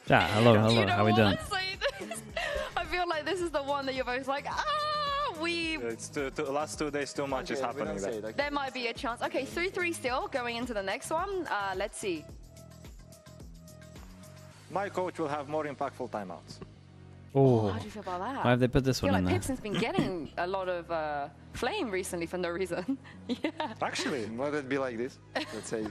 Yeah, hello, hello. How we doing? I feel like this is the one that you're both like, It's the last 2 days, too much is happening there. There might be a chance. Okay, 3-3 still going into the next one. Let's see. My coach will have more impactful timeouts. Oh, how do you feel about that? Why have they put this I feel one in like there? Pipson's been getting a lot of flame recently for no reason. Yeah. Actually, Would it be like this? Let's say.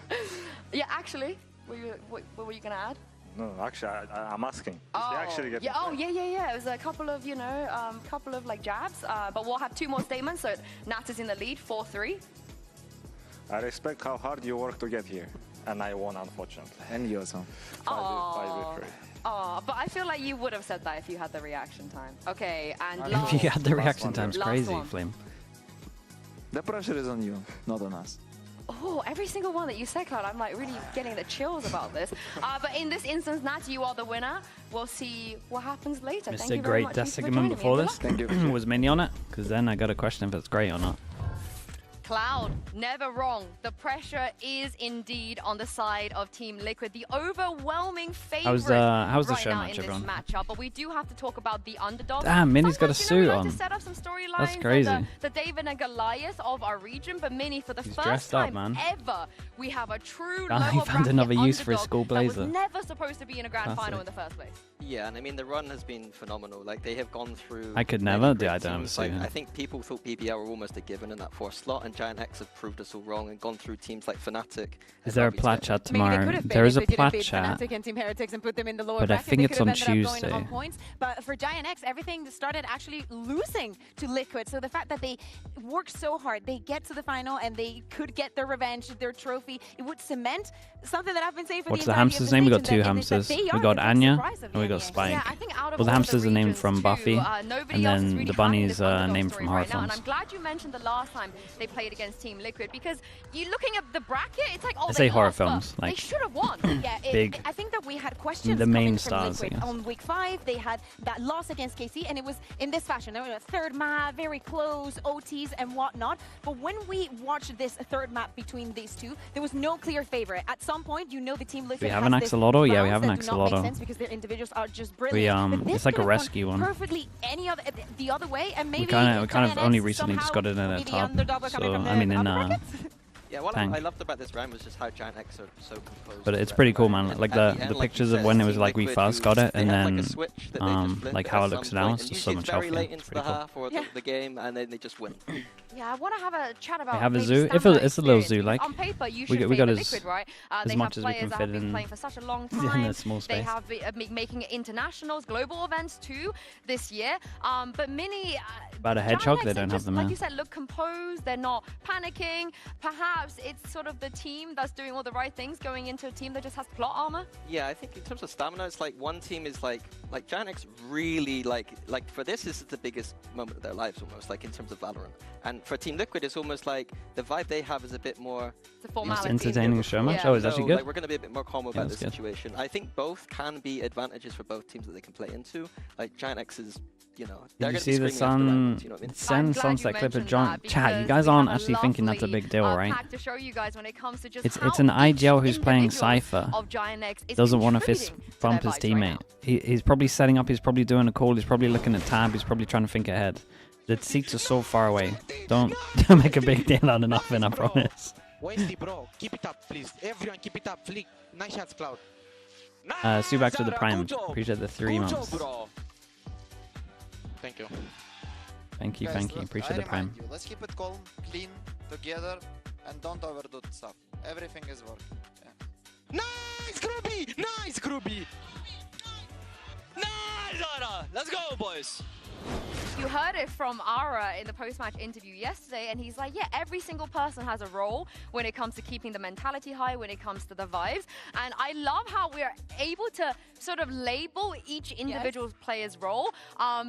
Yeah, actually. What were you going to add? no, actually, I'm asking. Oh, They actually get yeah, yeah. It was a couple of, you know, couple of like jabs. But we'll have 2 more statements. So Nat is in the lead, 4-3. I respect how hard you work to get here. And I won, unfortunately. And you also. 5v3. Oh, but I feel like you would have said that if you had the reaction time. Okay, and If you had the reaction times, Last crazy, one. Flame. The pressure is on you, not on us. Oh, every single one that you said, Cloud, I'm like really getting the chills about this. But in this instance, Nat, you are the winner. We'll see what happens later. Missed Thank a you very great much. test Thank you for segment joining me. before Good this. luck. Thank you. Was Mini on it? Because then I got a question if it's great or not. Cloud, never wrong. The pressure is indeed on the side of Team Liquid, the overwhelming favorite How's the right show now match, in this everyone? matchup. But we do have to talk about the underdog. Damn, Mini's got a Sometimes, you know, we suit like on. to set up some storylines. That's crazy. The David and Goliath of our region, but Mini, for the He's first dressed up, time man. ever, we have a true Ah, he lower found another bracket use for his underdog school that blazer. was never supposed to be in a grand final in Classic. the first place. Yeah, and I mean the run has been phenomenal. Like they have gone through. I could many never great do. I don't have a teams. suit. Like, I think people thought PBL were almost a given in that 4th slot, and GIANTX have proved us all wrong and gone through teams like Fnatic. Is there a plat chat tomorrow? There is a plat chat, and Team Heretics and put them in the lower but I bracket. think They it's could on have ended up going Tuesday. on points. But for GIANTX, everything started actually losing to Liquid. So the fact that they worked so hard, they get to the final and they could get their revenge, their trophy, it would cement something that I've been saying for What's the the entirety hamster's of name? We this got 2 region, and it's that hamsters. they We are got the big Anya surprise of and we the got NEA. Spike. Yeah, I think out of Well, the all hamsters are named regions from too, Buffy, nobody and else is then really the having bunnies this are underdog named story from right Horror now. And Films. I'm glad you mentioned the last time they played against Team Liquid, because you looking at the bracket, it's like, oh, I they say Horror lost, but Films, they like should have won. Yeah, big. I think that we had questions The coming main from stars, I Liquid. guess. On week 5, they had that loss against KC, and it was in this fashion. There was a 3rd map, very close, OTs and whatnot. But when we watched this 3rd map between these two, there was no clear favorite. At some point, you know the Team Liquid we have has an this axolotl? Yeah, we balance have an that do not make axolotl. sense because their individuals are just We brilliant. But this it's like a could have gone rescue one. perfectly any other the other way, and maybe We kind of GIANTX only recently just somehow got it in will a be the top. underdog coming So from I mean the in upper brackets. Yeah, what Tank. I loved about this round was just how GIANTX are so composed. But it's throughout pretty the cool, round. man. And Like at the end, like you pictures of said, when it was Team like we Liquid, first who- got it, they and have, like, then a switch that they just flip like at how it some looks point, now. and It's just usually so much very healthier. late It's into pretty the cool. half or the game, and then they just win. Yeah, I want to have a chat about. They have a maybe zoo. It's stamina a little experience, zoo, because like. on paper you We should got favor as Liquid, right? as They much have as we players can that fit have been in playing for such a long in time. a small They space. have been making internationals, global events too this year. But Mini. About a hedgehog, GIANTX, they don't have just, them like now. you said, look composed. They're not panicking. Perhaps it's sort of the team that's doing all the right things going into a team that just has plot armor. Yeah, I think in terms of stamina, it's like one team is like GIANTX really like for this is the biggest moment of their lives almost, like in terms of Valorant. And for Team Liquid, it's almost like the vibe they have is a bit more. It's a formality. entertaining show match. Yeah. Oh, it's actually So, good. Like, we're going to be a bit more calm Yeah, about that's the good. situation. I think both can be advantages for both teams that they can play into. Like GIANTX is, you know, they're Did you going to see be this screaming after on rounds, you know what I mean? Send I'm glad Sunset you clip of mentioned John? that, Chat, you because guys we aren't have a actually thinking that's a lovely, big deal, right? pack to show you guys when it comes to just It's how an each IGL who's playing individual Cypher. of GIANTX is Doesn't want to fist contributing to bump their his vibes right teammate. He's probably setting up. He's probably doing a call. He's probably looking at tab. He's probably trying to think ahead. The seats are so far away. Don't make a big deal out of nothing, I promise. Wasty, bro. Keep it up, please. Everyone, keep it up. Flick. Nice shots, Cloud. Subax with the Prime. Appreciate the 3 months. Thank you. Thank you, Guys, thank you. look, Appreciate I the Prime. remind you, let's keep it calm, clean, together, and don't overdo the stuff. Everything is working. Yeah. Nice, Groovy! Nice, Groovy! Nice, Zara! Let's go, boys! You heard it from Ara in the post-match interview yesterday, and he's like, yeah, every single person has a role when it comes to keeping the mentality high, when it comes to the vibes. And I love how we're able to sort of label each individual player's role,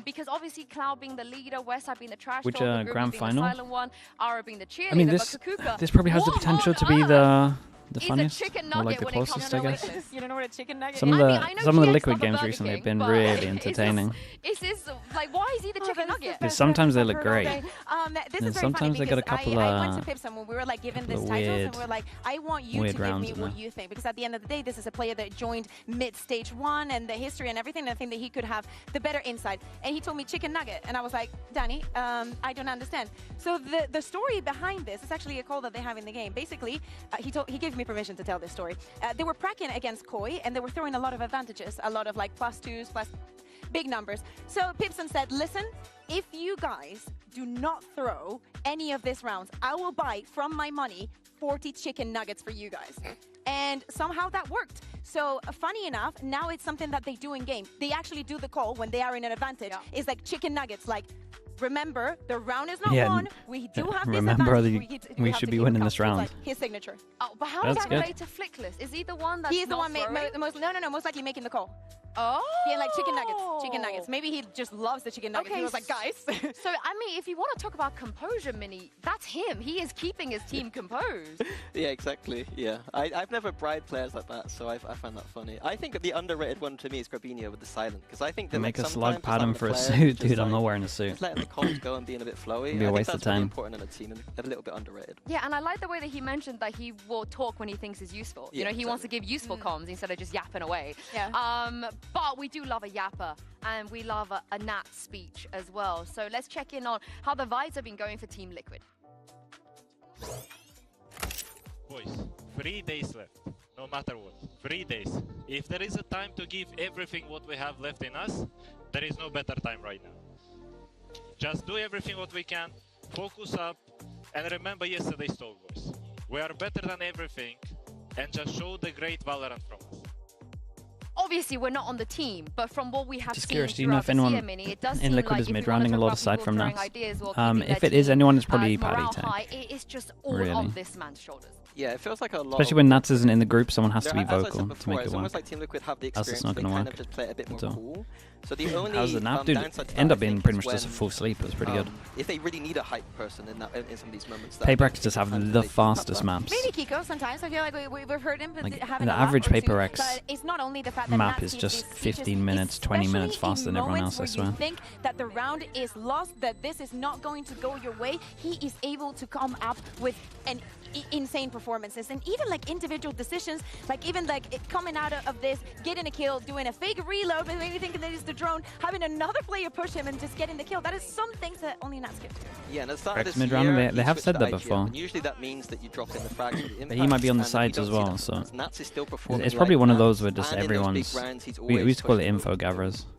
because obviously Cloud being the leader, Westside being the trash Which, talker, grand being final? the silent one, Ara being the cheerleader. I mean, but this Kakuka, probably has the what potential on to be earth? the He's funniest, a chicken or nugget like the when it comes closest, to I guess. weightless. You don't know what a chicken nugget Some of is? the I know some of the GX liquid love a games Burger recently have King, been but really it's entertaining. Is this like why is he the chicken nugget? Because sometimes they look great. This And is very sometimes they funny got a because couple I went to of Pipson when we were like given couple this of titles and weird- we were like, I want you to weird give rounds me in what there. you think, because at the end of the day, this is a player that joined mid-stage 1 and the history and everything, and I think that he could have the better insight. And he told me chicken nugget, and I was like, Danny, I don't understand. So the story behind this is actually a call that they have in the game. Basically, he gave me permission to tell this story. They were pracking against Koi, and they were throwing a lot of advantages, a lot of like +2s, plus big numbers. So Pipson said, listen, if you guys do not throw any of these rounds, I will buy from my money 40 chicken nuggets for you guys. And somehow that worked. So funny enough, now it's something that they do in game. They actually do the call when they are in an advantage. Yeah. It's like chicken nuggets, like, remember, the round is not Yeah, won. We do have this remember advantage. we have should to be keep winning it this calm. It's round. like his signature. Oh, but how That's does that good. relate to Flickless? Is he the one that's He's the not one throwing? most likely making the call. Oh. Yeah, like chicken nuggets. Chicken nuggets. Maybe he just loves the chicken nuggets. Okay, He was like, guys. So, I mean, if you want to talk about composure, Mini, that's him. He is keeping his team composed. Yeah, exactly. Yeah, I've never bribed players like that, so I find that funny. I think the underrated one to me is Grabinho with the silent, because I think that Make like, a slug sometimes pattern the for a players suit, just, dude. I'm like, not wearing a suit. Just letting the comms go and being a bit flowy. Be a I waste think of that's really time. important in a team and a little bit underrated. Yeah, and I like the way that he mentioned that he will talk when he thinks is useful. You Yeah, know, he wants to give useful comms instead of just yapping away. Yeah. But we do love a yapper, and we love a Nat speech as well. So let's check in on how the vibes have been going for Team Liquid. Boys, 3 days left, no matter what. 3 days. If there is a time to give everything what we have left in us, there is no better time right now. Just do everything what we can, focus up, and remember yesterday's talk, boys. We are better than everything, and just show the great Valorant from us. Obviously, we're not on the team, but from what we have Just seen curious, do you know throughout if the anyone CM Mini, it does in seem Liquid like is if we mid-rounding wanna a lot talk aside about from people throwing Nats? ideas while keeping If their it is team, anyone, it's probably Paddy morale Tech. high, it is just all Really. on this man's shoulders. Yeah, it feels like a lot. Especially when Nats isn't in the group, someone has to be As I said vocal to before, make it's it almost work. like Team Liquid have the Else experience. it's not They gonna kind work of just play it a bit more at all. cool. So the only How's the nap, dude? downside to End that, up being I think, pretty is much just a when, full sleep. It was pretty good. If they really need a hype person in some of these moments. that Paper I X think just have sometimes the they do have fastest that. maps. Maybe Kiko sometimes. I feel like we've heard him Like, having the a lap average or two, Paper X but it's not only the fact that map Nats is gives just these speeches, 15 minutes, 20 minutes especially faster in than everyone moments else, I where swear. you think that the round is lost, that this is not going to go your way, he is able to come up with an insane performances, and even like individual decisions, like even like coming out of this, getting a kill, doing a fake reload, and maybe thinking that it's the drone, having another player push him and just getting the kill. That is some things that only Nats can do. Yeah, and at the start of Rex this mid-round, year, they he have switched said to that IGL, before. and usually that means that you drop in the frags with the But he might be on the impacts, and we sides don't as see well, that so because Nats is still performing it's probably like one of that, those where just and in those big everyone's. rounds, he's We always used to call it pushing info the gatherers. round.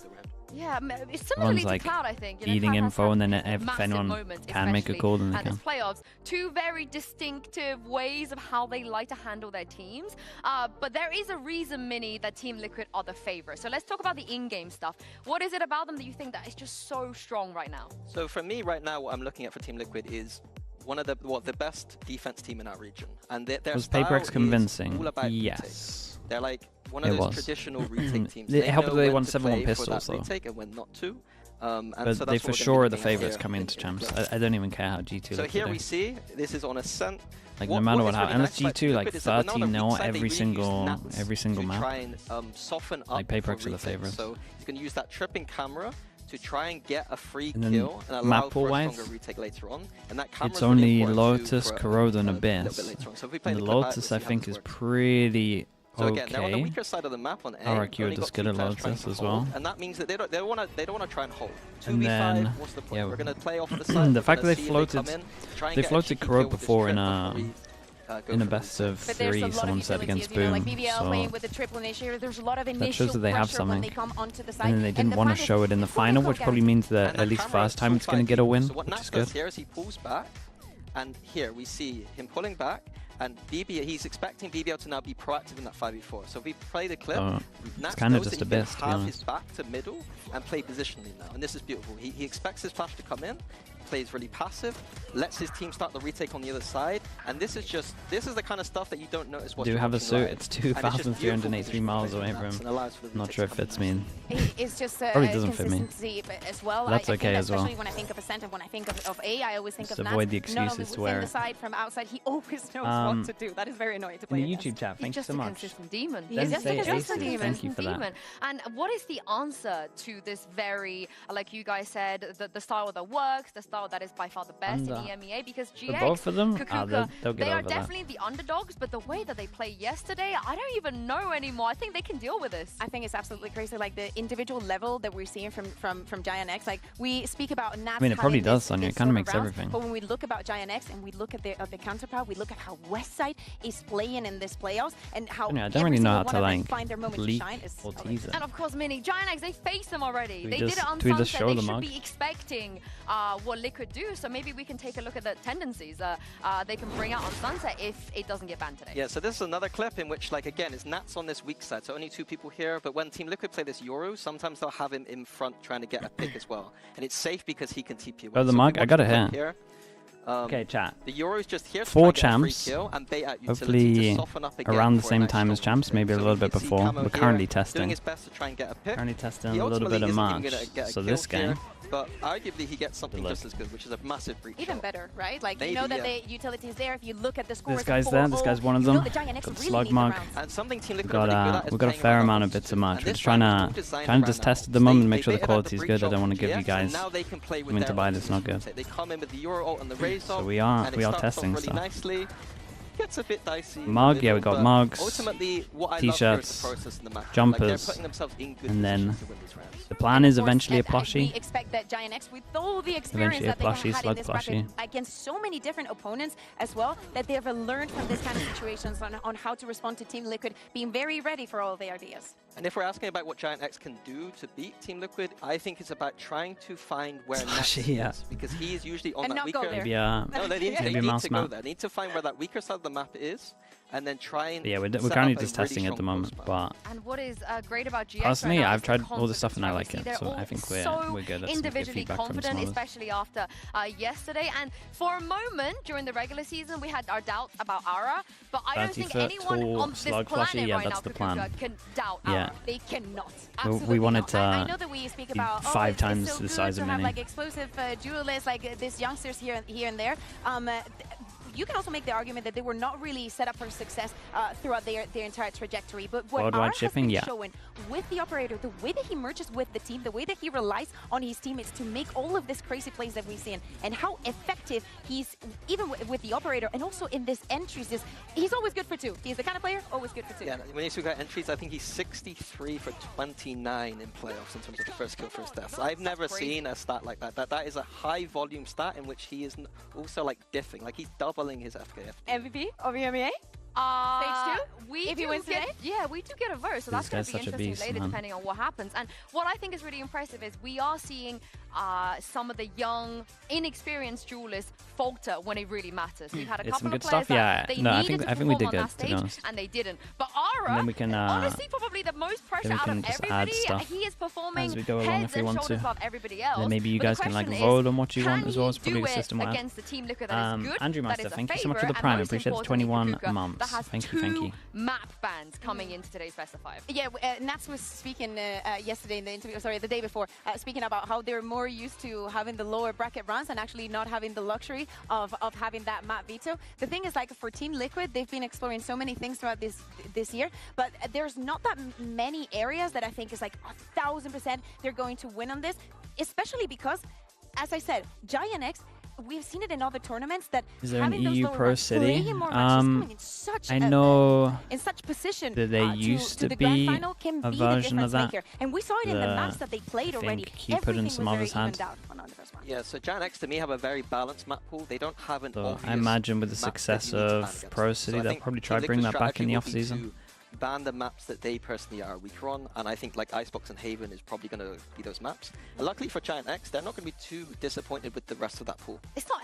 Yeah, it's similarly to like Cloud, I think. You know, Eating Cloud has info, had and then if massive anyone moments, can make a especially call, then they at this can. playoffs. Two very distinctive ways of how they like to handle their teams. But there is a reason, Mini, that Team Liquid are the favorite. So let's talk about the in-game stuff. What is it about them that you think that is just so strong right now? So for me right now, what I'm looking at for Team Liquid is one of the best defense team in our region, and their Was style Paper X is convincing? all about retake. Yes. They're like one of It those was. traditional retake teams. It helped know that they when won to 7-1 play for pistols, that though. retake and when not to. And But so they that's for what we're sure are gonna the be looking at favorites here coming in into champs. Liquid. I don't even care how G2 So looks here today. we see this is on ascent. Like no matter what happens, unless nice about G2 like Liquid is that when 30 they're on 0 the weak side, they every really use single Nats to map. try and soften up Like Paper for X are the retakes. favorites. So you can use that tripping camera to try and get a free And then kill and allow map for a pool-wise, stronger retake later on. And that camera's It's really only important too Lotus, for Corrode, and a little bit Abyss. later on. So if we play And the the clip out, Lotus, we'll I see how think, this is works. pretty So again, they're on the okay. weaker side of the map on A. RRQ only just got good at two players trying Lotus to as hold, well. and that means that they don't want to try and hold. 2v5, And then, what's the point? yeah, We're going to play off the side. the we're fact gonna that they see if floated, come in, try and they get a floated cheeky Corrode kill with this before in trip a before we, go in a for best retake. of But there's a 3, lot someone of said against utilities, you know, Boom. like BBL So playing with the triple initiator. There's a lot of initial shows that they have pressure when something. they come onto the side. and then they didn't the want to fact is, show it in the it's probably final, not which probably guaranteed. means that And at least camera first is time it's going to get a win, So what which Nats is does good. here is he pulls back, and here we see him pulling back, and he's expecting BBL to now be proactive in that 5v4. So if we play the clip, So Nats kinda knows just that a he can best, to be have honest. his back to middle and play positionally now, and this is beautiful. He expects his flash to come in, plays really passive, lets his team start the retake on the other side, and this is the kind of stuff that you don't notice. Do have a suit. It's 2,383 miles away from him. Not sure if it fits me. It's just probably doesn't fit me as well. That's okay as well. Especially when I think of Ascent and when I think of A, I always think just of avoid the Nats. Not only excuses to within wear the it. side, from outside, he always knows what to do. That is very annoying to play In the against. YouTube chat, thank you so He's much. just a consistent demon. He is just a consistent demon. Thank you for that. And what is the answer to this very, like you guys said, the style that works, the style that is by far the best in the EMEA? Because GX, both of them, Kukuka, they'll get they are over definitely the underdogs, but the way that they played yesterday, I don't even know anymore. I think they can deal with this. I think it's absolutely crazy, like the individual level that we're seeing from GIANTX. Like we speak about Nats. I mean, it probably does, Sonia. It kind of makes rounds, everything. But when we look about GIANTX and we look at the counterpart, we look at how Westside is playing in this playoffs and how I don't really know how to like find their moment leak to shine. or tease it. And of course, Mini, GIANTX, they faced them already. They did it on do we just Sunset. show They the should mug? be expecting what Liquid do. So maybe we can take a look at the tendencies they can bring out on Sunset if it doesn't get banned today. Yeah, so this is another clip in which, like, again, it's Nats on this weak side, so only 2 people here, but when Team Liquid play this Euro, sometimes they'll have him in front trying to get a pick as well. And it's safe because he can TP away. Oh, the So mug? if we I got it watch the here. clip here, Okay, chat. The Euro's just here to 4 try and get a free champs, kill and bait out utility hopefully to soften up again around the for a same nice time as strong champs, pick. maybe a So little we bit can see before. Camo We're here currently doing testing. his best to try and get a pick. Currently testing He a little bit ultimately of isn't March. even gonna get a So kill this here, game, but arguably he gets something just as good, which is a massive breach Even shot. better, right? Like Maybe, you know that yeah. the utility is there. If you look at the scores, this guy's there. This guy's one of them. Got slug mug. And something Team We Liquid got are really good at is we got a playing fair around amount of those bits two. of March. And We're this just trying round to is all designed just around test that. at the moment and They make sure the baited out quality is breach good. I shot don't want to from give you GX, guys and now they can play with something to their buy ult that's not good. They come in with the Euro ult and the Raze So ult, we are and it starts off testing really stuff. nicely. Gets a bit dicey. in the Mug, yeah, we middle, got but mugs, ultimately, what I love here is the t-shirts, process in the match. jumpers, like, they're putting themselves in good and then positions to win these rounds. the plan is Of course, eventually a and we plushie. expect that GIANTX, with all the experience Eventually a that they have plushie, had in slug this bracket plushie. against so many different opponents as well, that they have learned from this kind of situations on how to respond to Team Liquid, being very ready for all of the ideas. And if we're asking about what GIANTX can do to beat Team Liquid, I think it's about trying to find where Nats yeah. is, because he is usually on And that not go weaker. there. Maybe No, they need, maybe they a need mouse to go map. there. They need to find where that weaker side of the map is, and then try and. But yeah, we're set currently up a just really testing at the strong moment, post map. but And what is great about GX personally, right now I've is the tried all the stuff and I confidence. like it, They're so all I think so we're good. Let's get individually feedback from some confident, others. especially after yesterday. And for a moment during the regular season, we had our doubts about Aura, but I don't think 30-foot anyone tall on this slug planet plushie, yeah, right that's now, the plan. Kukuka, can doubt Yeah. Aura. They cannot. We Absolutely wanted not. to I know that we speak be about 5 it's times so the good size to of have Mini. like explosive duelists, like these youngsters here and there. You can also make the argument that they were not really set up for success throughout their entire trajectory. But what Worldwide Ara has shipping, been yeah. showing with the operator, the way that he merges with the team, the way that he relies on his teammates to make all of these crazy plays that we've seen, and how effective he's even with the operator, and also in this entries, he's always good for 2. He's the kind of player always good for 2. Yeah, when you look at entries, I think he's 63 for 29 in playoffs in terms of first kill, first deaths. I've never seen a stat like that. That is a high volume stat in which he is also like diffing, like he's doubling his FKF. MVP of EMEA? Stage 2? We If he do wins get, today? yeah, we do get a verse, so This that's going guy's to be such a interesting beast, later, man. depending on what happens. And what I think is really impressive is we are seeing some of the young, inexperienced duelists falter when it really matters. We've had a It's couple some of good players stuff, yeah. that they No, I needed think- to I think we perform did on good, that to be stage, honest. and they didn't. But Aura, And then we can, honestly, probably the most pressure we out can of just add everybody. stuff He is performing as we go along heads if we and want shoulders to. above everybody else. Then maybe you But the guys can like question is, vote on what you want can as well. he It's probably do the it system we have. against the team Liquid that is good, Andrew that Meister, is a thank you so much for the favour, prime. I and most appreciate the importantly, 21 Kukuka, months. that has Thank you, thank you. 2 map bans coming into today's best of 5. Yeah, Nats was speaking yesterday in the interview, sorry, the day before, speaking about how they're more used to having the lower bracket runs and actually not having the luxury of having that map veto. The thing is, like, for Team Liquid, they've been exploring so many things throughout this year, but there's not that many areas that I think is like 1,000% they're going to win on this, especially because, as I said, GIANTX, we've seen it in other tournaments that Is there an having those EU lower Pro ranks, City? playing more matches, coming in such I know in such position that there to used to the grand be final can a be version the of difference that. maker. And we saw it in the maps that they played I already. think he put in some others had. On the first one. Yeah, so GIANTX to me have a very balanced map pool. They don't have an So obvious I imagine with the map that success you need to ban of against. Pro So City, I they'll think probably Team try to bring Liquid's that back strategy in the will off be season. to ban the maps that they personally are weaker on, and I think like Icebox and Haven is probably going to be those maps. And luckily for GIANTX, they're not going to be too disappointed with the rest of that pool. It's not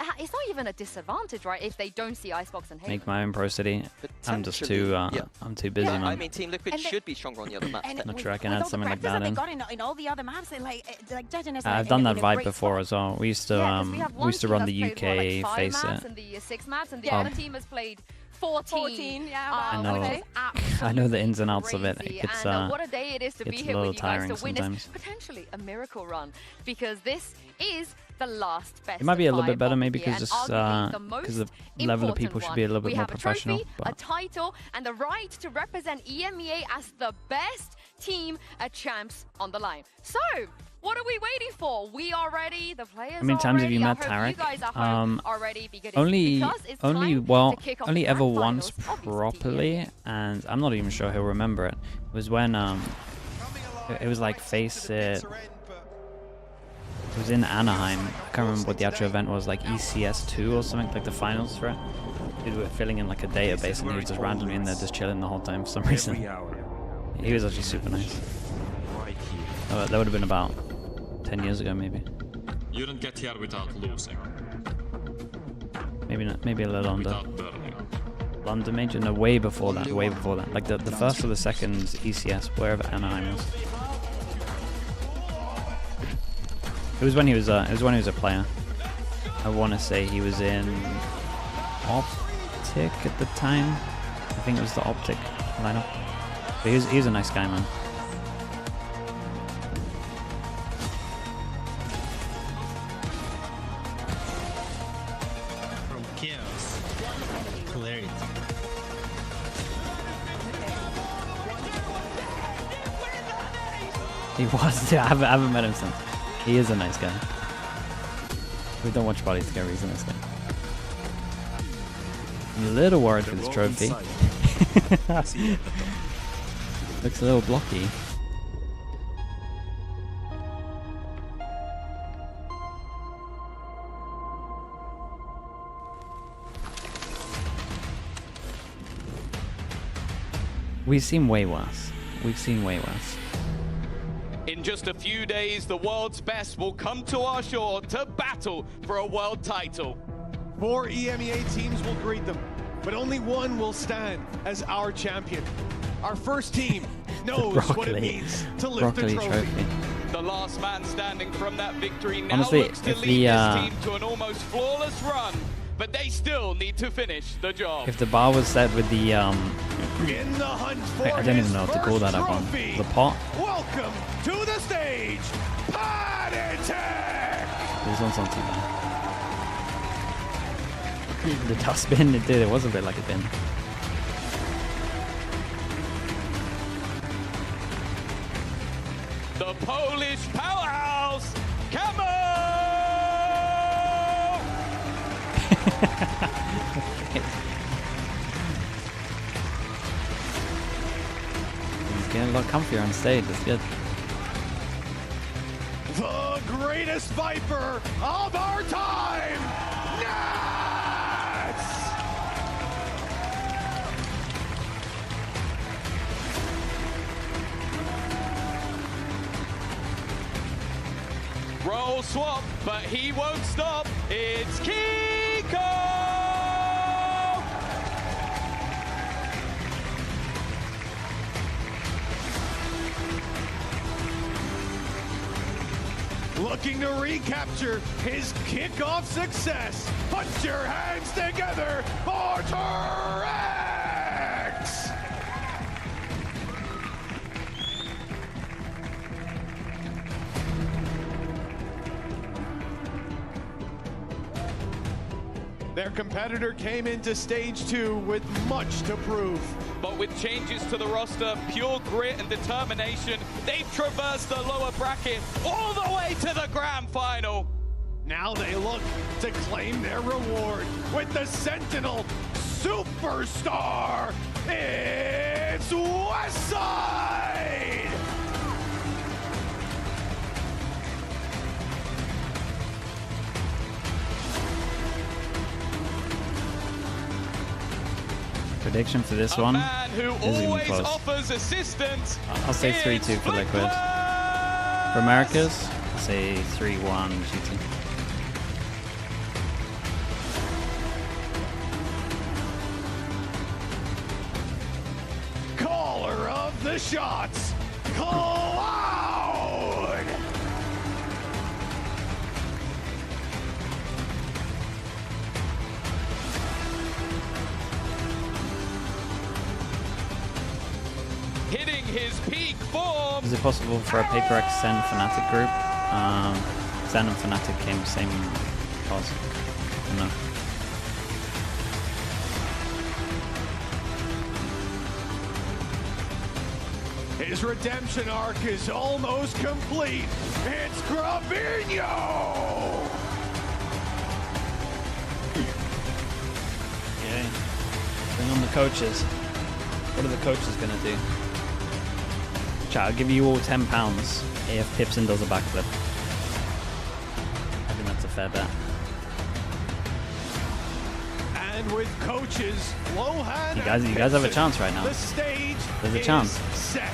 even a disadvantage, right? If they don't see Icebox and Haven. Make my own Pro City. I'm just too I'm too busy, man. I mean, Team Liquid should be stronger on the other maps. Not sure I can add something like that in. In all the other maps, like judging us. I've done that vibe before as well. We used to run the UK face it. And the 6 maps, and the other team has played 14. Yeah, I know. I know the ins and outs of it. It's what a day it is to be here with you guys to witness sometimes. potentially a miracle run, because this is the last best. It might be a little bit better, of maybe the year, because and the level of people should be a little bit more professional. We have a trophy, a title, and the right to represent EMEA as the best team at Champs on the line. So, what are we waiting for? We are ready. The players How many times have you met Tarek? You guys are already only ever grand once finals of properly, and I'm not even sure he'll remember it. It was when it was like face it. It was in Anaheim. I can't remember what the actual event was, like ECS2 or something, like the finals for it. We were filling in like a database, and he was just randomly in there, just chilling the whole time for some reason. He was actually super nice. That would have been about 10 years ago, maybe. You don't get here without losing. Maybe not. Maybe a little under. London Major? No, way before that. Way before that. Like the first or the second ECS, wherever Anaheim was. It was when he was a player. I want to say he was in Optic at the time. I think it was the Optic lineup. But he's a nice guy, man. From chaos, clarity. He was. I haven't met him since. He is a nice guy. We don't watch parties together. He's a nice guy. I'm a little worried for this trophy. Looks a little blocky. We've seen way worse. We've seen way worse. In just a few days, the world's best will come to our shore to battle for a world title. 4 EMEA teams will greet them, but only one will stand as our champion. Our first team knows what it means to lift the trophy. The last man standing from that victory now Honestly, looks to if lead the his team to an almost flawless run, but they still need to finish the job. if the bar was set with the In the hunt for I don't even know what to call that up on. The pot. Welcome to the stage, GIANTX! This one's not too bad. The dustbin, it was a bit like a bin. The Polish powerhouse, Camo! He's getting a lot comfier on stage, that's good. The greatest Viper of our time, Nats! Roll swap, but he won't stop. It's Kiko! Looking to recapture his kickoff success. Put your hands together for T-Rex! Their competitor came into stage 2 with much to prove. But with changes to the roster, pure grit and determination, they've traversed the lower bracket all the way to the grand final. Now they look to claim their reward with the Sentinel Superstar. It's Westside! Prediction for this A one. man man who This is gonna be always close. offers assistance. I'll say 3-2 for Liquid. For Americas, I'll say 3-1 GT. Caller of the shots, Cloud! Hitting his peak form. Is it possible for a Paper X Zen Fnatic group? Zen and Fnatic came same cause. No. His redemption arc is almost complete. It's Gravino! Okay. Bring on the coaches. What are the coaches gonna do? Chat, I'll give you all £10 if Pipson does a backflip. I think that's a fair bet. And with coaches, Lohan You guys have a chance right now. The stage There's a is chance. set.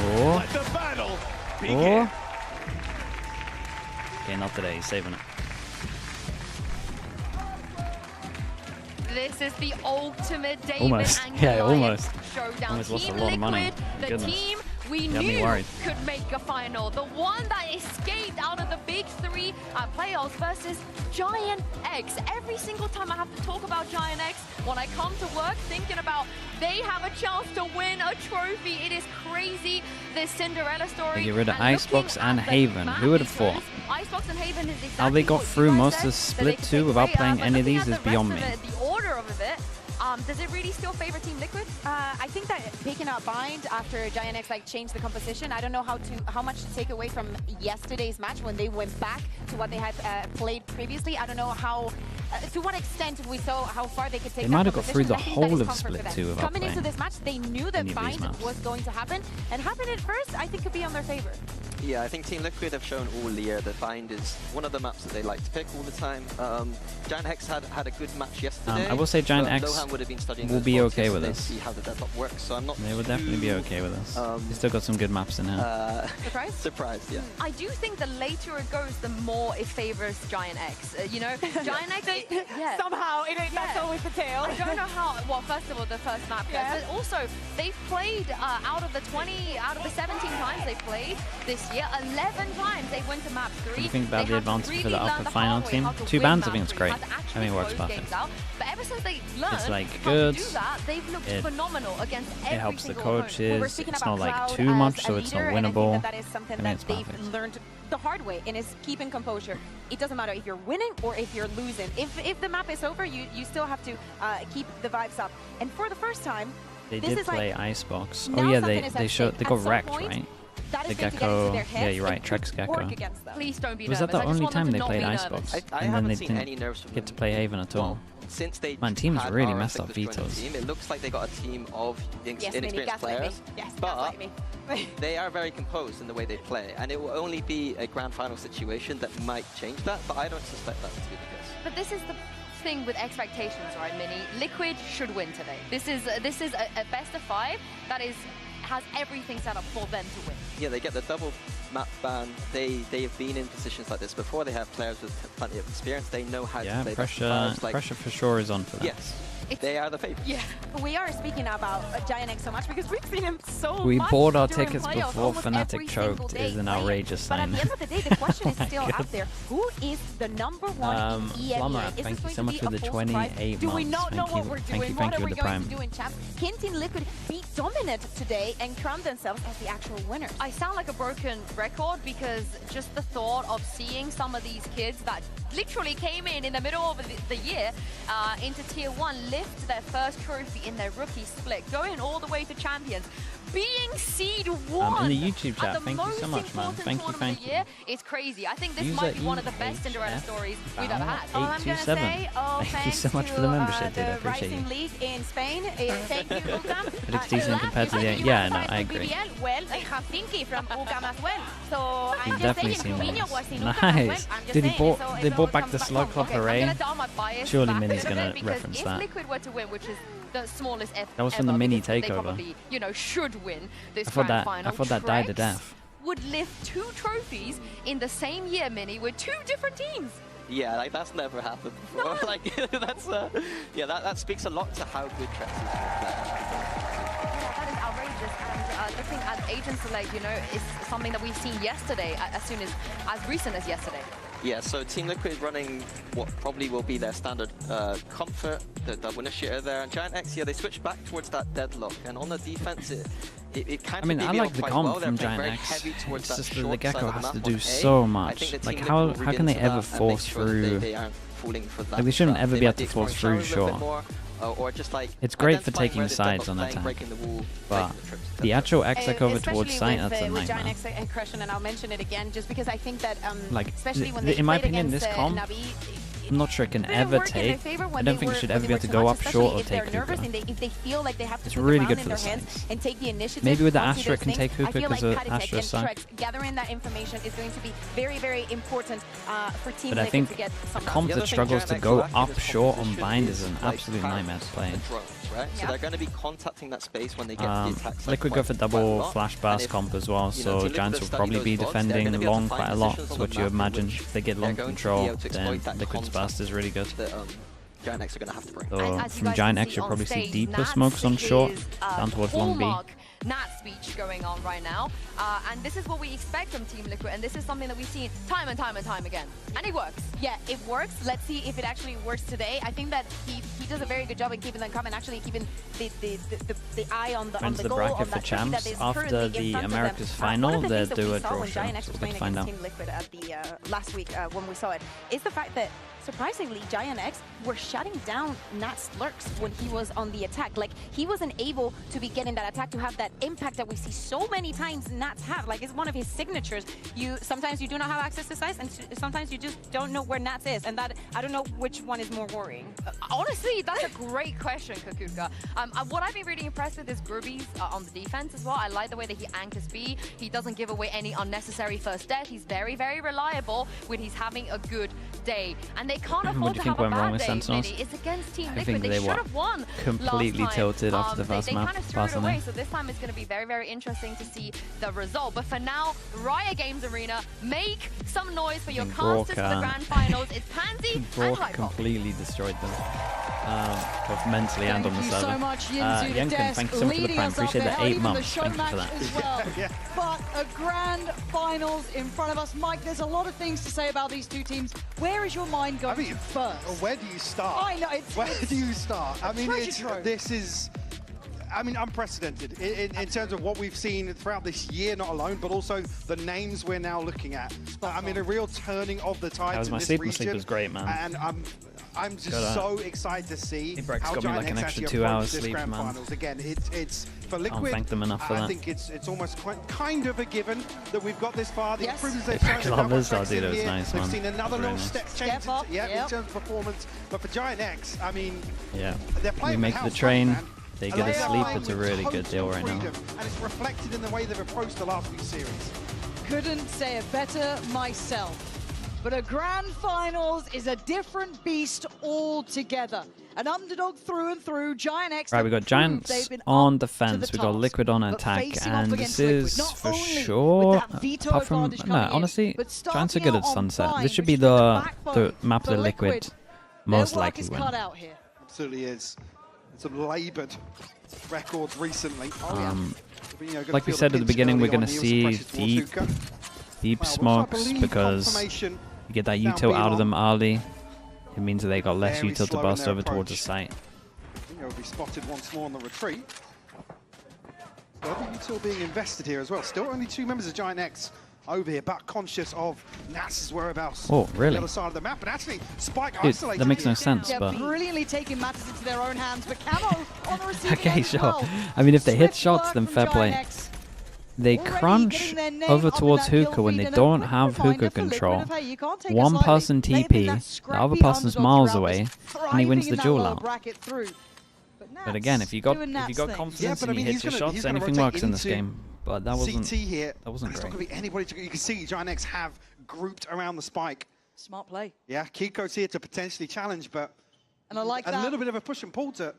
Oh. Let the battle begin. Oh. Okay, not today. He's saving it. This is the ultimate David Almost. and Yeah, Goliath almost. showdown. Almost lost a Team lot of money. Liquid, the Goodness. team we You had me knew worried. could make a final. The one that escaped out of the big three playoffs versus GIANTX. Every single time I have to talk about GIANTX, when I come to work thinking about they have a chance to win a trophy, it is crazy. This Cinderella story. They get rid of And Icebox looking and at the Haven. map Who would have thought? difference, Icebox and Haven is exactly How they got what you through guys most said, of that Split they could 2 take without away. playing But any of looking these at is the beyond rest me. of it, the order of it, does it really still favor Team Liquid? I think that they cannot bind after GIANTX changed the composition. I don't know how much to take away from yesterday's match when they went back to what they had played previously. I don't know how, to what extent we saw how far they could take. They might have got through the I think that whole is of comfort Split for them. 2 without Coming into playing this match, they knew that any of these bind maps. was going to happen, and happening at first, I think could be on their favor. Yeah, I think Team Liquid have shown all year that Bind is one of the maps that they like to pick all the time. GIANTX had a good match yesterday. I will say but GIANTX Lohan would have been studying will those be blocks okay with yesterday to us. see how the deadlock works, so I'm not They will definitely be okay with us. They still got some good maps in here. Surprise? Surprised, yeah. I do think the later it goes, the more it favors GIANTX. You know, GIANTX, yeah. Somehow, that's always the tale. I don't know how, well, first of all, the first map goes, but also, they've played out of the 17 times they played this year, 11 times they went to map 3. What do you think about They the have advantage for really the upper learned the final hard way team? how to 2 win bans, I map think it's 3, great. how to I actually think it works close perfect. games out. But ever since they learned like how good. to do that, they've looked It- phenomenal against every It helps the single opponent. coaches. Speaking It's about not like Cloud too as much, a so it's not leader, and I think winnable. that is something I mean, that it's they've perfect. learned the hard way, and is keeping composure. It doesn't matter if you're winning or if you're losing. If the map is over, you still have to keep the vibes up. And for the first time, They this did is play like, Icebox. now Oh yeah, something they is at showed they stake. got At some wrecked, point, right? that The is going to get into Gecko. their heads Yeah, you're right. and Trex could Gecko. work against them. Please don't be Was nervous. that the I just only want them time to they not played be nervous. Icebox? I And then haven't they seen didn't any nerves from get to them. play Haven at all. Since they Man, teams had really RS messed up Liquid join the vetoes. team, it looks like they got a team of Yes, inexperienced gaslight me. players. Yes, but gaslight me. they are very composed in the way they play, and it will only be a grand final situation that might change that, but I don't suspect that to be the case. But this is the thing with expectations, right, Mini? Liquid should win today. This is a best of 5 that has everything set up for them to win. Yeah, they get the double map ban. They have been in positions like this before. They have players with plenty of experience. They know how Yeah, to play pressure best of fives, pressure for sure is on for them. Yes, they are the favorites. Yeah, we are speaking about GIANTX so much because we've seen him so We much bought our during tickets playoffs, before almost every Fnatic single choked day is an playing. outrageous But at sign. the end of the day, the question is Oh my still God. out there. Who is the number one in EMEA? Flammer, Is this thank you going so to much be for a the full 28 surprise? Do we months. not know Thank what you. we're Thank doing? you, What thank are you we with the going prime. to do in champs? Can Team Liquid be dominant today and crown themselves as the actual winners? I sound like a broken record because just the thought of seeing some of these kids that literally came in the middle of the year into Tier 1, lift their first trophy in their rookie split, going all the way to champions, being seed 1 in the YouTube chat, at the thank you most so much, man. important Thank you, tournament thank of the year. It's crazy. I think this User might be one of the best Cinderella EHF stories we've ever had. All I'm gonna 827. say, Thank you so thanks much for the to, membership, dude. I the appreciate Rising you. League in Spain. Thank you, Ugam. It looks decent compared to the. Yeah, no, I agree. Well, I have Finky from Ugam as well. So I'm You've just definitely saying, seen Mourinho those. was in Ugam as well. Nice. I'm just Dude, saying, they it brought all back comes the Slug Club Okay, I'm Hooray. gonna dial my bias Surely back Minnie's a gonna bit because reference if that. Liquid were to win, which is the smallest F That was from ever, the mini because they takeover. probably, you know, should win this I thought grand final. I thought that died to Trex death. would lift 2 trophies in the same year, Mini, with 2 different teams. Yeah, like that's never happened before. Like that's yeah, that speaks a lot to how good Trex is as a player. Yeah, that is outrageous. And looking at agent select, you know, is something that we've seen yesterday, as recent as yesterday. Yeah, so Team Liquid is running what probably will be their standard comfort, the double initiator there, and GIANTX, yeah, they switched back towards that deadlock, and on the defense, it kind I mean, of I like the comp from GIANTX. It's just that the Gecko has to do so much. Like, how can they ever force through? Like, they shouldn't ever be able to force through, sure. Or just like it's great for taking sides on attack, but the actual exec over towards site, that's a nightmare. GIANTX aggression, and I'll mention it again just because I think that, like, especially when they in my played opinion, against, this comp, Navi, I'm not sure it can ever take. I don't think it should ever be able to go up short or take hookah. If they feel like they have to It's put really the good round for in the their hands sides. and take the initiative. Maybe with the onto Astra it those can take things, hookah I feel because like the Kaditech Astra and suck. Trex gathering that information is going to be very, very important for Team But I Liquid think to get a some. comp that struggles to go up short on bind is an absolute nightmare to play. Right? So they're going to be contacting that space when they get to the attacks. Liquid go for double flash burst comp as well, so Giants will probably be defending long quite a lot. So what you imagine, if they get long control, then Liquid's burst is really good. GIANTX are going to have to bring. So from GIANTX you'll probably see deeper smokes on short, down towards long B. Nat speech going on right now, and this is what we expect from Team Liquid, and this is something that we've seen time and time and time again, and it works. Yeah, it works. Let's see if it actually works today. I think that he does a very good job in keeping them calm and actually keeping the eye on the goal. Bracket for champs after the Americas final, they do a draw show, so we'll find out. Team Liquid at the last week when we saw it is the fact that surprisingly, GIANTX were shutting down Nat's lurks when he was on the attack. Like, he wasn't able to be getting that attack to have that impact that we see so many times Nats have. Like, it's one of his signatures. Sometimes you do not have access to size, and sometimes you just don't know where Nats is. And that, I don't know which one is more worrying. Honestly, that's a great question, Kakuka. What I've been really impressed with is Grubby's on the defense as well. I like the way that he anchors B. He doesn't give away any unnecessary first death. He's very, very reliable when he's having a good day. And they can't afford to have a bad day, Mini. It's against Team Liquid. They should have won completely last time. tilted after the first map. They kind of threw it away, so this time it's going to be very, very interesting to see the result. But for now, Riot Games Arena, make some noise for your casters for the grand finals. It's Pansy and Hypo. Completely destroyed them, both mentally and on the server. Thank you so much, Yinzu, thank you so much for the prime. Appreciate the 8 months. Thank you for that. As well. But a grand finals in front of us. Mike, there's a lot of things to say about these two teams. Where is your mind going first? Where do you start? I know. Where do you start? I mean, trove. this is, I mean, unprecedented in terms of what we've seen throughout this year, not alone, but also the names we're now looking at. I mean, a real turning of the tides in this region. Sleep was great, man. And I'm just so excited to see how got me like an GIANTX extra actually 2 hours this sleep, grand man. finals. Again, it's for Liquid. Can't thank them enough for that. I think it's almost kind of a given that we've got this far. The improvements They they've shown. picked lovers, oh dude, it was nice, They've man. seen another little Nice. step change in terms of performance. But for GIANTX, I mean, yeah, they're we playing make with the house train. money, man. They get a sleep. It's a really good Total deal right now. freedom, and it's reflected in the way they've approached the last few series. Couldn't say it better myself. But a grand finals is a different beast altogether. An underdog through and through. GIANTX. Right, we got Giants on defense, we got Liquid on attack, and this is for sure. Apart from honestly, Giants are good at Sunset. This should be the map of the Liquid most likely win. Absolutely is. Some laboured records recently. Like we said at the beginning, we're going to see deep smokes because you get that util out of them early. It means that they got less util to burst over towards the site. Will be spotted once more on the retreat. Other util being invested here as well. Still only 2 members of GIANTX over here, but conscious of Nats's whereabouts. Oh, really? On the other side of the map, but actually Spike Dude, isolated. that makes no sense. Yeah, but brilliantly taking matters into their own hands, but Camo on the receiving okay, end sure. as well. I mean, if they hit Swift shots, work then from fair play. GIANTX. They crunch over towards hookah when they don't have hookah control. One person TP, the other person's miles away, and he wins the duel out. But again, if you got confidence and you hit your shots, anything works in this game. But that wasn't CT here. That wasn't There's great. not going to be anybody you can see GIANTX have grouped around the spike. Smart play. Yeah, Kiko's here to potentially challenge, but and I like a little bit of a push and pull to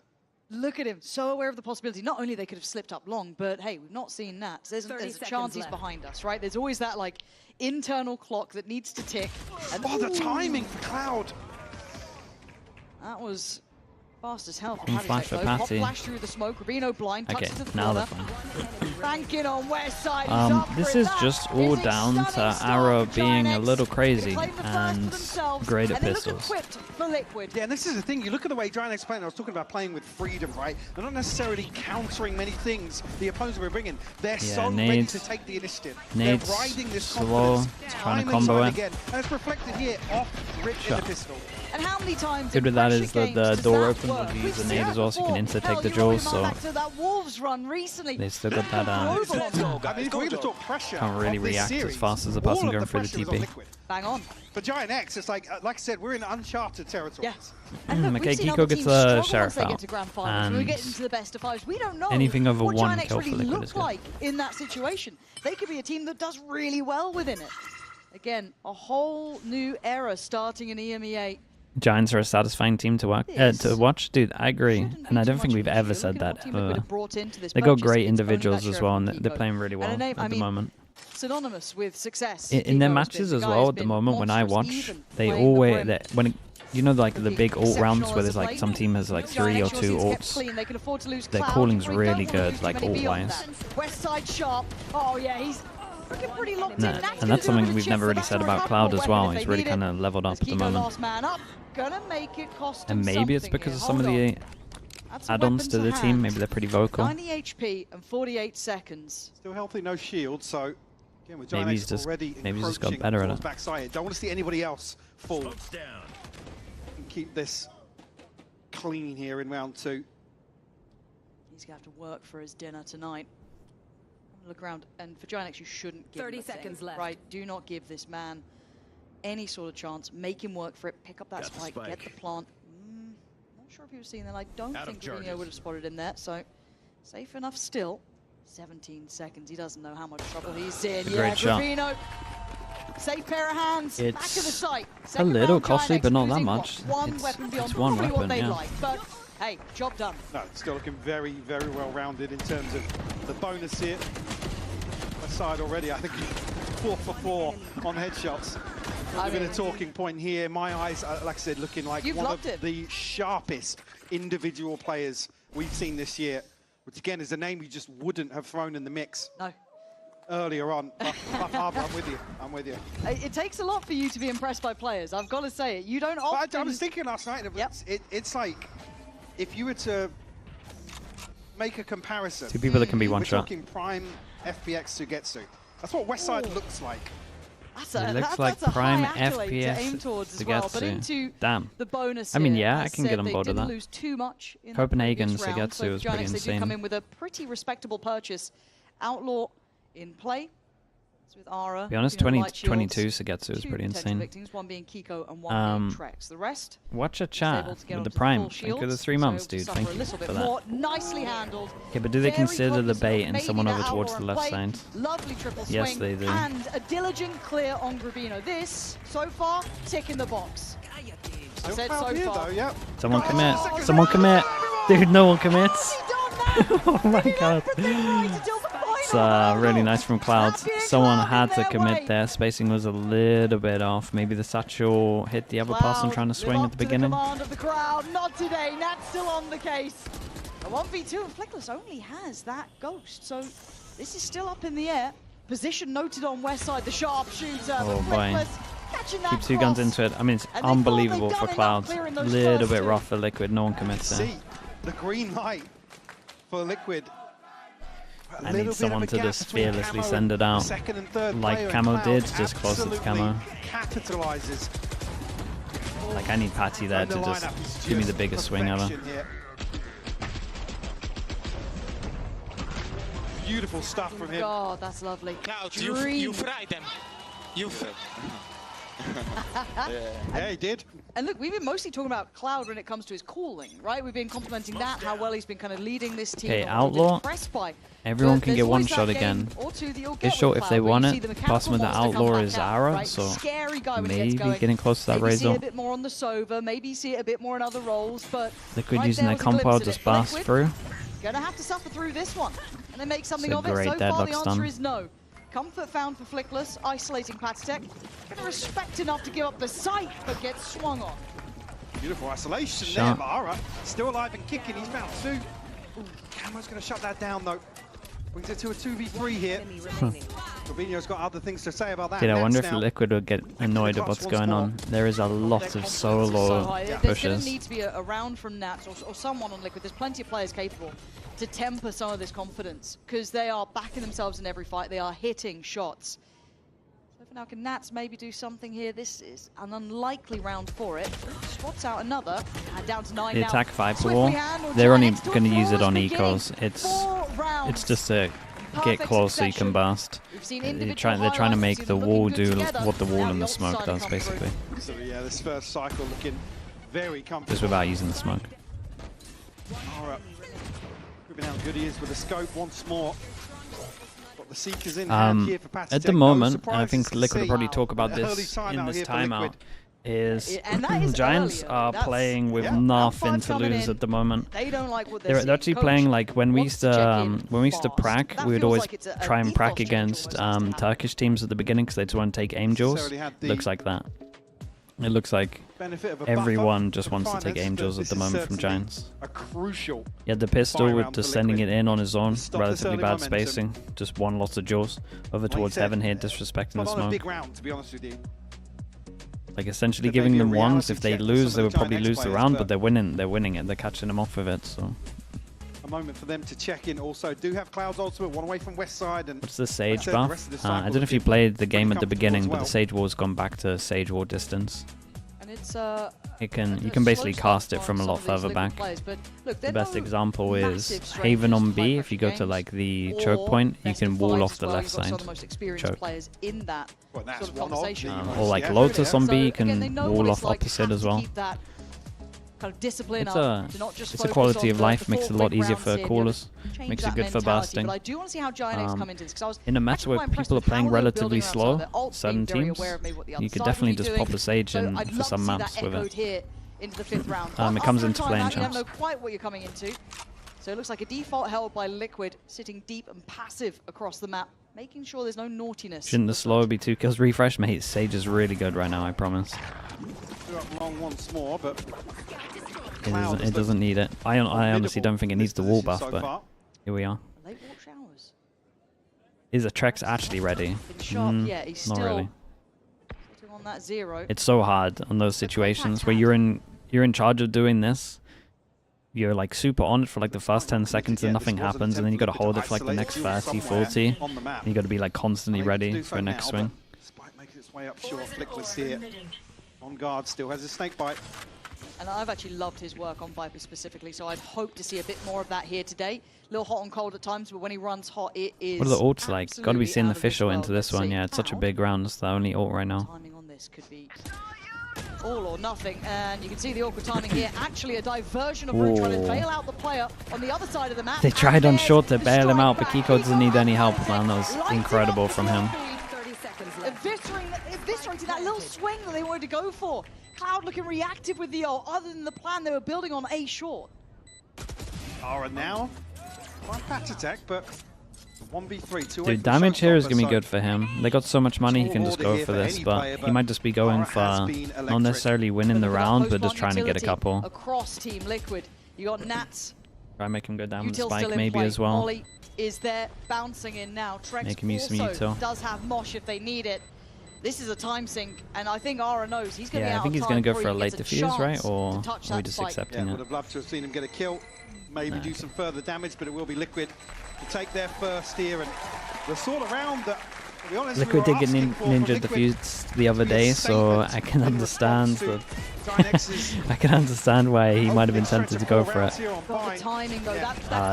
Look at him, so aware of the possibility. Not only they could have slipped up long, but hey, we've not seen that. There's a chance he's behind us, right? There's always that like internal clock that needs to tick. And the timing for Cloud. That was fast as hell. Flash for Hot Patty. flash through the smoke. Rubino blind. Okay, touches to the now corner. they're fine. Banking on West side. This is just all down to Arrow being a little crazy and great at pistols. Yeah, and this is the thing. You look at the way GIANTX playing. I was talking about playing with freedom, right? They're not necessarily countering many things the opponents were bringing. They're so ready to take the initiative. They're riding this slow, trying to combo it. Again. And it's reflected here off Rip in the pistol. And how many times Good with that is that the door opens when you use a nade as well, so you can insta-take the jaws, so they still got that, I mean, if we're going to talk pressure, can't really react as fast as the person going through the TP. Bang on. For GIANTX, it's like I said, we're in uncharted territory. Yes. And look, okay, Kiko gets a sheriff out, and we get into the best of fives. We don't know anything over what one GIANTX kill for really Liquid is look good. like in that situation. They could be a team that does really well within it. Again, a whole new era starting in EMEA. Giants are a satisfying team to watch. Dude, I agree. And I don't think we've ever said that. They got great individuals as well, and they're playing really well at the moment. Synonymous with success. In their matches as well, at the moment, when I watch, they always, you know, like the big alt rounds where there's like some team has like 3 or 2 alts. Their calling's really good, like alt-wise. West side sharp. Oh yeah, he's pretty locked in. And that's something we've never really said about Cloud as well. He's really kind of leveled up at the moment. And maybe it's because of some of the add-ons to the team. Maybe they're pretty vocal. 90 HP and 48 seconds. Still healthy, no shield, so again, with maybe he's just got better at it. Backside. Don't want to see anybody else fall. And keep this clean here in round 2. He's gonna have to work for his dinner tonight. Look around, and for GIANTX, you shouldn't give 30 him a seconds thing, left. right? Do not give this man any sort of chance. Make him work for it. Pick up that spike. Get the plant. Not sure if he was seeing that. I don't think Rubino would have spotted him there. So safe enough still. 17 seconds. He doesn't know how much trouble he's in. Great shot. Rubino. Safe pair of hands. It's back of the site. a little costly, GIANTX but not that losing, much. One weapon beyond It's one probably weapon, what they'd yeah. like. But hey, job done. No, it's still looking very, very well rounded in terms of the bonus here. Side already, I think 4 for 4 on headshots. A bit of talking point here. My eyes, like I said, looking like one of the sharpest individual players we've seen this year, which again is a name you just wouldn't have thrown in the mix. No. Earlier on. I'm with you. I'm with you. It takes a lot for you to be impressed by players. I've got to say it. You don't often... I was thinking last night, it's like if you were to make a comparison. 2 people that can be one shot. We're talking prime FPX Sugetsu. That's what Westside looks like. It looks like prime FPS Sugetsu. Damn. I mean, yeah, I can get on board with that. Copenhagen Sugetsu was pretty insane. They do come in with a pretty respectable purchase. Outlaw in play. With Ara, to be honest, 2022 Sugetsu is pretty insane. Victims, one being Kiko and one being Trex. The rest watch a chat with the Prime. Thank you for the 3 months, dude. Thank you for that. Nicely handled. Okay, but do they consider the bait and someone over towards the left side? Lovely triple swing. Yes, they do. And a diligent clear on Grubino. This, so far, tick in the box. I said so far. Though, yeah. Someone commit. Someone commit. Dude, no one commits. Oh my god. It's really nice from Cloud. Someone had to commit there. Spacing was a little bit off. Maybe the satchel hit the other person trying to swing at the beginning. Command of the crowd. Not today. Nat's still on the case. A 1v2 and Flickless only has that ghost. So this is still up in the air. Position noted on West side. The sharpshooter. Oh boy. Keeps 2 guns into it. I mean, it's unbelievable for Cloud. A little bit rough for Liquid. No one commits there. See the green light for Liquid. I need someone to just fearlessly send it out. Like Camo did, just close it to Camo. Capitalizes. Like I need Patty there to just give me the biggest swing ever. Beautiful stuff from him. God, that's lovely. Cloud, you fry them. You Yeah, he did. And look, we've been mostly talking about Cloud when it comes to his calling, right? We've been complimenting that, how well he's been kind of leading this team. Okay, Outlaw. Everyone can get one shot again. This shot, if they want it, passing with the Outlaw is Zara, so maybe getting close to that Maybe see it Razor. a bit more on the Sova, maybe see it a bit more in other roles, but Liquid right using there their was a glimpse compo of just it. blast Liquid through. Gonna have to suffer through this one, and they make something It's a of it. great So far, deadlock the answer stun. is no. Comfort found for Flickless, isolating Patitech. Gonna respect enough to give up the sight, but gets swung on. Beautiful isolation Shot. there, but Ara still alive and kicking. He's found 2. Ooh, Camo's going to shut that down, though. Brings it to a 2v3 here. Robinho's got other things to say about that. Dude, I wonder if now. Liquid would get annoyed at what's going on. There is a lot of solo There's going pushes. to need to be a round from Nats or someone on Liquid. There's plenty of players capable to temper some of this confidence because they are backing themselves in every fight. They are hitting shots. So for now, can Nats maybe do something here? This is an unlikely round for it. Spots out another. And down to 9 The now. attack 5 Swiftly wall, hand will they're only GIANTX to a going to use it flawless on beginning. ecos. It's just to get Perfect close so you can succession. burst. We've seen They're individual trying to highlights, make we've the seen them wall looking do good together. what the wall Now and the the smoke outside does, come through. basically. So yeah, this first cycle looking very comfortable. Just without using the smoke. Ara proving how good he is with the scope once more. Got the Seekers in hand here for Patitech. At the No moment, I surprises think to Liquid will see. probably talk about Early this timeout in this here for timeout. Liquid. Is And that is Giants early, are that's- playing with yeah, nothing round to five coming lose in. at the moment. They don't like what they're They're actually seeing. playing Coach like when we used to prac, That we would feels always like it's a try and ethos prac change against almost has to Turkish teams at the beginning because they just want to take aim jaws. Necessarily had the Looks like that. It looks like benefit of a everyone buffer just for wants to take finance, aim but jaws at this the is moment from certainly Giants. A crucial He had the pistol fire with round just for sending it Liquid. in on his own, Stop this relatively early bad momentum. spacing, just one lots of jaws over towards said, heaven here, disrespecting the Not on a smoke. big round, to be honest with you. Like essentially Could maybe giving a them ones. reality If they check for lose, some they of would the probably GIANTX lose the players, round, but but they're winning. They're winning it. They're catching them off of it. So A moment for them to check in. Also, do have Cloud's ultimate, one away from West Side. And what's the like I Sage said, the buff? rest of this I cycle don't know if you looking played the game pretty at the comfortable beginning, as but well. the Sage War's gone back to Sage War distance. And it's You can basically cast it from a lot further back. The best example is Haven on B. If you go to like the choke point, you can wall off the left side. Choke. Players in that Well, that's sort of one conversation. Or like Yeah. Lotus on B, you So, again, they can know what wall it's off like to opposite have as to well. keep that kind of discipline It's up, a to not just it's a focus quality on of the life, makes it a four lot quick easier rounds for here, you know, callers, change makes it that good for mentality. bursting. But I do want to see how GIANTX come into this because I was In a match actually where quite impressed people are with how playing they were relatively building around slow, their ult, certain being very teams, aware of maybe what the you other could side definitely would be just doing. pop a Sage So in I'd for love some to see maps that with echoed it. here into the 5th round. It comes After a into play in timeout, you don't champs. know quite what you're coming into. So it looks like a default held by Liquid, sitting deep and passive across the map, making sure there's no naughtiness. Shouldn't the slow be 2 kills refresh? Mate, Sage is really good right now, I promise. Threw up long once more, but It doesn't need it. I honestly don't think it needs the wall buff, so but far. here we are. Late walk showers. Is the Trex actually ready? Sharp, yeah, he's Not still really. sitting on that 0. It's so hard on those situations where you're in charge of doing this. You're like super on it for like the first 10 seconds and nothing happens, and then you got to hold it for like the next 30, 40. on the map. And you got to be like constantly ready for the next swing. Despite making its way up short, Flickless here. On guard, still has a snake bite. And I've actually loved his work on Viper specifically, so I'd hope to see a bit more of that here today. A little hot and cold at times, but when he runs hot, it is. What are the ults like? Got to be absolutely seeing out the of this official world. into this Let's one. see Yeah, it's such a how big round. It's the only ult right now. timing on this could be all or nothing, and you can see the awkward timing here. Actually, a diversion of route trying to Ooh. bail out the player on the other side of the map. They tried on And short to there's bail the him out, but strike Kiko back. doesn't need any help, man. That was Lights it incredible up from for him. Eviscerating that little swing that they wanted to go for. Cloud looking reactive with the ult, other than the plan they were building on A short. Ara now. One Patitech, but 1v3. Dude, damage here is going to be good for him. They got so much money, he can just go for this, but he might just be going for not necessarily winning the round, but just trying to get a couple. Across Team Liquid, you got Nats. Try and make him go down with Util Spike still in maybe play. as well. Molly is there, bouncing in now. Trex Make him use some also Util. does have Mosh if they need it. This is a time sink, and I think Ara knows he's going to be Yeah, I out think of he's time going to go before for a he late gets defuse, right? chance Or to touch are we that just spike. accepting Yeah, it? would have loved to have seen him get a kill. Maybe do some further damage, but it will be Liquid to take their first here. And the sort of round that Liquid did get ninja defused the other day, so I can understand that. I can understand why he might have been tempted to go for it.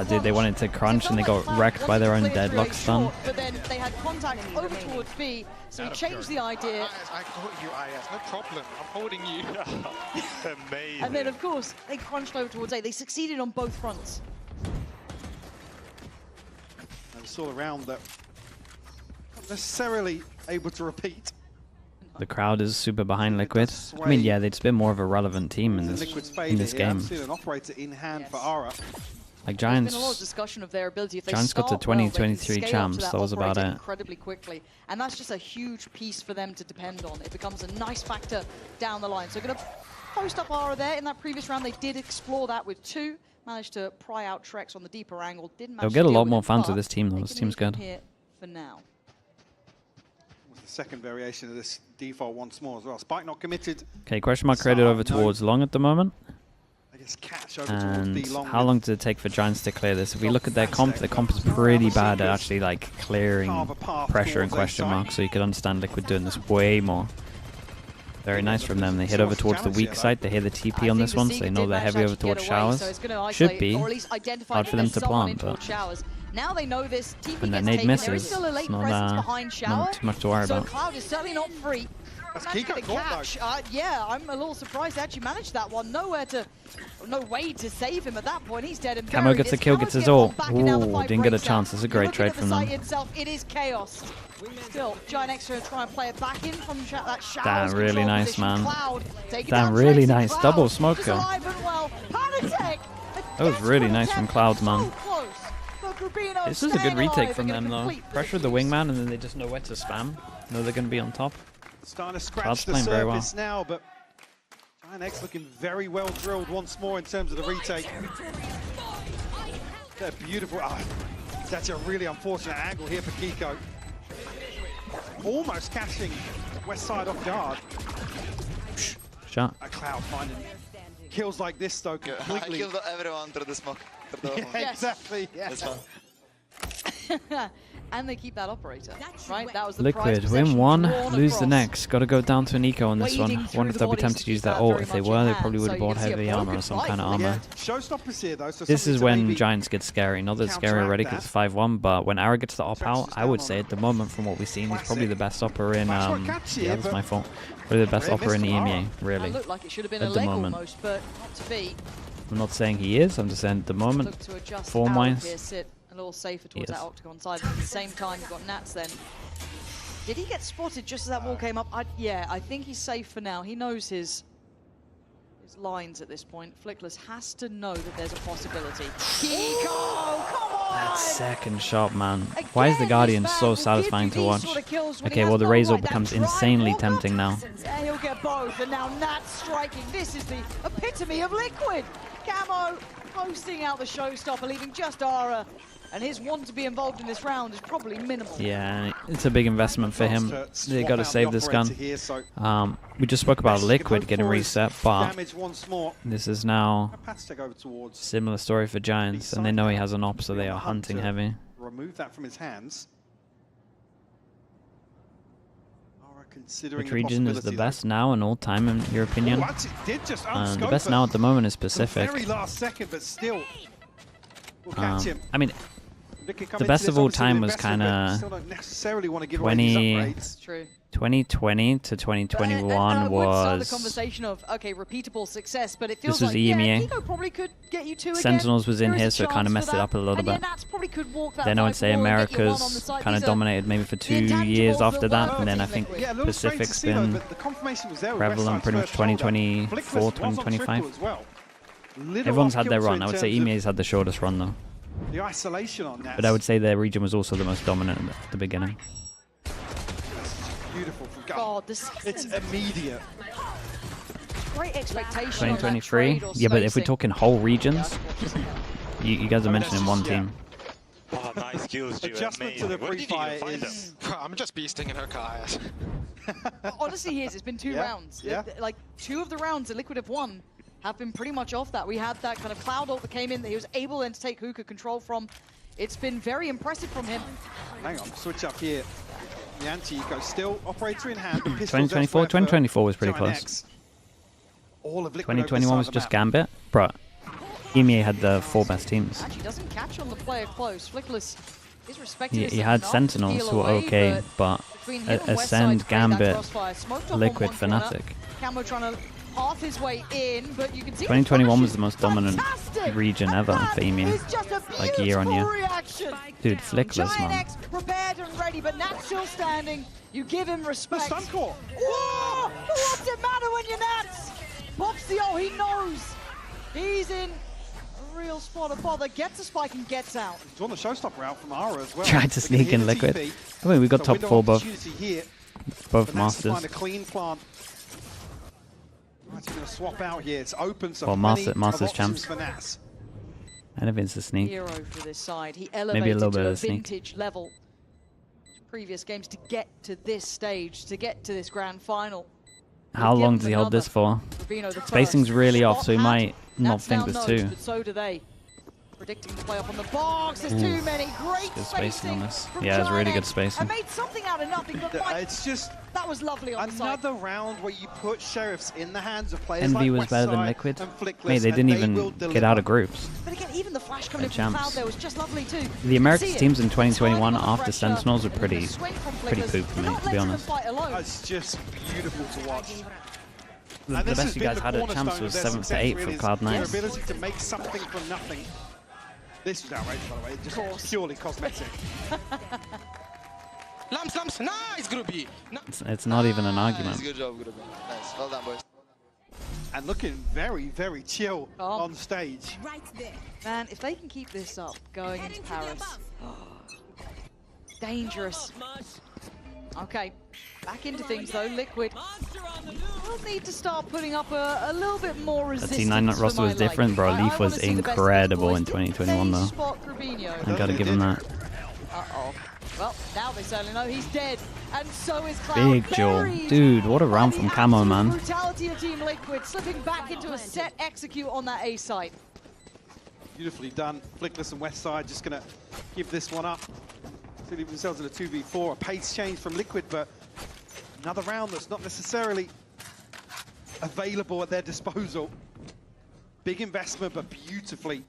Dude, they wanted to crunch and they got wrecked by their own deadlock stun. But then they had contact over towards B, so he changed the idea. I got you, IS. No problem. I'm holding you. Amazing. And then, of course, they crunched over towards A. They succeeded on both fronts. And it's all around that. Not necessarily able to repeat. The crowd is super behind Liquid. I mean, yeah, they'd just been more of a relevant team in this game. An operator in hand for Ara. Like There's been a lot of discussion of their ability. If they Giants got to start well, they can 2023 scale champs. to That was about operator it. Incredibly quickly, and that's just a huge piece for them to depend on. It becomes a nice factor down the line. So going to post up Ara there. In that previous round, they did explore that with 2. Managed to pry out Trex on the deeper angle. Didn't manage They'll get a to deal lot with more it, fans but with this team, though. they This can team's leave good. them here for now. The second variation of this default once more as well. Spike not committed. Okay, question mark created over towards long at the moment. I guess catch over towards B And long. how long did it take for Giants to clear this? If we look at their comp is pretty bad at actually like clearing pressure and question mark, so you could understand Liquid doing this way more. Very nice from them. They hit over towards the weak side. They hear the TP on this one, so they know they're heavy over towards showers. Should be hard for them to plant, but now they know this. TP when that gets nade taken. There is misses, still a late it's not, presence behind Shower. not too much to worry So about. Cloud is certainly not free. Managed to catch. Yeah, I'm a little surprised they actually managed that one. No way to save him at that point. He's dead and Camo buried. gets a It's kill, Camo gets his getting ult. back, and now the Ooh, fight didn't get a breaks chance. out. That's a You're great looking trade at the from them. site itself, it is chaos. Still, GIANTX are trying to play it back in from that Showers Damn, really control nice, position. man. Cloud taking Damn, down really Trace, and nice. Cloud Double is smoker. alive and well. Panatek, That was really nice from Clouds, man. close. But Rubino This is a good staying retake alive. from They're them, gonna though. complete Pressure the wingman, and then they just know where to spam. Know they're going to be on top. Starting to Cloud's scratch the playing very well. surface now, but GIANTX looking very well drilled once more in terms of the retake. They're beautiful. That's a really unfortunate angle here for Kiko. Almost catching West Side off guard. Shot. A Cloud finding kills like this, though, completely. I killed everyone through the smoke. Yeah, exactly. Yeah. That's fine. And they keep that operator, right? That was the Liquid prize win possession one, drawn lose the across. next. Got to go down to an eco on this one. Wading Wonder if through they'll be the tempted to bodies use to their keep ult. that If they very were, much they in probably would have hand. bought So you can see heavy a armor or broken some fight kind of really. armor. Showstoppers here, though. So This is something to when maybe Giants get scary. Not that it's scary already because it's 5-1, but when Ara gets the op out, I would say at the moment from what we've seen, he's probably the best opper in, yeah, that's my fault. Probably the best opper in the EMEA, really. That looked like it should have been At a the leg moment. almost, but not to be. I'm not saying he is, I'm just saying at the moment, Look to adjust form-wise, out here, sit a little safer towards Yes. that octagon side. But at the same time, you've got Nats then. Did he get spotted just as that wall came up? Yeah, I think he's safe for now. He knows his lines at this point. Flickless has to know that there's a possibility. Kiko, come on! that second shot, man. Why is the Guardian so satisfying to watch? Okay, well the Razor becomes insanely tempting now. Yeah, he'll get both, and now Nats striking. This is the epitome of Liquid. Camo posting out the showstopper, leaving just Ara. And his want to be involved in this round is probably minimal. Yeah, it's a big investment for him. They got to save this gun. We just spoke about Liquid getting reset, but this is now similar story for Giants, and they know he has an op, so they are hunting heavy. Remove that from his hands. Which region is the best now in all time, in your opinion? The best now at the moment is Pacific. Very last second, but still, we'll catch him. I mean, the best of all time was kind of 2020 to 2021 was the conversation of repeatable success, but it feels this was like EMEA. Kiko probably could get you two Sentinels again. was in There is here, a so it kind of chance messed for it up a little that. bit. And Nats probably could walk that Then I would five say forward and get you one on the America's side. kind of These are dominated maybe for 2 intangibles years that after that, work and then I for think Liquid. Yeah, a little strange to Pacific's see, though, been but the confirmation was there with prevalent West pretty much Side's first shoulder. 2024, Flickless was on 2025. triple as well. Little Everyone's had off their kilter run. in I would say terms of EMEA's had the shortest run though. The isolation on that. But I would say their region was also the most dominant at the beginning. Beautiful from God, this it's immediate. great expectation. 2023? Yeah, but if we're talking whole regions, you guys are mentioning one team. Oh, nice kills, Gio. Adjustment to the pre-fire is... I'm just beasting in her car. Honestly, he is. It's been 2 rounds. Yeah. Like 2 of the rounds that Liquid have won have been pretty much off that. We had that kind of cloud ult that came in that he was able then to take hookah control from. It's been very impressive from him. Hang on, switch up here. The anti-eco still operator in hand. 2024 was pretty close. 2021 was just Gambit, but EMEA had the 4 best teams. Actually doesn't catch on the player close. Flickless is respecting You had Sentinels who were okay, but Ascend, Gambit, Liquid, Fnatic. Camo trying to half his way in, but you can see 2021 was the most dominant region ever for EMEA, like year on year. Dude, Flickless, man. GIANTX prepared and ready, but Nat's still standing. You give him respect. The stun core. Whoa! What's it matter when you're Nats? Pops the O, he knows. He's in a real spot of bother. Gets a spike and gets out. He's drawn the showstopper out from Ara as well. Tried to sneak in Liquid. I mean, we got top 4 both Masters. Find a clean plant. He's going to swap out here. It's open. So well, Masters champs. Anything's a sneak. Hero for this side. He Maybe a elevated little bit to of a a sneak. vintage level. Previous games to get to this stage, to get to this grand final. How long does he hold this for? Spacing's really off, so he might not think there's 2. But so do they. Predicting the play up on the box. There's too many. Great good spacing on this. from Yeah, it's really good GIANTX. spacing. I made something out of nothing, but Mike, It's just that was lovely on the side. another round where you put Sheriffs in the hands of players Envy like was better than Westside Liquid. and Flickless, Mate, they and didn't will even deliver. get out of groups. But again, even the flash coming They're from champs. Cloud there was just lovely too. The Americas teams in 2021 after Sentinels were pretty poop for me, to be honest. It's just beautiful to watch. The And this best has you been guys the had at champs cornerstone was of their 7th to success, 8th really, for is their Cloud9. ability to make something from nothing. This was outrageous, by the way. Just purely cosmetic. Lamps, nice, Groupie. It's not even an argument. Good job, Groupie. Nice, well done, boys. And looking very, very chill on stage. Right there. Man, if they can keep this up going into Paris, dangerous. Okay, back into things though. Liquid will need to start putting up a little bit more That resistance. T9 roster was different, bro. Leaf was incredible in 2021, though. I gotta give him that. Uh-oh. Well, now they certainly know he's dead, and so is Cloud. Big Joel. Dude, what a round from Camo, man. Brutality of Team Liquid, slipping back into a set execute on that A site. Beautifully done. Flickless and Westside just going to give this one up. To leave themselves in a 2v4. A pace change from Liquid, but another round that's not necessarily available at their disposal. Big investment, but beautifully.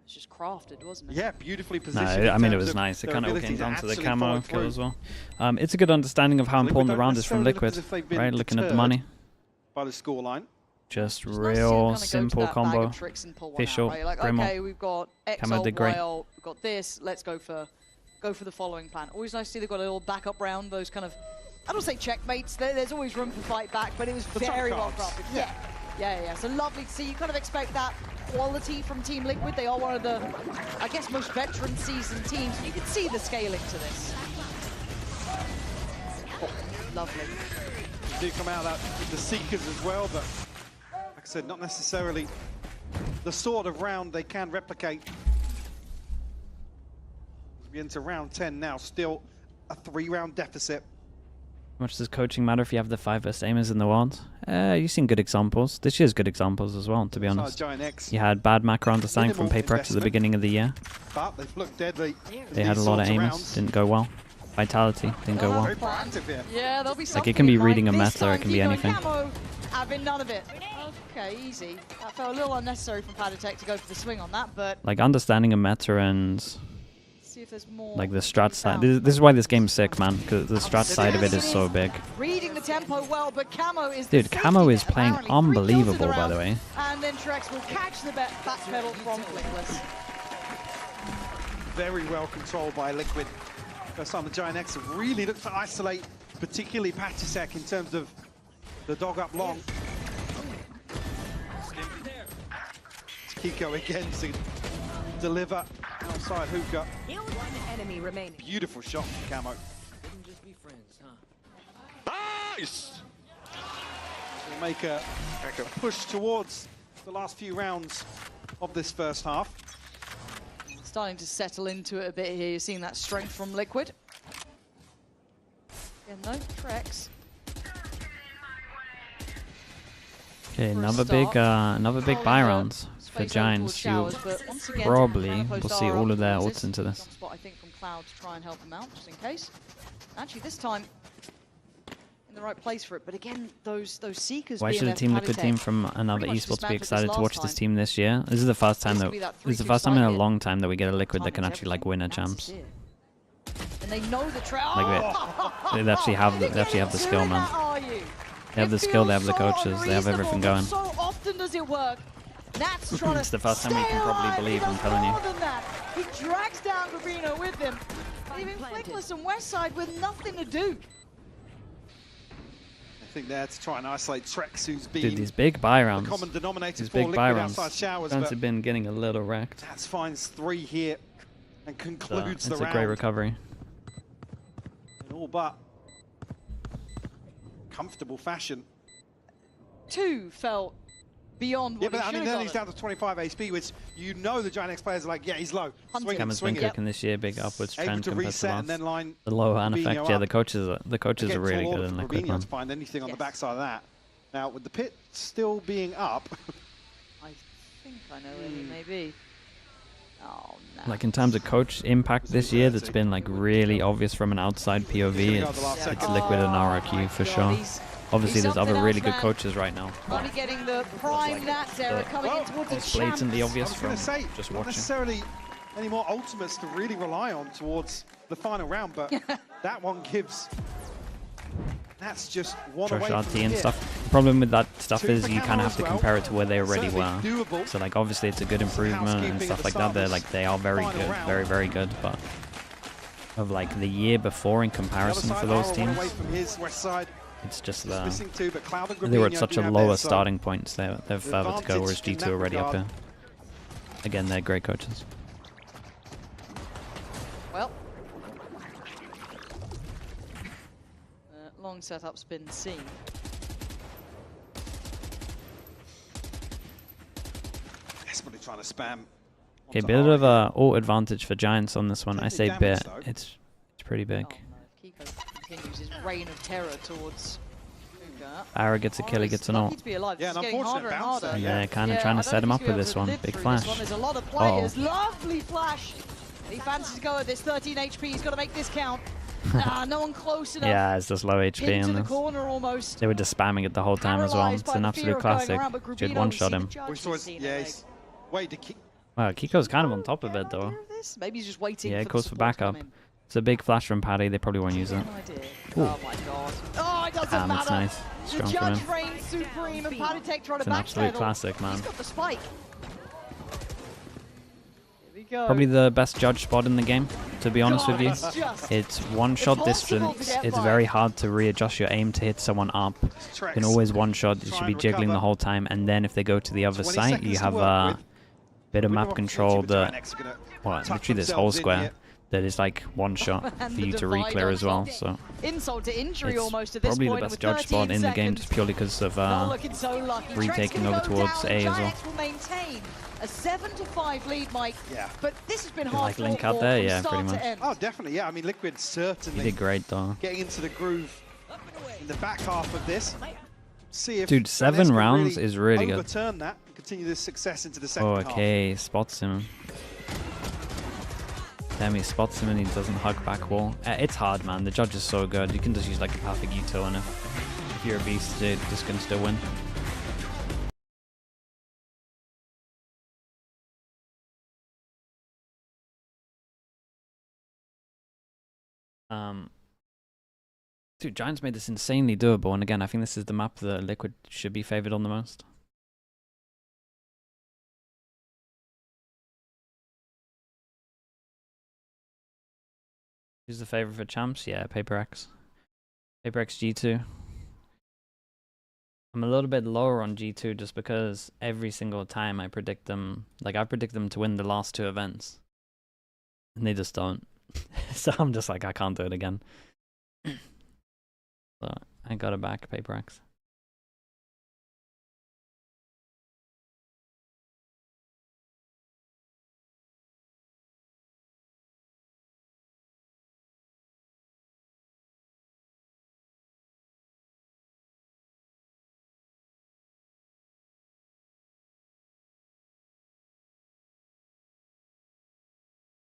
It's just crafted, wasn't it? Yeah, beautifully No, positioned. I mean, it was nice. It kind of came down to the camo kill as well. It's a good understanding of how important the round is from Liquid, right? Looking at the money. By the scoreline. Just real simple combo. Official, Like, Brimble. okay, we've got X, Camo did great. we've got this, let's go for the following plan. Always nice to see they've got a little backup round, those kind of, I don't say checkmates, there's always room for fight back, but it was very well crafted. Yeah. So lovely to see. You kind of expect that quality from Team Liquid. They are one of the, I guess, most veteran seasoned teams. You can see the scaling to this. Lovely. Did come out of that with the Seekers as well, but like I said, not necessarily the sort of round they can replicate. We're into round 10 now, still a 3-round deficit. How much does coaching matter if you have the 5 best aimers in the world? You've seen good examples. This year's good examples as well, to be honest. GIANTX. You had bad macro understanding from Paperex at the beginning of the year. But they've looked deadly. They had a lot of aimers, didn't go well. Vitality didn't go well. Very proactive here. Yeah, there'll be something. Like, it can be reading a This meta, or it time, can be Vigo anything. Camo having none of it. Okay, easy. That felt a little unnecessary from Paditech to go for the swing on that, but Like, understanding a meta and see if there's more. like the strat side. This is why this game's sick, man, because the strat side of it is so big. Reading the tempo well, but Camo is Dude, Camo is playing unbelievable, by the way. And then Trex will catch the back pedal from Flickless. Very well controlled by Liquid. First time the GIANTX have really looked to isolate, particularly Patisek in terms of the dog up long. It's Kiko again to deliver outside hookah. Enemy remaining. Beautiful shot from Camo. Nice! We'll make a push towards the last few rounds of this first half. Starting to settle into it a bit here. You're seeing that strength from Liquid. Yeah, no Trex. Okay, another big buy round. for Giants, you probably will see all of their ults into this. Spot, I think, from Cloud to try and help them out, just in case. Actually, this time in the right place for it. But again, those Seekers. Why should a Team Liquid team from another esports be excited to watch this team this year? This is the first time in a long time that we get a Liquid that can actually like win a champs. And they know the trail. Like they actually have the skill, man. They have the skill, they have the coaches, they have everything going. So often does it work. Nat's trying It's the first time we can probably believe, I'm telling you. He drags down Rubino with him. Even Flickless and Westside with nothing to do. I think there to try and isolate Trex, who's been Dude, these big buy rounds. the common denominator These for big buy Liquid rounds. outside showers. Giants have been getting a little wrecked. Nats finds 3 here and concludes the round. It's a great recovery. In all but comfortable fashion. 2 felt beyond what but I mean, then he's gotten. down to 25 HP, which you know the GIANTX players are like, yeah, he's low. Cameron's been cooking this year, big upwards Able trend to compared reset to and then last. line The low hand Rubino effect, yeah, up. the coaches are really good in Liquid, Rubino man. to find anything on the backside of that. Now, with the pit still being up. I think I know where he may be. Oh, no. Like in terms of coach impact this year, that's been like really obvious from an outside POV. It's Liquid and RRQ for sure. Obviously, there's other really good coaches right now. Only getting the prime Nats era coming in towards the It's blatantly champs. obvious from just Not watching. necessarily any more ultimates to really rely on towards the final round, but that one gives. That's just one Josh away from RT and here. stuff. The problem with that stuff Two is for you kind Camo of have as to well. compare it to where they already Certainly were. doable. So like obviously it's a good improvement and housekeeping stuff at like the that. start They're of like they are very final good, round. very good. But of like the year before in The other comparison side, for those Aura one teams, away from his west side. it's just Missing 2, but Cloud and they were at Grabinho such do a have lower theirs, so starting point. So they're further to go, whereas advantage in G2 that already up regard. here. Again, they're great coaches. Well, long setup's been seen. Desperately trying to spam. Okay, bit of a ult advantage for Giants on this one. I say bit. It's pretty big. Kiko continues his reign of terror towards Puka. Ara gets a kill, he gets an Lucky ult. to be alive. Yeah, This an is getting unfortunate harder and bounce harder. there, Yeah, kind of Yeah, trying I to don't set him think up he's with gonna this be able one. to live Big through flash. this one. There's a lot of Uh-oh. players. Lovely flash. He fancies go at this 13 HP. He's got to make this count. No one close enough. Yeah, it's just low HP Into in the this. corner almost. They were just spamming it the whole time as well. Paralyzed It's by an the absolute fear of going classic. around, but Should Grubino, one-shot see the him. judge We saw has seen yeah, it, he's waiting to keep. Wow, Kiko's kind of on top of it though. this. Maybe he's just waiting Yeah, for it the goes for support to come backup. in. It's a big flash from Paddy. They probably won't use it. No idea. Oh my god. Oh, it doesn't Damn, matter. it's nice. The Strong from judge him. reigns supreme and Padatech trying It's to an absolute backpedal. classic, man. He's got the spike. Here we go. Probably the best judge spot in the game, to be honest with you. it's just It's one-shot impossible to distance. get It's by. very hard to readjust your aim to hit someone up. You can always one-shot. You should be jiggling the whole time. And then if they go to the other 20 site, you seconds to have work a with. bit of We know map opportunity, control but that, GIANTX are gonna well, tuck literally this whole themselves in square here. that is like one shot And for the you to divide re-clear on as well. top. So Insult to injury it's almost at this probably point. the best with judge spot 13 in the game seconds. just purely because of Not looking so lucky. retaking Trex over can go towards down. A as well. GIANTX will maintain a 7-5 lead, Mike. Yeah. But this has been You hard like Link fought out there? from Yeah, start pretty to much. end. Oh, definitely. Yeah, I mean, Liquid He certainly did great though. getting into the groove in the back half of this. See if Dude, GIANTX 7 can rounds is really good. overturn that and continue this success into the second Oh, half. okay, spots him. Damn, he spots him and he doesn't hug back wall. It's hard, man. The judge is so good. You can just use like a perfect util, and if you're a beast, you just can still win. Dude, Giants made this insanely doable, and again, I think this is the map that Liquid should be favored on the most. Who's the favorite for champs? Yeah, Paper X. Paper X G2. I'm a little bit lower on G2 just because every single time I predict them, like I predict them to win the last 2 events. And they just don't. So I'm just like, I can't do it again. So I got it back, Paper X.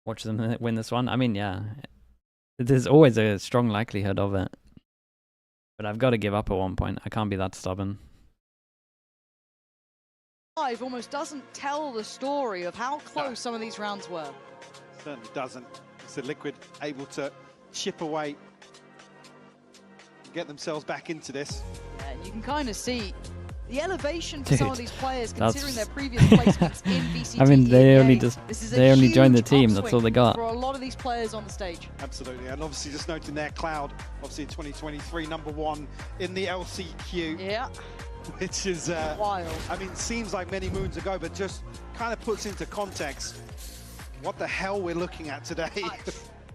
watch them win this one. I mean, yeah, there's always a strong likelihood of it. But I've got to give up at one point. I can't be that stubborn. Almost doesn't tell the story of how close some of these rounds were. Certainly doesn't. It's a Liquid able to chip away, get themselves back into this. Yeah, and you can kind of see the elevation for Dude, some of these players, considering their previous placements in VCT. I mean, they EMEA. only joined the This is a team. huge That's all they upswing got. for a lot of these players on the stage. Absolutely, and obviously just noting there, Cloud, obviously in 2023, #1 in the LCQ. Yeah. Which is wild. I mean, seems like many moons ago, but just kind of puts into context what the hell we're looking at today.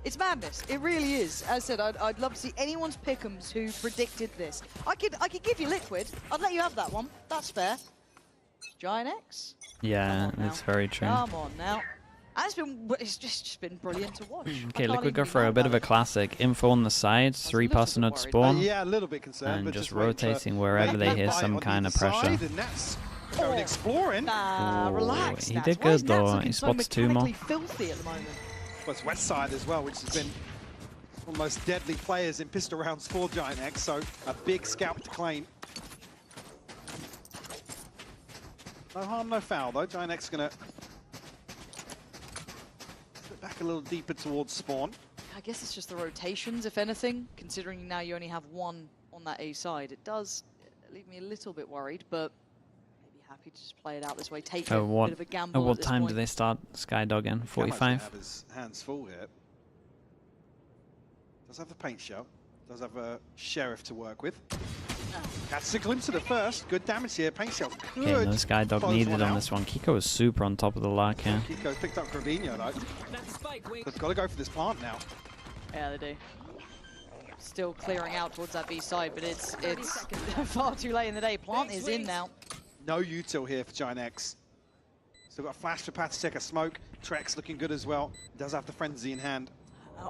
It's madness. It really is. As I said, I'd love to see anyone's pick'ems who predicted this. I could give you Liquid. I'd let you have that one. That's fair. GIANTX. Yeah, it's very true. Come on now. And it's just been brilliant to watch. Okay, Liquid go for a bit of a classic. Info on the sides, 3 person at spawn. Yeah, a little bit concerned, and but just waiting rotating wherever they hear some kind of pressure. And that's going exploring. Relax. He did good though. He spots 2 more. Filthy at the moment. Well, it's West Side as well, which has been one of the most deadly players in pistol rounds for GIANTX, so a big scalp to claim. No harm, no foul though. GIANTX going to slip back a little deeper towards spawn. I guess it's just the rotations, if anything, considering now you only have 1 on that A side. It does leave me a little bit worried, but maybe happy to just play it out this way, take a bit of a gamble. At what this time point. do they start Skydog in? 45? Have his hands full here. Does have the paint shell. Does have a sheriff to work with. That's a glimpse of the first. Good damage here. Paint shell. Okay, no Skydog needed on this one. Kiko was super on top of the lark here. Kiko's picked up Gravino though. They've got to go for this plant now. Yeah, they do. Still clearing out towards that B side, but it's far too late in the day. Plant is in now. No util here for GIANTX. Still got a flash for Pat to take a smoke. Trex looking good as well. Does have the frenzy in hand.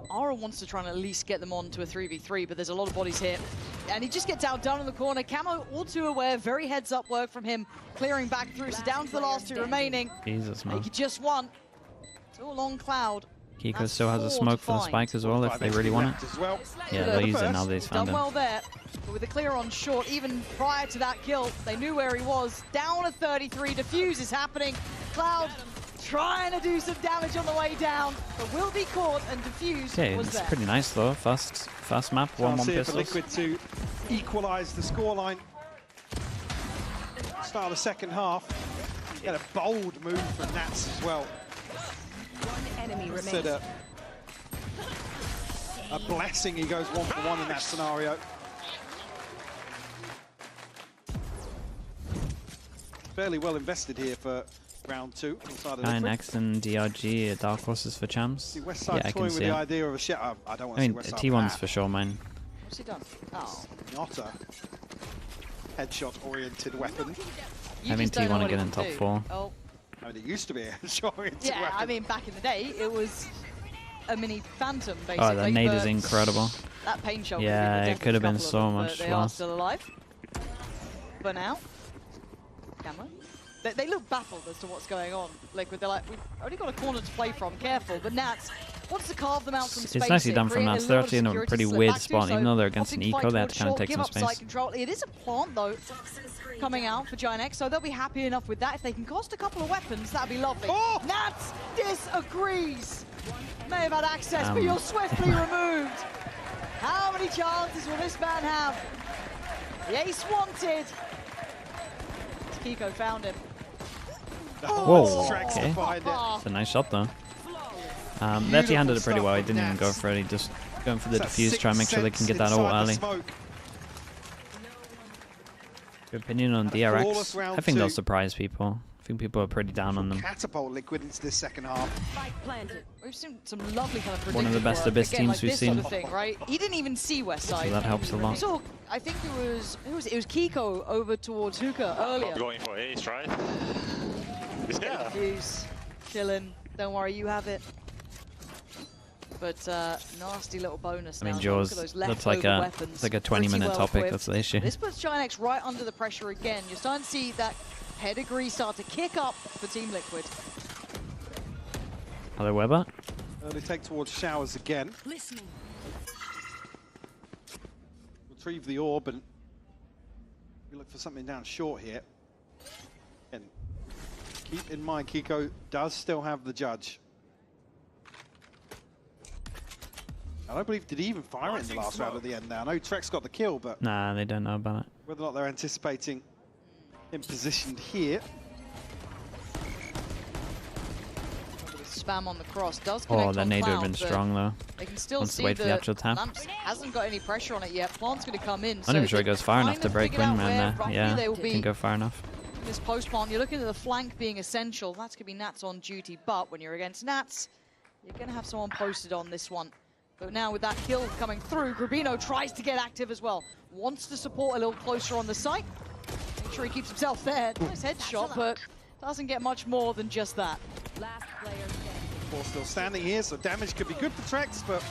Aura wants to try and at least get them on to a 3v3, but there's a lot of bodies here. And he just gets outdone in the corner. Camo all too aware, very heads up work from him, clearing back through. So down to the last 2 remaining. Jesus, man. He just won. It's all on Cloud. Kiko still has a smoke for the spike as well if they really want it. Yeah, they'll use it now that he's found Done him. well there, but with the clear on short, even prior to that kill, they knew where he was. Down at 33, defuse is happening. Cloud trying to do some damage on the way down, but will be caught and defuse Okay, was it's there. pretty nice though. First map, 1-1 For pistols. Liquid to equalise the scoreline. Start of the second half. Get a bold move from Nats as well. One enemy Consider remains. a blessing he goes 1 for 1 in that scenario. Fairly well invested here for round 2 inside of Liquid. GIANTX and DRG are dark horses for champs. See West Yeah, Side I toying can with see the it. idea of a shit. I don't want I to see mean, West Side. T1's for sure mine. What's he done? Oh. Not a headshot-oriented weapon. I mean, T1 to get in top 4. Oh. I mean, it used to be a headshot-oriented Yeah, weapon. I mean, back in the day, it was a mini phantom, basically. Oh, that nade is but incredible. That paint shot. Yeah, it could have been so them, much but they are worse. still alive. But now, camera. They look baffled as to what's going on. Liquid, they're like, we've only got a corner to play from. Careful, but Nats wants to carve them out from space. It's nicely here, done from create Nats. a They're lot of actually in a security pretty to slip weird back to, spot. so Even though they're against an opting to eco, fight they have to kind of towards take short, some give up space. site control. It is a plant, though, coming out for GIANTX, so they'll be happy enough with that. If they can cost a couple of weapons, that'd be lovely. Oh! Nats disagrees. May have had access, but you're swiftly removed. How many chances will this man have? The ace wanted. Kiko found him. Whoa, Trex okay. to find it. It's a nice shot though. They actually handled it pretty well. He didn't even go for it. He just going for the defuse, try and make sure they can get that ult early. Your opinion on DRX? I think they'll surprise people. I think people are pretty down on them. Catapult Liquid into this second half. We've seen some lovely kind of One of the predictive best work. Abyss Again, teams like we've this seen. Sort of thing, right? He didn't even see West Side. So that helps a lot. We saw, I think it was Kiko over towards Hookah earlier. Going for ace, right? Yeah. Defuse, chillin'. Don't worry, you have it. But nasty little bonus. I mean, now. Jaws, Look at those that's like leftover a weapons. it's like a Pretty 20-minute well topic. equipped. That's the issue. This puts GIANTX right under the pressure again. You're starting to see that pedigree start to kick up for Team Liquid. Hello, Weber. Early take towards showers again. Listening. Retrieve the orb and we look for something down short here. And keep in mind, Kiko does still have the judge. I don't believe, did he even fire it in the last round at the end now? I know Trex got the kill, but Nah, they don't know about it. whether or not they're anticipating him positioned here. Spam on the cross does connect Oh, that on nade would have Cloud, been but strong though. They can still Wants to see wait for the actual tap. Lamps hasn't got any pressure on it yet. Plant's going to come in. I'm not even sure it goes far enough to break Windman there. Yeah, didn't go far enough. This post plant, you're looking at the flank being essential. That's going to be Nats on duty, but when you're against Nats, you're going to have someone posted on this one. But now with that kill coming through, Grubino tries to get active as well. Wants to support a little closer on the site. Make sure he keeps himself there. Nice headshot, but doesn't get much more than just that. Last player Four still standing here, so damage could be good for Trex, but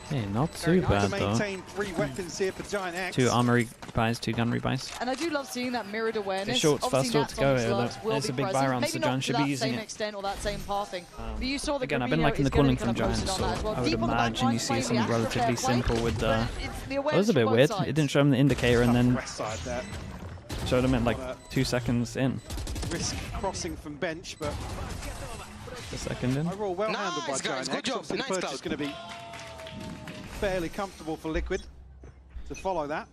Hey, not too bad to though. maintain 3 weapons here for GIANTX. 2 armory buys, 2 gunnery buys. And I do love seeing that mirrored awareness. It's short, Obviously, first ult Nats to go on the here, slugs though. will It's be a big buy present. round, Maybe so not John should to be that using same it. extent or that same pathing. But you saw the Again, I've been Grubino liking the is gonna cooling be from kind of Giants, posted so on that as well. I would Deep on the back imagine line you see play, something react, relatively prepare, play. simple with the... It's the That was awareness a bit from weird. both It sides. didn't show him the indicator and then West side there. showed him at like 2 seconds in. Risk crossing from bench, but A second in. overall well handled by Nice, guys. GIANTX. Good job. Obviously the Nice, purchase Cloud. is going to be fairly comfortable for Liquid to follow that.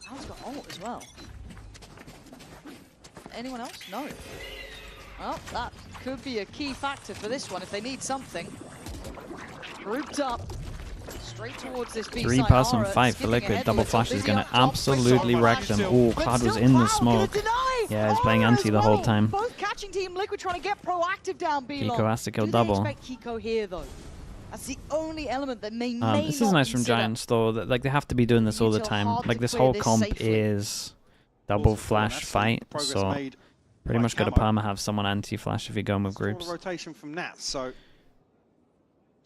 Cloud's got ult as well. Anyone else? No. Well, that could be a key factor for this one if they need something. Grouped up. Straight towards this B 3-person Aura, fight for skipping Liquid. ahead a Double little. Flash is Busy going up to top. absolutely wreck them. Oh, Cloud was in the smoke. Yeah, he's playing Aura anti as the whole well. time. Both catching Team Liquid trying to get proactive down B long. Kiko has to kill Do double. They expect Kiko here though. That's the only element that may This is not nice from consider. Giants though. That, like they have to be doing this all the time. hard Like to this clear whole this comp safely. is double flash That's the fight. progress So made pretty by much got to Camo. perma have someone anti-flash if you're going with All the groups. rotation from Nats, so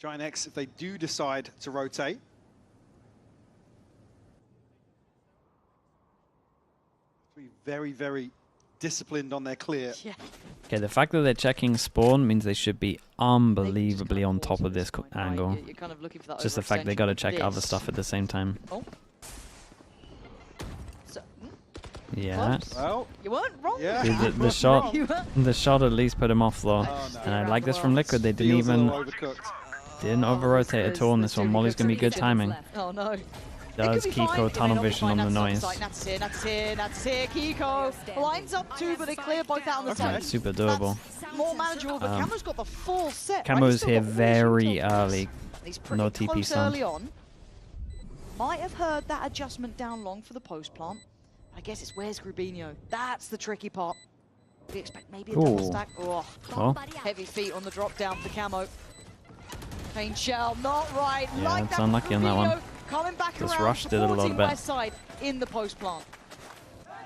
GIANTX, if they do decide to rotate, be very, very disciplined on their clear. Yeah. Okay, the fact that they're checking spawn means they should be unbelievably on top of this angle. You're kind of looking for that It's just the fact they got to check overextension. other This. stuff at the same time. Oh. So, Yeah. Well, you weren't wrong. yeah. Dude, the shot, You were- the shot at least put him off though. Oh, no. And I like this from Liquid. They didn't Feels a even little overcooked. didn't over rotate at all in this one. Molly's gonna be good timing. Oh no. Does Kiko tunnel vision on the noise? Nats here, Nats here, Nats here. Kiko lines up two, but they clear both out on the side. Super doable. That's more manageable, but Camo's got the full set. Camo's here very early. He's pretty No TP close sound. early on. Might have heard that adjustment down long for the post plant. I guess it's where's Grubino. That's the tricky part. We expect maybe a double Ooh. stack. Oh, Well. heavy feet on the drop down for Camo. Pain shell, not right. Yeah, like it's that unlucky on that one. Grubino coming back Just around, rushed it a little supporting bit. West side in the post plant.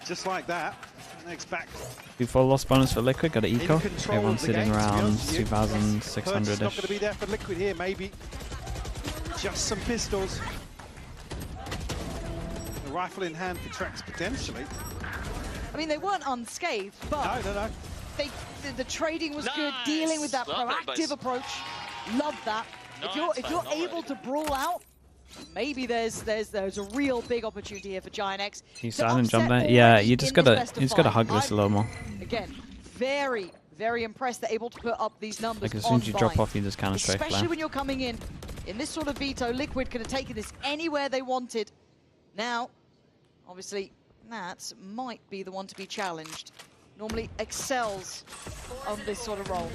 Just like that. Next back. 2-4 loss bonus for Liquid. Got an eco. In control Everyone's of the sitting game, to be around honest with you. Purchase not going to 2,600-ish. be there for Liquid here, maybe. Just some pistols. A rifle in hand for Trex potentially. I mean, they weren't unscathed, but No. the trading was good, dealing with that Well done, proactive boys. approach. Love that. If you're able to brawl out, maybe there's a real big opportunity here for GIANTX. You to silent jump upset there? Yeah, already you just in this gotta best of gotta five. hug this a I'm, little more. Again, very, very impressed they're able to put up these numbers. Like as soon as you on drop Vine. off, you just kind of strafe Especially left. when you're coming in this sort of veto. Liquid could have taken this anywhere they wanted. Now, obviously, Nats might be the one to be challenged. Normally excels on this sort of role.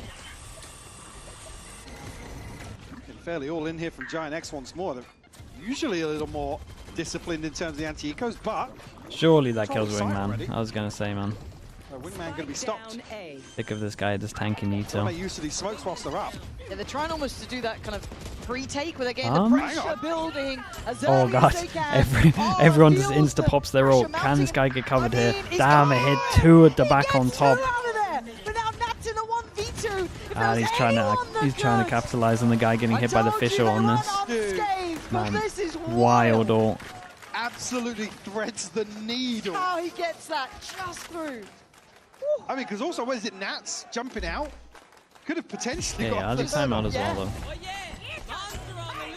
Looking fairly all in here from GIANTX once more. They're usually a little more disciplined in terms of the anti-ecos, but Surely that kills Control the site Wingman. already. I was gonna say, man. Wingman going to be stopped. Sick of this guy just tanking Don't Util. make use of these smokes whilst they're up. Yeah, they're trying almost to do that kind of pre-take where they're getting Huh? the Hang pressure on. building as Oh early god, as they can. everyone just feels insta the pops their pressure ult. Can this mounting. guy get covered here? he's Damn, it got hit it. 2 at the He back on gets top. 2 out of there. But now Nats in a 1v2. If there And was he's trying anyone to capitalize on the guy getting hit by the official on this. Man, wild ult. Absolutely threads the needle. How he gets that just through. I mean, because also, what is it, Nats jumping out? Could have potentially Yeah, I'll do timeout as well, though.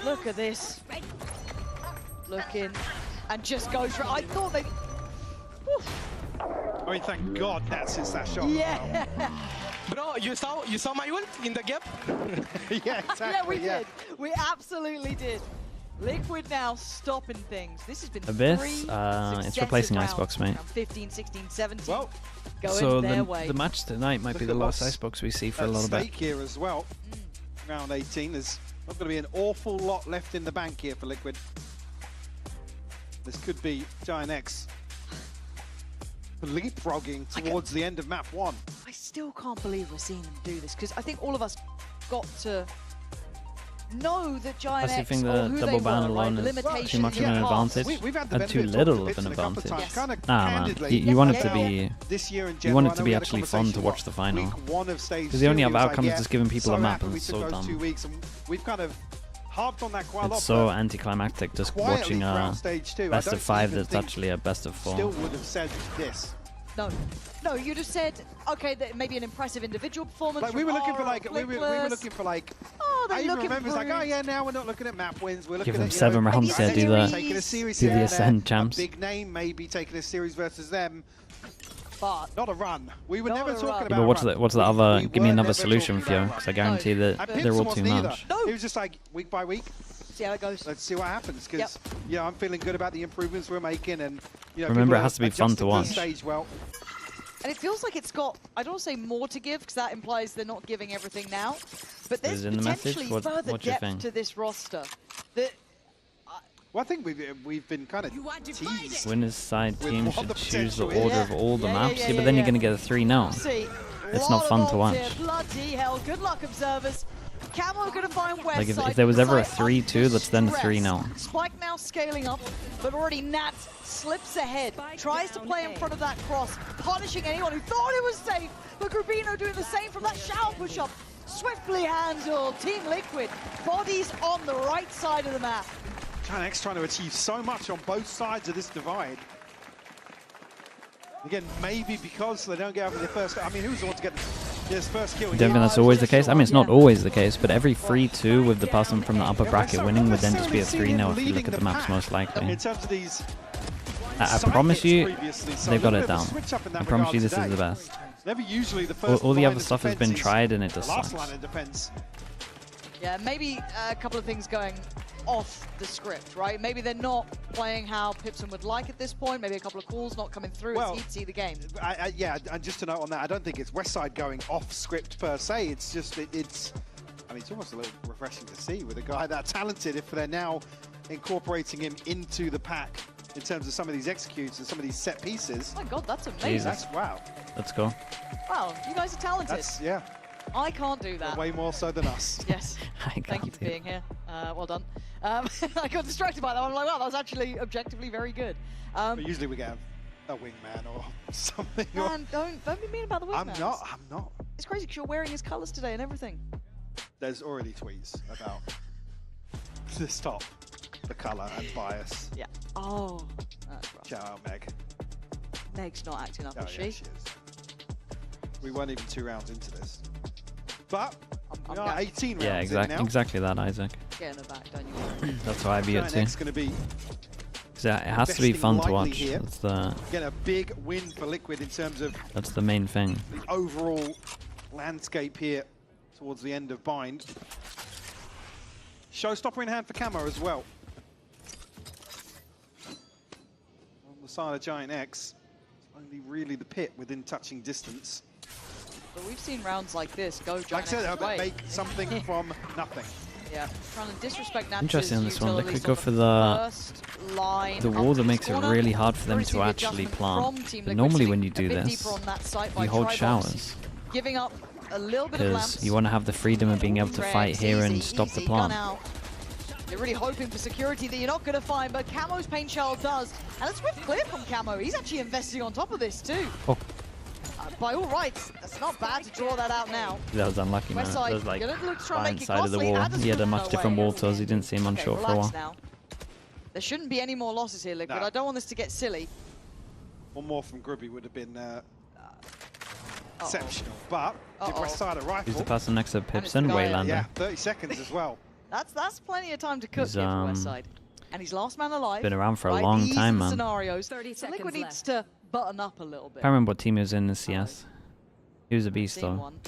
Look at this. Looking. And just goes for... I thought they... Whew. I mean, thank God that's hits that shot. Yeah. Bro, you saw my ult in the gap? Yeah, exactly. Yeah, we did. We absolutely did. Liquid now stopping things. This has been Abyss, 3 it's replacing successive Icebox, rounds. mate. Round 15, 16, 17. Well, going So their way. the match tonight might be the last Icebox we see for a little bit. Stake here as well. Round 18. There's not going to be an awful lot left in the bank here for Liquid. This could be GIANTX leapfrogging towards the end of map 1. I still can't believe we're seeing them do this, because I think all of us got to know that I still GIANTX think or the who double they ban were, alone right? is too much of an advantage, We've had the and too benefit of little talking of to an Pitts a couple of advantage. times. Kinda Nah, man, candidly, you want it to yeah, be, this year in you general, want I it to know be we had a actually fun to conversation watch the final. week 1 of stage Because the only 2, other it was like, outcome yeah, is just giving people a so map, happy and we it's took so those dumb. 2 weeks, and we've kind of harped on that quite a lot. It's so but anticlimactic just quietly watching throughout a stage 2, I best don't of 5 even that's think actually a best of 4. Still would have said this. No, you just said, okay, that maybe an impressive individual performance. Like we were looking for Aura, like we were looking for like. Oh, I they even look remember it's like, oh improved. yeah, now we're not looking at map wins. We're looking Give them at 7 rounds there, do taking a series do here the and there, Ascend champs. A big name maybe taking a series versus them. But not a run. We were never talking Yeah, about. but what's the other? Give me were another never solution, talking Fio, about because I guarantee that And they're all Pips too wasn't either. much. It was just like week by week. See how it goes. Let's see what happens, because yeah, I'm feeling good about the improvements we're making, and you know, Remember, people it has to be fun to adjusting watch. the stage well. And it feels like it's got, I don't want to say more to give, because that implies they're not giving everything now. But there's Is it in the message? potentially What further do you depth think? to this roster. That Well, I think we've been kind of teased. Winners side with team what should the choose the potential order is. of all the Yeah, maps. yeah, Yeah, but yeah, then yeah. you're going to get a 3-0. see, It's lot not of fun to ults watch. here. Bloody hell. Good luck, observers. Camo going to find West Like if side. there was ever a Side 3-2, that's then a stress. 3-0. Spike now scaling up, but already Nat slips ahead, tries to play in front of that cross, punishing anyone who thought it was safe, but Grubino doing the same from that shower push-up. Swiftly handled. Team Liquid, bodies on the right side of the map. GIANTX trying to achieve so much on both sides of this divide. Again, maybe because they don't get over the first. I mean, who's the one to get this first kill? I don't think that's always the case. I mean, it's not always the case, but every 3-2 with the person from the upper bracket winning would then just be a 3-0 if you look at the maps most likely. In terms of these, I promise you, they've got it down. I promise you this is the best. never usually the first. All the line other of stuff has been defense is tried and it the just last sucks. line of defense. Yeah, maybe a couple of things going off the script, right? Maybe they're not playing how Pipson would like at this point. Maybe a couple of calls not coming through Well, as he'd see the game. Yeah, and just to note on that, I don't think it's Westside going off script per se. It's just it's. I mean, it's almost a little refreshing to see with a guy that talented. If they're now incorporating him into the pack in terms of some of these executes and some of these set pieces. Oh my God, that's amazing. Jesus. That's wow. Let's go. Wow, you guys are talented. That's yeah. I can't do that. Way more so than us. Yes. I Thank you can't for do being here. Well done. I got distracted by that one. I'm like, wow, that was actually objectively very good. But usually we get a wingman or something. Man, don't be mean about the wingman. I'm not. It's crazy because you're wearing his colours today and everything. There's already tweets about this top, the colour and bias. Yeah. Oh, that's rough. Shout out Meg. Meg's not acting up, Oh, is yeah, she? she is. We weren't even 2 rounds into this. But we I'm are 18 rounds Yeah, in now. exactly that, Isaac. Getting her back, don't you worry. That's why I view it too. GIANTX going to be It has to be investing fun to lightly watch. here. That's Get a big win for Liquid in terms of the main thing. the overall landscape here towards the end of Bind. Showstopper in hand for Camo as well. On the side of GIANTX, only really the pit within touching distance. But we've seen rounds like this go Like I said, GIANTX's way. make something from nothing. Yeah, trying to disrespect Natchez. Interesting on this one. They utilities could go on for first line the up wall to that makes it corner. really hard for them Very to serious actually adjustment plant. from Team But Liquid, normally sitting when you a do bit this, deeper on that site by you hold Tribox, showers. Giving up a little bit of Because lamps. you want to have the freedom of being able to Rex, fight here and easy, stop the easy, gun plant. out. You're really hoping for security that you're not going to find, but Camo's Paint Shell does. And a swift clear from Camo. He's actually investing on top of this too. Oh. By all rights, that's not bad to draw that out now. That was unlucky, man. West That side, was like gonna look to try and blind make it side of the costly. wall. Adders He had a couldn't much go different away. wall to us. He didn't seem on Okay, short for a relax while. now. There shouldn't be any more losses here, Liquid. No. I don't want this to get silly. One more from Grubby would have been exceptional. But did West Side a rifle? Who's the person next to Pipson? Waylander. Yeah, 30 seconds as well. That's plenty of time to cook He's, here for West Side. And he's last man alive. Been around for a right? long These time, are the man. scenarios. 30 So Liquid seconds needs to button up a little bit. I can't remember what team he was in the CS. He was a beast Seen though. one.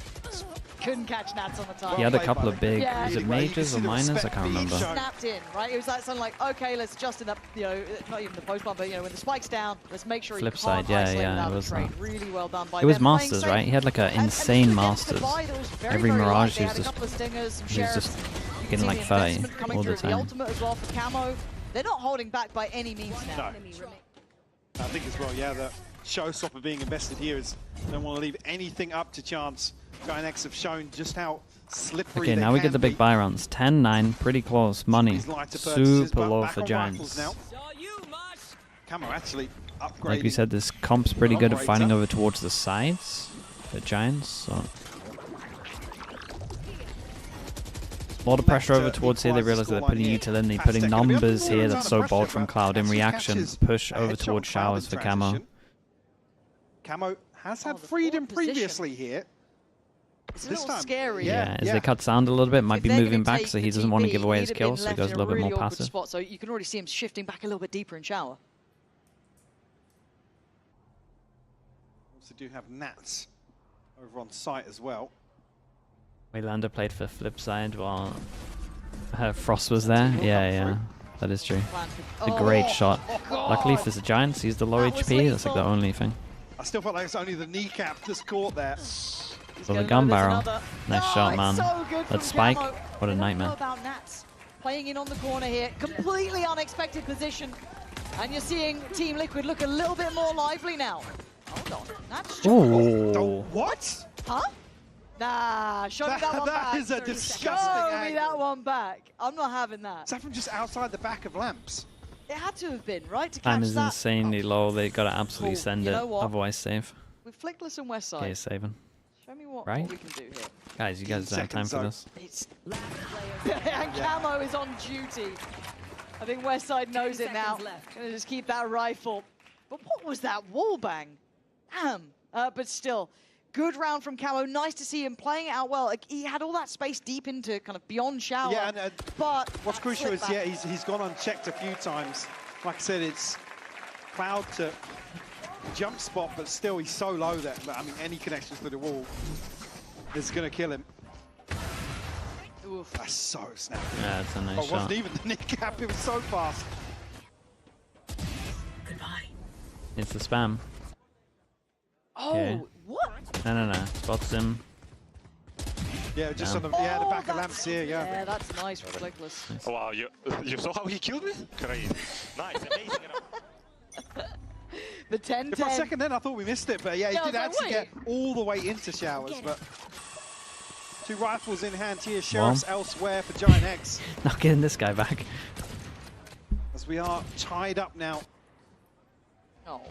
Couldn't catch Nats on the target. He had a couple of big, Yeah. was it majors or minors? I can't remember. Snapped in, right? It was like something like, okay, let's just in that, you know, not even the post bump, but you know, when the spike's down, let's make sure Flip he side, can't yeah, isolate yeah, without it a was trade. that. Really well done by It was them. Playing Masters, safe. right? He had like an And insane against the Masters. buy, that was very, Every very light. Mirage They he was had a just, couple of stingers, some he was sheriffs. just You can getting see like the 30 investment coming all the through. The time. ultimate as well for Camo. They're not holding back by any means now. I think as well, yeah, that showstopper being invested here is don't want to leave anything up to chance. GIANTX have shown just how slippery Okay, they now we can get the big be. buy rounds. 10-9, pretty close. Money. These lighter purchases, Super but low back for on Giants. rifles now. Camo actually upgrading. Like we said, this comp's pretty good at Operator. fighting over towards the sides for Giants. So a lot of pressure over towards here. They realize that they're putting util in. They're putting numbers here. That's so bold from Cloud. In reaction, push over towards showers for Camo. Camo has had freedom previously here. It's a little scary. Yeah, as they cut sound a little bit, might If be they're moving gonna back, take so he the doesn't want to TP, give away he'd his have kills, been so he left goes a in little bit really more awkward passive. Spot, so you can already see him shifting back a little bit deeper in shower. Also do have Nats over on site as well. Waylander played for flip side while Frost was there. Yeah, that is true. It's a great shot. Luckily for the Giants, he's the low HP. That's like the only thing. I still felt like it's only the kneecap that's caught there. So the gun barrel. Nice shot, man. So good That from spike, Camo. what a What nightmare. about Nats? Playing in on the corner here. Completely unexpected position. And you're seeing Team Liquid look a little bit more lively now. Hold on. Nats Oh. What? Huh? Nah, show me that one back. That is a disgusting Show me angle. that one back. I'm not having that. Is that from just outside the back of lamps? It had to have been, right? To catch Time is that. insanely low. They gotta absolutely Cool. send You it, know what? otherwise save. With Flickless and West Side. Okay, saving. Show me what Right? we can do here. Guys, you guys don't have time for this. It's and Camo is on duty. I think Westside knows it now. Gonna just keep that rifle. But what was that wall bang? Damn. But still, good round from Camo. Nice to see him playing it out well. Like, he had all that space deep into kind of beyond shower. Yeah, and but what's crucial is, yeah, he's gone unchecked a few times. Like I said, it's Cloud to jump spot, but still he's so low there. But I mean, any connections to the wall is going to kill him. Oof. That's so snappy. Yeah, it's a nice Oh, it shot. wasn't even the kneecap, it was so fast. It's the spam. Oh, Okay. what? No. Spots him. Yeah, just Yeah. on the back of lamps here, yeah. Yeah, that's nice from Flickless. Wow, you saw how he killed me? Crazy. Nice, amazing. The 10-10. For a second then I thought we missed it, but yeah, he Yeah, I did was like, actually get wait. all the way into showers. But two rifles in hand here, Sheriff's elsewhere for GIANTX. Not getting this guy back. As we are tied up now. Oh.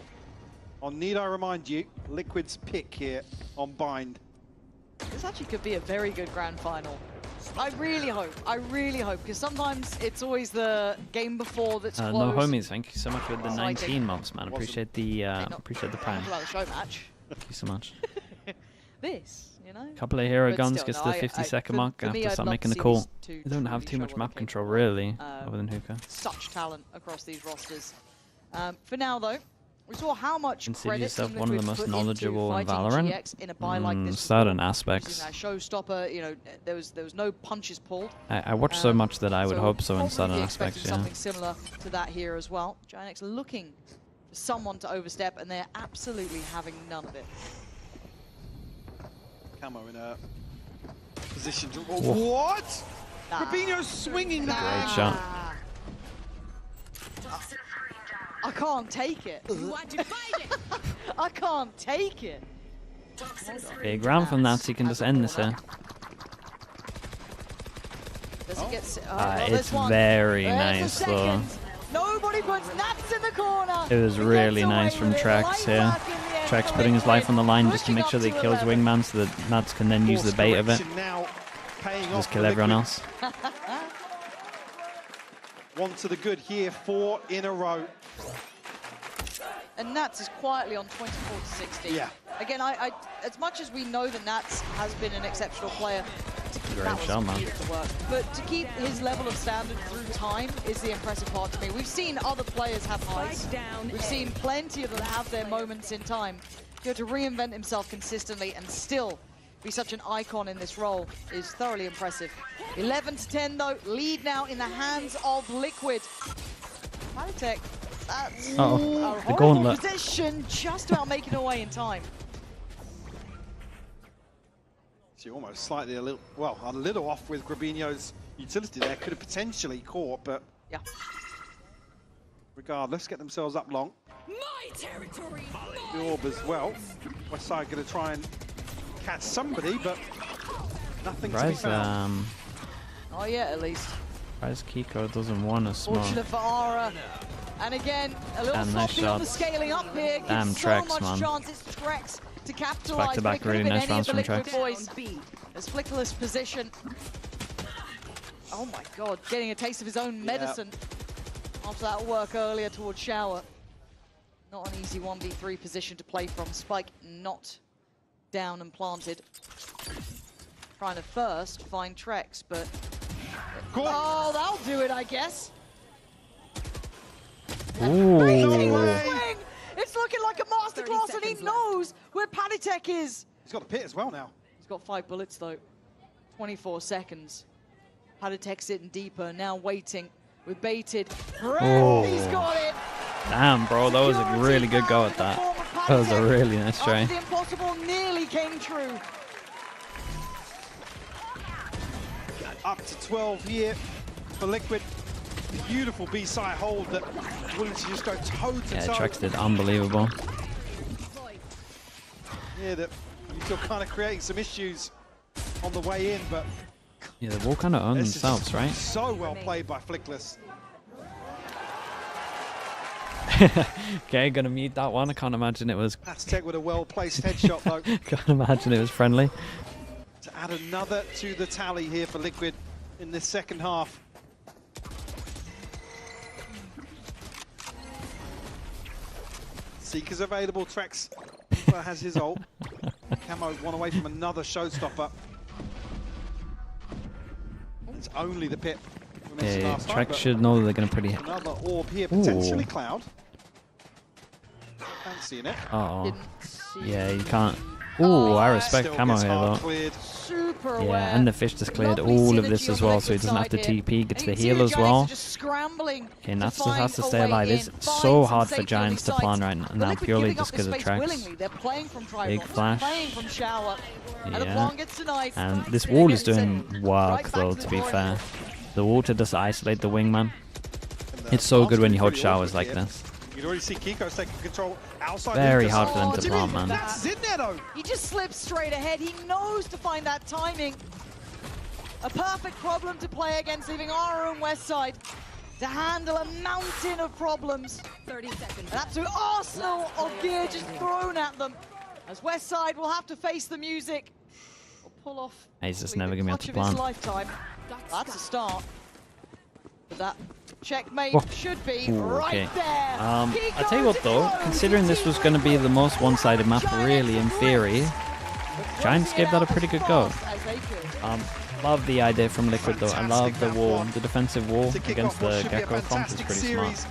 On Need I Remind You, Liquid's pick here on Bind. This actually could be a very good grand final. I really hope, because sometimes it's always the game before that's close. No homies, thank you so much for the Exciting. 19 months, man. Appreciate the plan. About the show match. Thank you so much. This, you know. Couple of hero But guns still, gets no, to the 50-second mark. for I have me, to I'd start love making to the see call. these two They don't have truly too show much what map they're control, capable really, of. other than Hookah. Such talent across these rosters. For now, though, we saw how much Consider credit yourself Team one of the Liquid most put knowledgeable in into fighting Valorant. GX in a buy like this. Certain Using aspects. that showstopper, you know, there was no punches pulled. I watch so much that I would hope so in probably certain expecting aspects, yeah. something similar to that here as well. GIANTX looking for someone to overstep, and they're absolutely having none of it. Camo in a position to... Whoa. What? Rubinho's swinging that. Great shot. I can't take it. I can't take it. Big round from that, so you can just end this here. Does it get It's very nice, though. Nobody puts Nats in the corner. It was really nice from Trex here. Trex putting his life on the line just to make sure that he kills Wingman so that Nats can then use the bait of it. Just kill everyone else. One to the good here, 4 in a row. And Nats is quietly on 24 to 60. Yeah. Again, as much as we know that Nats has been an exceptional player, Great shot, man. but to keep his level of standard through time is the impressive part to me. We've seen other players have highs. We've seen plenty of them have their moments in time. To reinvent himself consistently and still be such an icon in this role is thoroughly impressive. 11-10 though, lead now in the hands of Liquid. Maritech, that's a horrible gauntlet. position, just about making her way in time. She almost slightly a little off with Grabinho's utility there. Could have potentially caught, but yeah. Regardless, get themselves up long. My territory. The orb as well. Westside going to try and catch somebody, but nothing to be found. Oh yeah, at least. Surprised Kiko doesn't want to smoke. Fortunate for Ara. And again, a little softy on the scaling up here. Damn, Gives Trex, so much man. chance. It's Trex to capitalize. Back-to-back really nice rounds from Trex. Boys. As Flickerless position. Oh my god, getting a taste of his own medicine after that work earlier towards Shower. Not an easy 1v3 position to play from. Spike not down and planted. Trying to first find Trex, but oh, that'll do it, I guess. Ooh. It's looking like a masterclass, and he knows where Panitek is. He's got the pit as well now. He's got 5 bullets though. 24 seconds. Panitek sitting deeper, now waiting with baited. Oh. He's got it. Damn, bro, that was a really good go at that. That was a really nice try. The impossible nearly came true. Up to 12 here for Liquid. Beautiful B-side hold that willing to just go toe-to-toe. Yeah, Trex did unbelievable. Yeah, that you're still kind of creating some issues on the way in, but Yeah, they've all kind of owned themselves, right? so well played by Flickless. Okay, gonna mute that one. I can't imagine it was. Aztec with a well-placed headshot, though. Can't imagine it was friendly. To add another to the tally here for Liquid in this second half. Seeker's available. Trex has his ult. Camo one away from another showstopper. It's only the pit. we mentioned Yeah, last time, Trex should know they're gonna pretty. another orb here, potentially Ooh. Cloud. Fancying it. Uh oh. Yeah, you can't. Ooh, I respect Still Camo gets here hard though. cleared. Super aware. Yeah, and the fish just cleared Lovely all of synergy this as on the well, so he Liquid doesn't have to side here. TP, gets the And you heal see as the Giants well. are just scrambling Okay, Nats just find has to a stay way alive. in, It's find so some hard for safety Giants to on these plan sides. right The now, Liquid purely giving up just because this of space Trex. willingly. They're playing from Tribal, Big flash. playing from Shower. And the Yeah. plan gets denied. And this wall is Gets doing it work right back though, to to the be drawing fair. board. The wall to just isolate the wingman. It's so good when you hold Pretty showers awkward like here. this. You can already see Kiko's taking control outside. Very Lucas. hard for them Oh, to Jimmy, plant, man. That's in there though. He just slips straight ahead. He knows to find that timing. A perfect problem to play against, leaving Ara and Westside to handle a mountain of problems. 30 seconds. An absolute arsenal of gear just thrown at them. As Westside will have to face the music. Or pull off He's just probably never the gonna be able clutch to of his plant. lifetime. That's a start. But that checkmate Whoa. should be Ooh, right okay. there. I tell you what though, considering this was going to be the most one-sided map, really, in theory, Giants gave that a pretty good go. Love the idea from Liquid though. I love the wall, the defensive wall against the Gecko comp is pretty smart.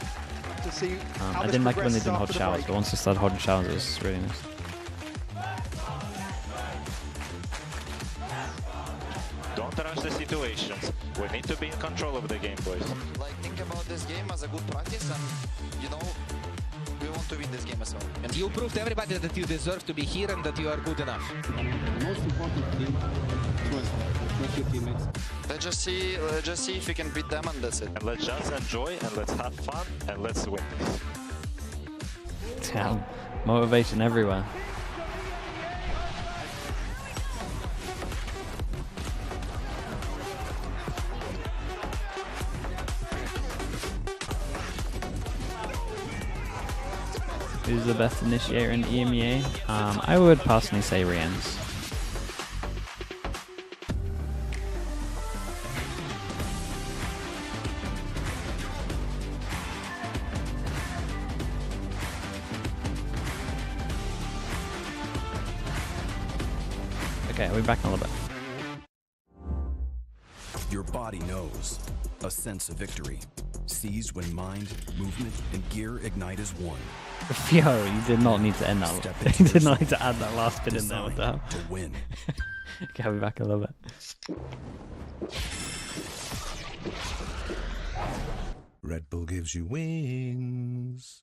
I didn't like it when they didn't hold showers, but once they started holding showers, it was really nice. Don't rush the situations. We need to be in control of the game, boys. Like, think about this game as a good practice, and you know, we want to win this game as well. And you proved to everybody that you deserve to be here and that you are good enough. The most important thing was your teammates. Let's just see if we can beat them, and that's it. And let's just enjoy and let's have fun and let's win. Damn, motivation everywhere. Who's the best initiator in EMEA? I would personally say Rienz. Okay, we'll be back in a little bit. Your body knows. A sense of victory. Seized when mind, movement, and gear ignite as one. Yo, you did not need to end that. You did not need to add that last bit in there. What the hell? To win. Okay, I'll be back in a little bit. Red Bull gives you wings.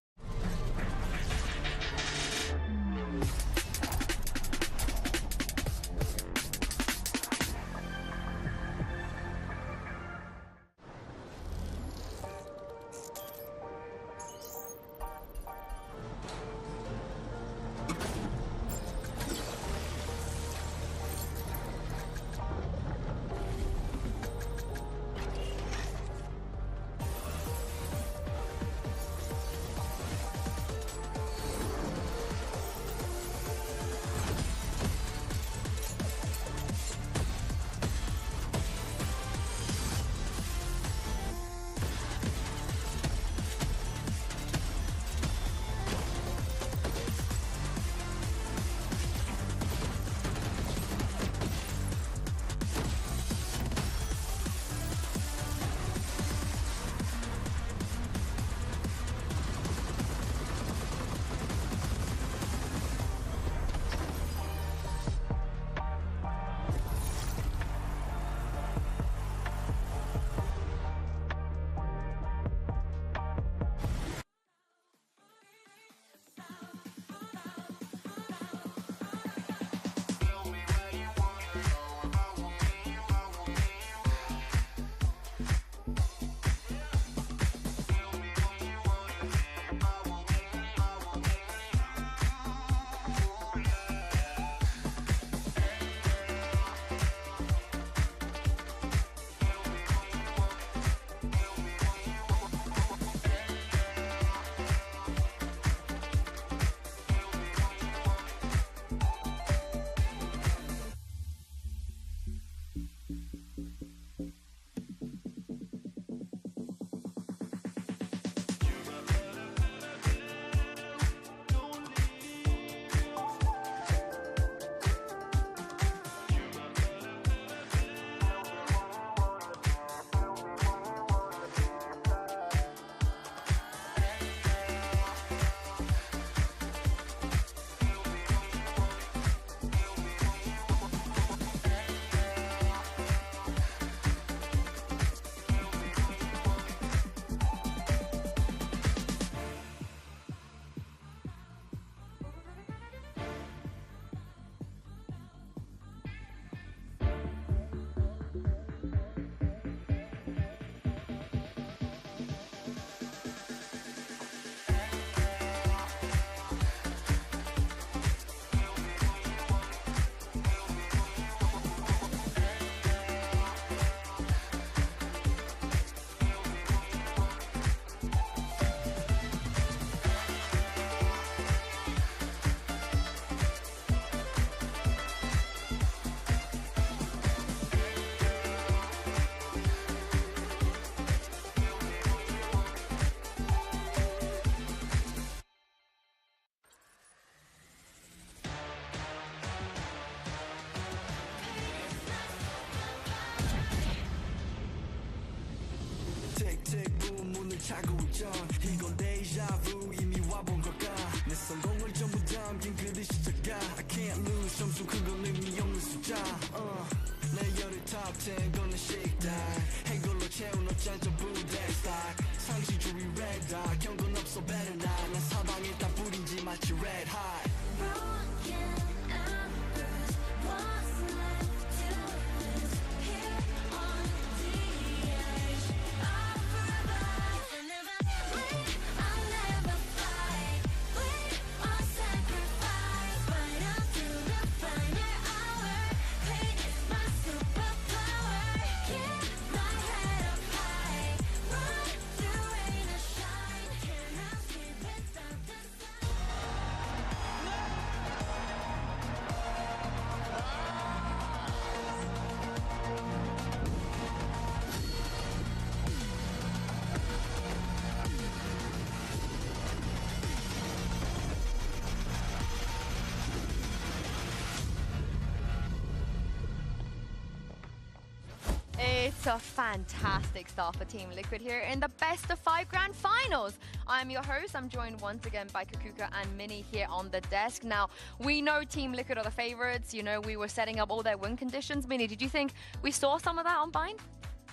a fantastic start for Team Liquid here in the best of 5 grand finals. I'm your host. I'm joined once again by Kakuka and Mini here on the desk. Now, we know Team Liquid are the favorites. You know, we were setting up all their win conditions. Mini, did you think we saw some of that on Bind?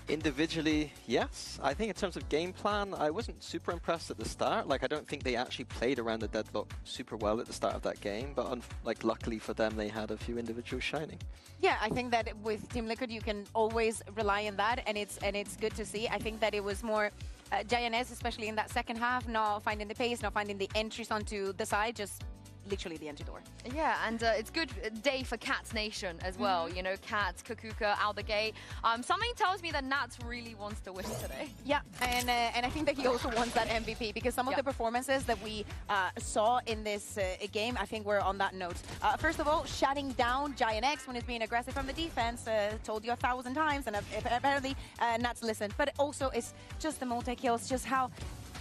Individually, yes. I think in terms of game plan, I wasn't super impressed at the start. Like, I don't think they actually played around the deadlock super well at the start of that game. But like, luckily for them, they had a few individuals shining. Yeah, I think that with Team Liquid, you can always rely on that, and it's good to see. I think that it was more GIANTX, especially in that second half, not finding the pace, not finding the entries onto the side, just literally the entry door. Yeah, and it's good day for Cats Nation as well. You know, Cats, Kakuka out the gate. Something tells me that Nats really wants to win today. Yeah, and I think that he also wants that MVP because some of the performances that we saw in this game, I think were on that note. First of all, shutting down GIANTX when he's being aggressive from the defense. Told you 1,000 times, and apparently Nats listened. But also, it's just the multi-kills, just how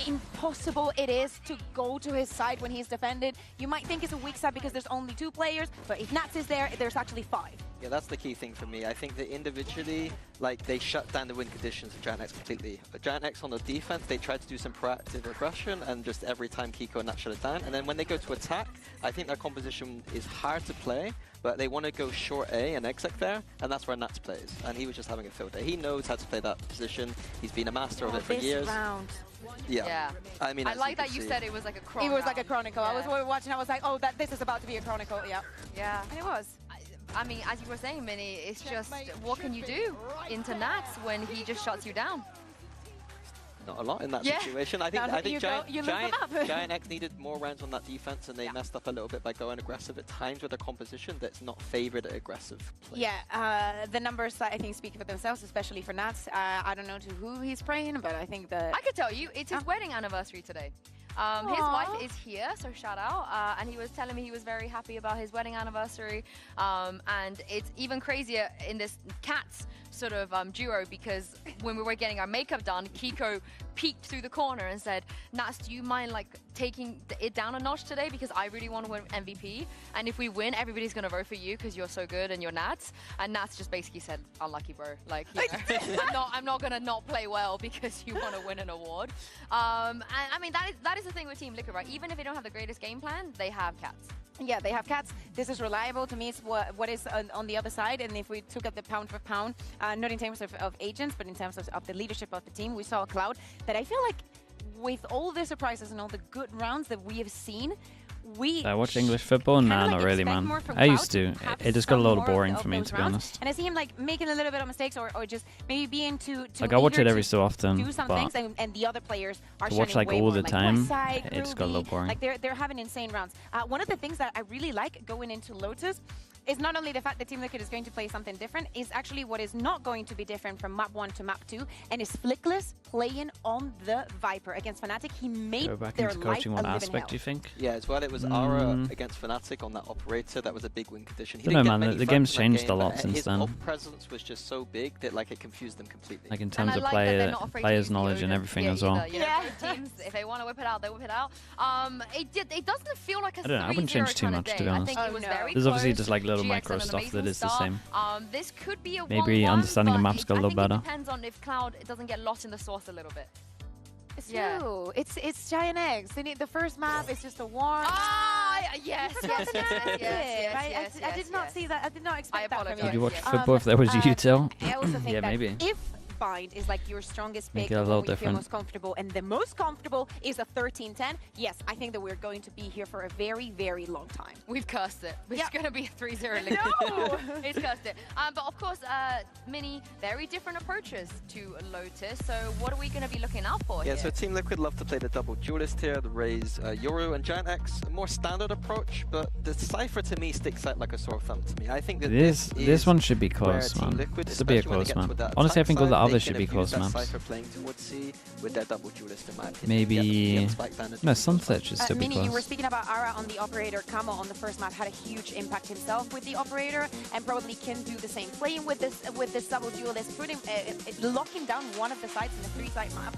impossible it is to go to his side when he's defended. You might think it's a weak side because there's only 2 players, but if Nats is there, there's actually 5. Yeah, that's the key thing for me. I think that individually, like, they shut down the win conditions of GIANTX completely. But GIANTX on the defense, they tried to do some proactive aggression, and just every time Kiko and Nats shut it down. And then when they go to attack, I think their composition is hard to play, but they want to go short A and exec there, and that's where Nats plays. And he was just having a field day. He knows how to play that position. He's been a master of it for years. Round. Yeah. I mean, I like that you said it was like a chronicle. It was like a chronicle. Yeah. I was watching, I was like, oh, this is about to be a chronicle. Yeah. Yeah. And it was. I mean, as you were saying, Mini, it's just, what can you do into Nats when he just shuts you down? Not a lot in that situation. I think GIANTX needed more rounds on that defense, and they messed up a little bit by going aggressive at times with a composition that's not favored at aggressive play. Yeah, the numbers I think speak for themselves, especially for Nats. I don't know to who he's praying, but I think that... I could tell you, it's his wedding anniversary today. His wife is here, so shout out. And he was telling me he was very happy about his wedding anniversary. And it's even crazier in this Cats sort of duo, because when we were getting our makeup done, Kiko peeked through the corner and said, Nats, do you mind like taking it down a notch today, because I really want to win MVP, and if we win, everybody's gonna vote for you because you're so good and you're Nats. And Nats just basically said, unlucky bro, like, you know, I'm not gonna not play well because you want to win an award. And I mean, that is the thing with Team Liquid, right? Even if they don't have the greatest game plan, they have Cats. Yeah, they have Cats. This is reliable. To me, it's what is on the other side. And if we took up the pound for pound, not in terms of agents, but in terms of the leadership of the team, we saw a Cloud that I feel like, with all the surprises and all the good rounds that we have seen, I watch English football? Nah, not really, man. I used to. It just got a little boring for me, to be honest. And I see him like making a little bit of mistakes, or just maybe being too like, I watch it every so often, do some things, and the other players are to watch like all the time, it just got a little boring. Like they're having insane rounds. One of the things that I really like going into Lotus is not only the fact that Team Liquid is going to play something different, is actually what is not going to be different from map 1 to map 2, and is Flickless playing on the Viper against Fnatic. He made their life coaching, what a living aspect hell. do you think? Yeah, as well, it was Aura against Fnatic on that operator. That was a big win condition. He don't know, man. The game's changed a lot since his then. His presence was just so big that like it confused them completely. Like in terms of players' knowledge and everything as well. You know, teams, if they want to whip it out, they whip it out. It doesn't feel like a 3-0 I don't know. I wouldn't change too much, to be honest. I think it was very There's obviously close. just like little GX micro and an stuff that is the same. This could be a Maybe 1-1, understanding a but map's got a little better. It depends on if Cloud doesn't get lost in the sauce a little bit. It's true. It's GIANTX. They need the first map. It's just a war. Yes. I did not see that. I did not expect that from you. Would you watch football if there was you, Till? I also think that maybe. if Bind is like your strongest pick, Make it a little where you feel different. most comfortable, and the most comfortable is a 13-10, yes, I think that we're going to be here for a very, very long time. We've cursed it. It's going to be a 3-0 lead. No! It's cursed it. But of course, Mini, very different approaches to Lotus. So what are we going to be looking out for here? So Team Liquid love to play the double duelist here, the Raze Yoru, and GIANTX, a more standard approach, but the Cypher to me sticks out like a sore thumb to me. I think that this one should be close, man. This will be a close one. Honestly, I think all the others should be close maps. Playing towards C with their double duelist, in my opinion. Maybe no, Sunset should still be Mini, close. you were speaking about Ara on the operator. Camo on the first map had a huge impact himself with the operator, and probably can do the same. Playing with this double duelist, putting locking down one of the sides in the 3-side map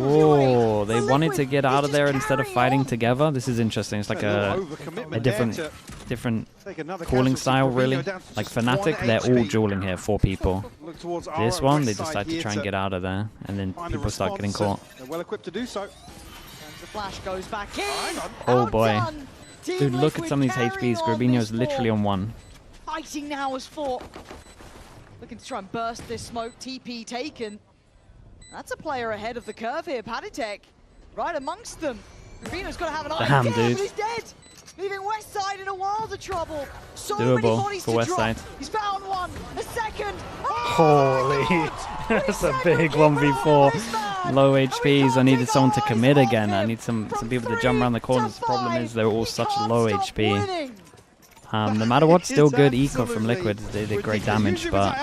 Oh, they wanted to get out of there instead of fighting together. This is interesting. It's like a different calling style, really. Like Fnatic, they're all dueling here, 4 people. This one, they decide to try and get out of there, and then people start getting caught. They're well equipped to do so. The flash goes back in. Oh boy. Dude, look at some of these HPs. Grabinho's literally on 1. Fighting now as 4. Looking to try and burst this smoke. TP taken. That's a player ahead of the curve here. Paddytech right amongst them. Grabinho's got to have an eye. Damn, But dude. he's dead. Leaving West Side in a world of trouble. So Doable many bodies for to West drop. Side. He's found one. A second. Holy. That's a big 1v4. low HPs. I needed someone to commit again. I need some people to jump around the corners. The problem is they're all such low HP. No matter what, still good eco from Liquid. They did great damage, but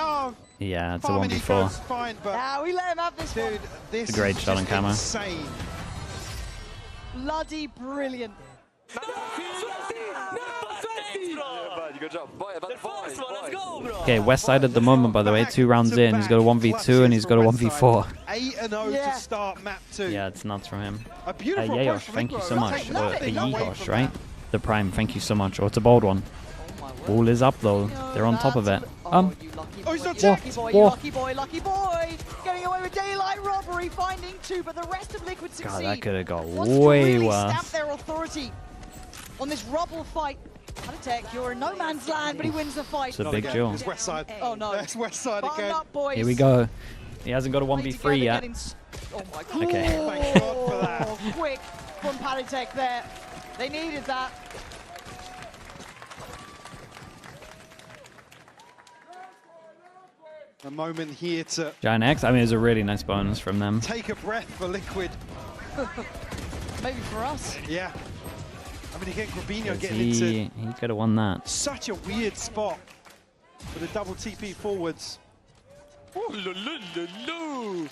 yeah, it's a 1v4. Now we let him have this one. It's a great shot on camera. Bloody brilliant. Okay, West side at the moment, by the way, 2 rounds in. He's got a 1v2 and he's got a 1v4. 8-0 to start map 2. Yeah, it's nuts from him. A beautiful Yayosh, approach from thank you Liquid. so much. I'll Or take a nothing Yehosh, from right? The Prime, thank you so much. Or it's a bold one. Wall is up though. They're on top of it. Oh, he's not lucky boy, you lucky boy, lucky boy. Getting away with daylight robbery, finding 2, but the rest of Liquid succeed. God, that could have got Wants to way really worse. stamp their authority on this rubble fight. Undertech, you're in no man's land, but he wins the fight. It's a big duel. It's West side. Oh no. It's West side Button again. up, boys. Here we go. He hasn't got a 1v3 yet. Oh my god. Okay. Thank God for that. Oh, quick from Palatech there. They needed that. A moment here to GIANTX, I mean, it's a really nice bonus from them. take a breath for Liquid. Maybe for us. Yeah. I mean, again, Grabinho 'Cause getting he into could have won that. such a weird spot with a double TP forwards. Oh, lo, lo, lo, lo.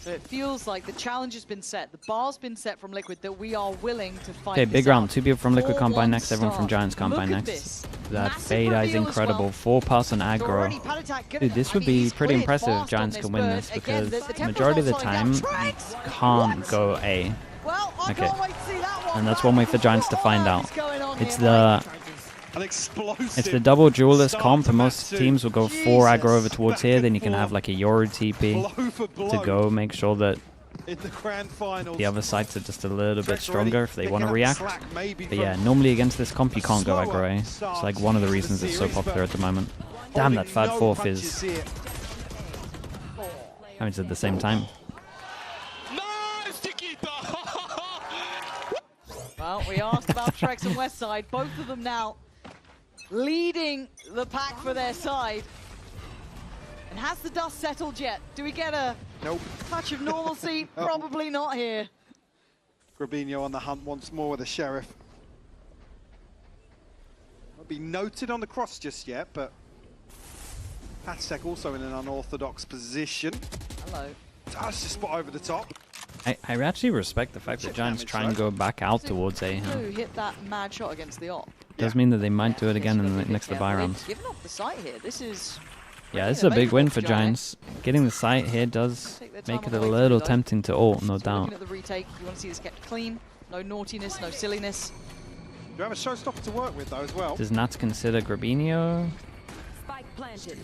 So it feels like the challenge has been set. The bar's been set from Liquid that we are willing to fight. Okay, big this round. out 2 people from Liquid for can't buy one next. Everyone from star. Giants can't buy Look at next. this. That Massive fade eye is reveal as incredible. well. 4-person Already aggro. Palatech gonna- Dude, this I would mean, be he's pretty cleared impressive if fast Giants on can this win bird. this Again, because the the tempo's majority of the not slowing time down. you Tracks! can't go A. Well, I Okay. can't wait to see that one. And that's one way for Giants to find out. What's going on It's here, the An explosive. It's the double duelist start comp, to and map most 2. teams will go 4 aggro over towards Back here, and then you can have forth. like a Yoru TP Blow for blow to go make sure that in the grand finals. the other sides are just a little bit Threats stronger already if they picking want to up react. slack maybe But from yeah, normally against this comp you can't go slower aggro A. It's start like one of the to the reasons it's so series, popular but at the moment. Damn, that holding third no fourth punches is here. having at the same time. Nice, Chiquita! Well, we asked about Trex and Westside. Both of them now leading the pack for their side. And has the dust settled yet? Do we get a touch of normalcy? Probably not here. Grabinho on the hunt once more with the Sheriff. Won't be noted on the cross just yet, but Patsek also in an unorthodox position. Hello. Does just spot over the top. I actually respect the fact that Giants try and go back out towards A. Huh? Who hit that mad shot against the op? Does mean that they might do it again in the next to buy rounds. Giving up the site here. This is Yeah, this is a big win for Giants. Getting the site here does make it a little tempting to ult, no doubt. looking at the retake. You want to see this kept clean. No naughtiness, no silliness. You have a showstopper to work with though as well. Does Nats consider Grabinho? Spike planted.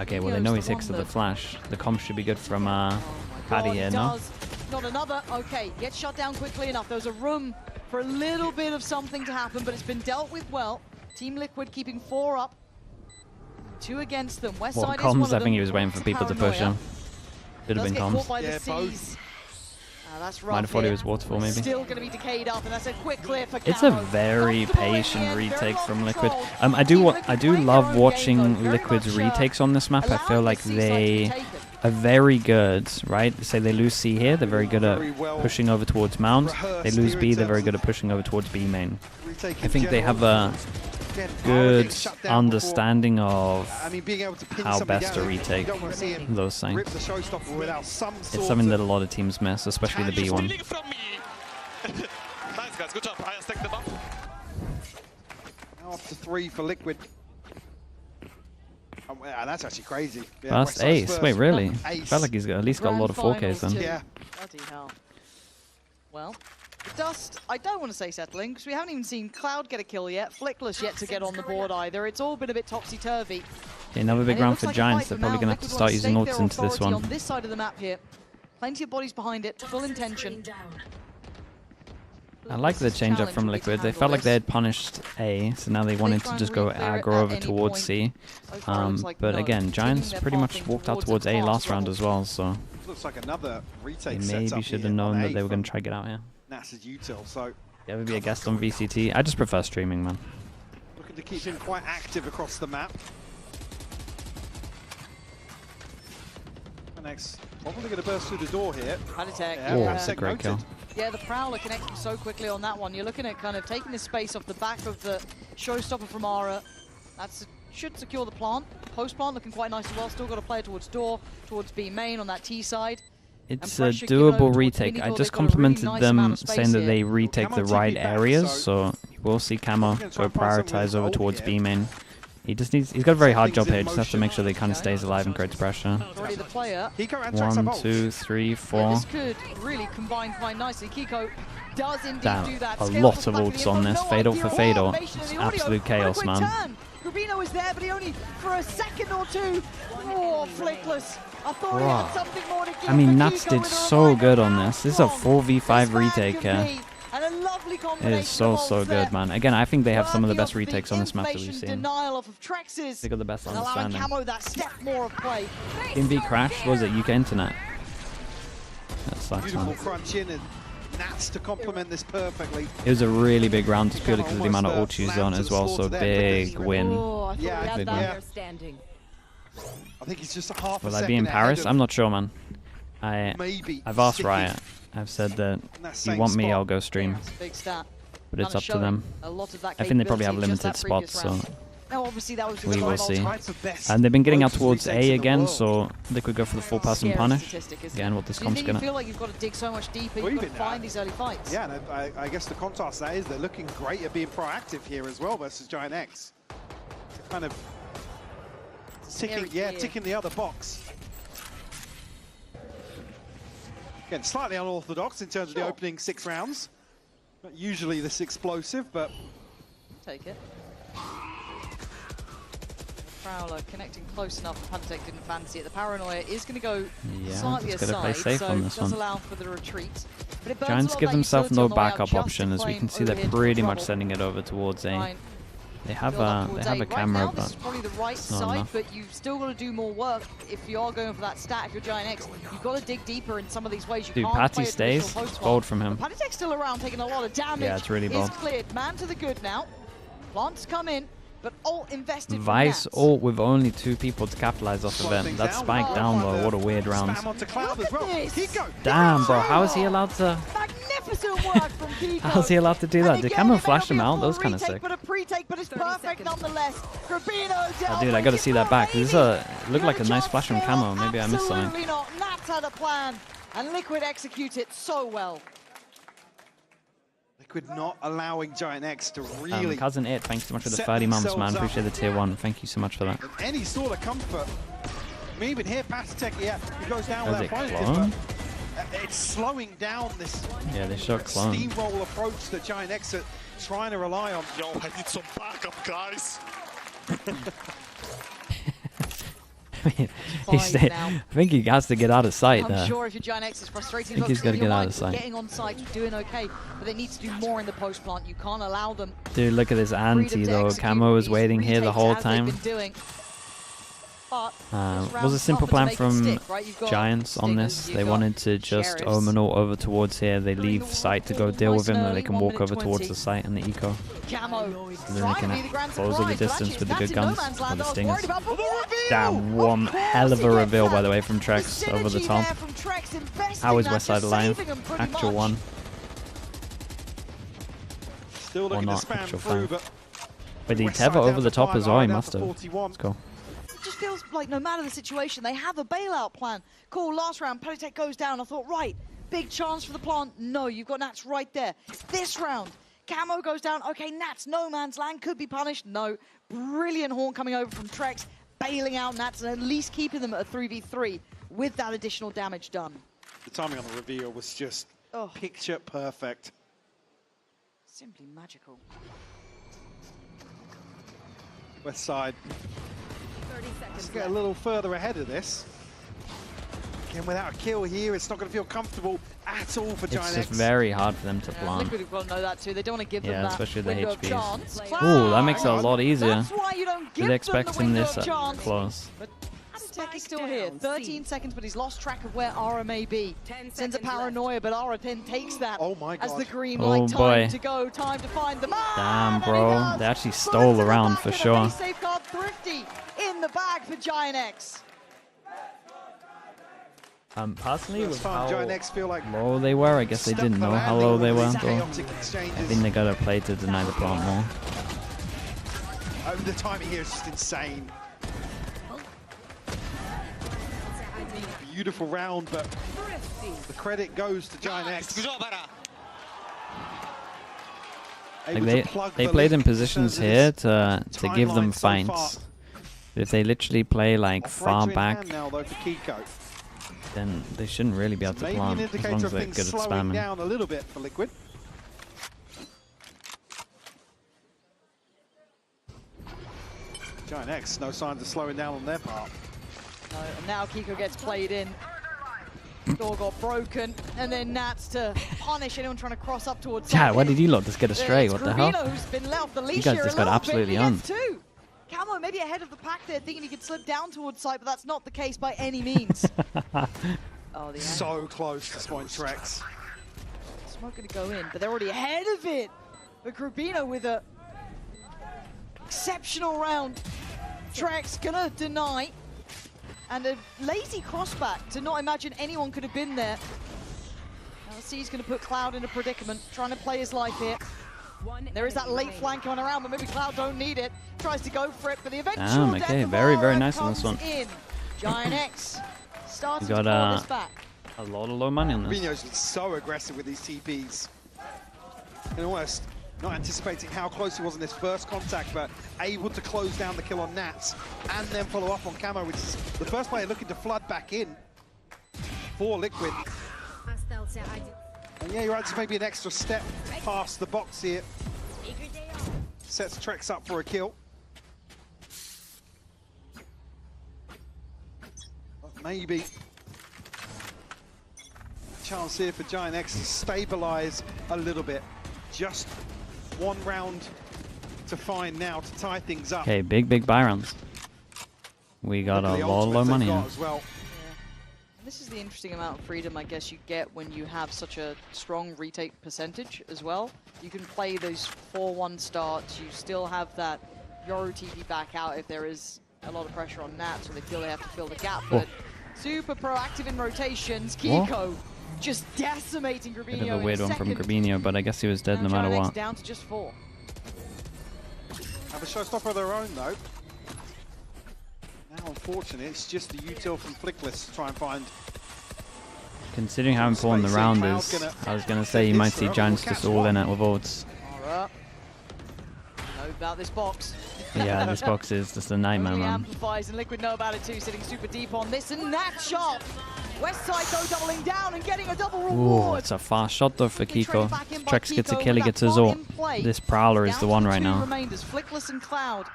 Okay, well they know he's 6 to the flash. The comp should be good from Patty God, here, he no? does. Not another. Okay, gets shut down quickly enough. There's a room for a little bit of something to happen, but it's been dealt with well. Team Liquid keeping 4 up. 2 against them. West Well, side is one comms, of I them. think he was waiting for people to push him. Should have Does been get caught comms. by the seas. That's rough Might have thought he here. was waterfall, maybe. Still going to be decayed up, and that's a quick clear for It's a Caro. very Comfortable in the patient end, very retake well from Liquid. controlled. I do love watching Liquid's retakes on this map. I feel like they are very good, right? Say they lose C here, they're very good at pushing over towards Mount. They lose B, they're very good at pushing over towards B main. I think they have a good understanding of how best to retake those things. It's something that a lot of teams miss, especially the B one. Nice guys, good job. I stacked them up. Now up to 3 for Liquid. Oh, yeah, that's actually crazy. Yeah, First West side's ace. first. Wait, really? Ace. Felt like he's got, at least got a lot of 4Ks then. Yeah. Bloody hell. Well, the dust, I don't want to say settling, because we haven't even seen Cloud get a kill yet. Flickless yet to get on the board either. It's all been a bit topsy-turvy. Okay, another big And it round looks for like a Giants. fight They're for probably now. going to have to Liquid start wanna using stake ults their into this authority one. on this side of the map here. Plenty of bodies behind it, full intention. I like the change up from Liquid. They felt like they had punished A, so now they wanted to just go aggro over towards C. But again, Giants pretty much walked out towards A last round as well, so Looks like another they retake maybe setup should here have known on that A they were going from to try to get out here. NASA's util, so Yeah, maybe a guest on VCT. I just prefer streaming, man. looking to keep him quite active across the map. Next, probably going to burst through the door here. Palitek, yeah, Oh, that's a great kill. Yeah, the Prowler connecting so quickly on that one. You're looking at kind of taking the space off the back of the showstopper from Ara. That should secure the plant. Post plant looking quite nice as well. Still got a player towards door, towards B main on that T side. It's a doable retake. I just complimented them saying that they retake the right areas, so you will see Camo go prioritize over towards B main. He just needs. He's got a very hard job here. Just have to make sure that he kind of stays alive and creates pressure. Already the player. 1, 2, 3, 4. This could really combine quite nicely. Kiko does indeed do that. A lot of ults on this. Fatal for Fatal. It's absolute chaos, man. Rubino was there, but he only for a second or two. Oh, flickless. I thought he had something more to give. I mean, Nats did so good on this. This is a 4v5 retake. And a lovely it is so good, man. Again, I think they have some of the best retakes on this map that we've seen. They got the best understanding. Camo that step more of play. Team B crashed. Was it UK Internet? That sucks, Beautiful man. crunch in and Nats to complement this perfectly. It was a really big round just purely because of the amount of ult used on as well. So big win. Yeah, big win. I think he's just a half Will I be in Paris? I'm not sure, man. I've asked Riot. I've said that if you want me, I'll go stream. Big stat. But it's up to them. I think they probably have limited spots, so we will see. And they've been getting out towards A again, so they could go for the full person punish. Again, what this comp's gonna. You feel like you've got to dig so much deeper, you've got to find these early fights. Yeah, and I guess the contrast to that is they're looking great at being proactive here as well versus GIANTX. Kind of ticking the other box. Again, slightly unorthodox in terms of the opening 6 rounds. Not usually this explosive, but... Take it. Prowler connecting close enough. Palitek didn't fancy it. The Paranoia is going to go slightly aside, safe so on it this does one. allow for the retreat. But it Giants give themselves no backup option, as we can see they're pretty much sending it over towards A. They have a camera, right now, but this is probably the right it's not side, enough. but you've still got to do more work if you are going for that stat. If you're GIANTX, you've got to dig deeper in some of these ways. You Dude, can't Patty play stays. It's bold from him. Palitek's still around, taking a lot of damage. Yeah, it's really Is bold. cleared. Man to the good now. Plants come in, but ult invested. Vice ult with only 2 people to capitalize off of it. That spike down low, what a weird round. Damn, bro, how is he allowed to... Magnificent work from Kiko. How's he allowed to do that? Did Camo flash him out? That was kind of sick. But a pre-take, but it's perfect nonetheless. Oh, dude, I got to see that back. This looked like a nice flash from Camo. Maybe I missed something. Absolutely not. Nats had a plan, and Liquid execute it so well. Liquid not allowing GIANTX to really... Cousin It, thanks so much for the 30 months, man. Appreciate the tier 1. Thank you so much for that. Any sort of comfort. I mean, even here, Palitek, he goes down Was without it finding clone? it's slowing down this They shot clone. steamroll approach that GIANTX are trying to rely on. Yo, I need some backup, guys. I think he has to get out of sight there. I'm sure if you're GIANTX, it's frustrating. I think he's got to get out of sight. Getting on site, doing okay, but they need to do more in the post plant. You can't allow them. Dude, look at this anti though. Camo was waiting here the whole time. Was a simple plan from Giants on this. They wanted to just omen ult over towards here. They leave site to go deal with him, and they can walk over towards the site and the eco. And then they can close all the distance with the good guns or the stingers. Damn, one hell of a reveal, by the way, from Trex over the top. How is Westside alive? Actual one. Still Or looking to not, spam actual through, fan. but But did he tether over the top as well? He must have. Let's go. It just feels like no matter the situation, they have a bailout plan. Cool, last round, Palitek goes down. I thought, right, big chance for the plant. No, you've got Nats right there. This round, Camo goes down. Okay, Nats, no man's land, could be punished. No, brilliant horn coming over from Trex, bailing out Nats and at least keeping them at a 3v3 with that additional damage done. The timing on the reveal was just picture perfect. Simply magical. West side. Let's get a little further ahead of this. Again, without a kill here, it's not going to feel comfortable at all for GIANTX. It's just very hard for them to plant. Liquid have got to know that too. They don't want to give them that especially the window of HPs. chance. Ooh, that makes it a lot easier. That's why you don't give Did they expect them the him window this of chance. close? But Palitek is still here. 13 seconds, but he's lost track of where Ara may be. Sends a paranoia, but Ara then takes that as the green light. Time to go, time to find the man. Damn, bro. They actually stole around for sure. Safeguard Thrifty in the bag for GIANTX. Personally, with how GIANTX feel like low they were, I guess they didn't know how low they were. Though. I exchanges. think they got a play to deny the plant more. The timing here is just insane. Beautiful round, but the credit goes to GIANTX. Like they played in positions here to give them fights. But if they literally play like far back, then they shouldn't really be able to plant as long as they're good at spamming. Down a little bit for Liquid. GIANTX, no signs of slowing down on their part. No, and now Kiko gets played in. Door got broken, and then Nats to punish anyone trying to cross up towards. Yeah, why did you lot just get astray? What the hell? Who's been let off the leash You guys here just a got little absolutely bit. He owned. gets two. Camo maybe ahead of the pack there, thinking he could slip down towards side, but that's not the case by any means. Oh, the so close to spawn Trex. Smoke gonna go in, but they're already ahead of it. But Grubino with a exceptional round. Trex gonna deny. And a lazy crossback to not imagine anyone could have been there. LC's going to put Cloud in a predicament, trying to play his life here. There is that late flank coming around, but maybe Cloud don't need it. Tries to go for it, but the eventual death okay, of very Aura nice on this one. in. GIANTX starting You to got call this back. a lot of low money on this. Rubino's been so aggressive with these TPs. And almost not anticipating how close he was in this first contact, but able to close down the kill on Nats and then follow up on Camo, which is the first player looking to flood back in for Liquid. And yeah, you're right, just maybe an extra step past the box here. Sets Trex up for a kill. But maybe a chance here for GIANTX to stabilize a little bit. Just one round to find now to tie things up. Okay, big buy rounds. We got a lot of low money in. As well. And this is the interesting amount of freedom I guess you get when you have such a strong retake percentage as well. You can play those 4-1 starts, you still have that Yoru TP back out if there is a lot of pressure on Nats, so they feel they have to fill the gap, but super proactive in rotations. Kiko just decimating Grubino. Bit of a weird one from Grubino, but I guess he was dead no matter what. Down to just 4. Have a showstopper of their own though. Now unfortunately it's just the util from Flickless to try and find. Considering how important the round is, I was going to say you might see Giants just all in it with ults. Alright. Know about this box. Yeah, this box is just a nightmare, man. Amplifies, and Liquid know about it too, sitting super deep on this, and Nat sharp. West side though doubling down and getting a double reward. Ooh, it's a fast shot though for Kiko. Trex gets a kill, he gets his ult. This Prowler is the one right now. Flickless and Cloud.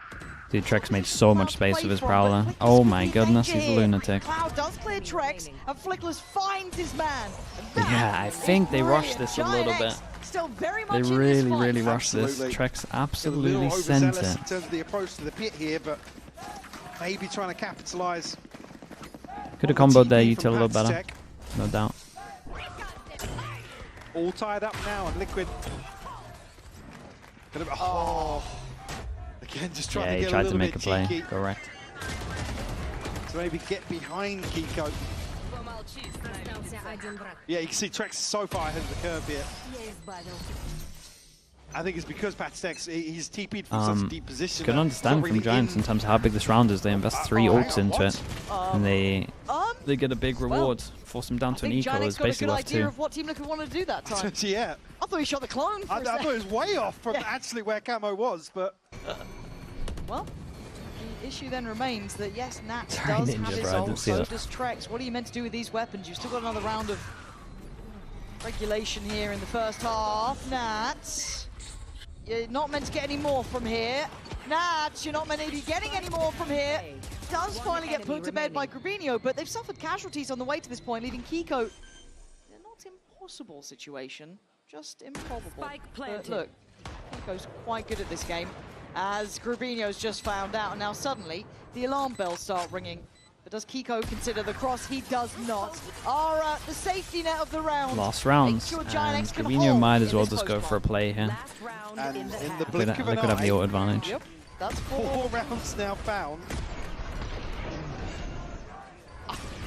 Dude, Trex made so much space with his Prowler. Oh my goodness, he's a lunatic. Cloud does clear Trex, and Flickless finds his man. Yeah, I think they rushed this a little bit. Still very They much really rushed this. Trex absolutely sent it. In terms of the approach to the pit here, but maybe trying to capitalize. Could have comboed their util a little better, no doubt. All tied up now, and Liquid. Again, just trying to get he tried a to make a play. cheeky. Correct. To maybe get behind Kiko. Yeah, you can see Trex is so far ahead of the curve here. I think it's because PatsX, he's TP'd from such a deep position. Good understanding from Giants in terms of how big this round is. They invest 3 ults into it, and they get a big reward. Force them down to an eco is basically worth 2. Of what Team Liquid wanted to do that time. Yeah. I thought he shot the clone. I thought it was way off from actually where Camo was, but. Well, the issue then remains that yes, Nat Sorry, does Ninja, have his bro, I ult, didn't see so that. does Trex. What are you meant to do with these weapons? You've still got another round of regulation here in the first half. Nat, you're not meant to get any more from here. Nat, you're not meant to be getting any more from here. Does finally get put to bed by Grubino, but they've suffered casualties on the way to this point, leaving Kiko in a not impossible situation, just improbable. But look, Kiko's quite good at this game, as Grubino's just found out, and now suddenly the alarm bells start ringing. But does Kiko consider the cross? He does not. Aura, the safety net of the round. Last rounds, Sure and Gianx might as well just go for a play here. And in the They blink of an could have the eye, ult advantage. Yep, that's 4 rounds now found.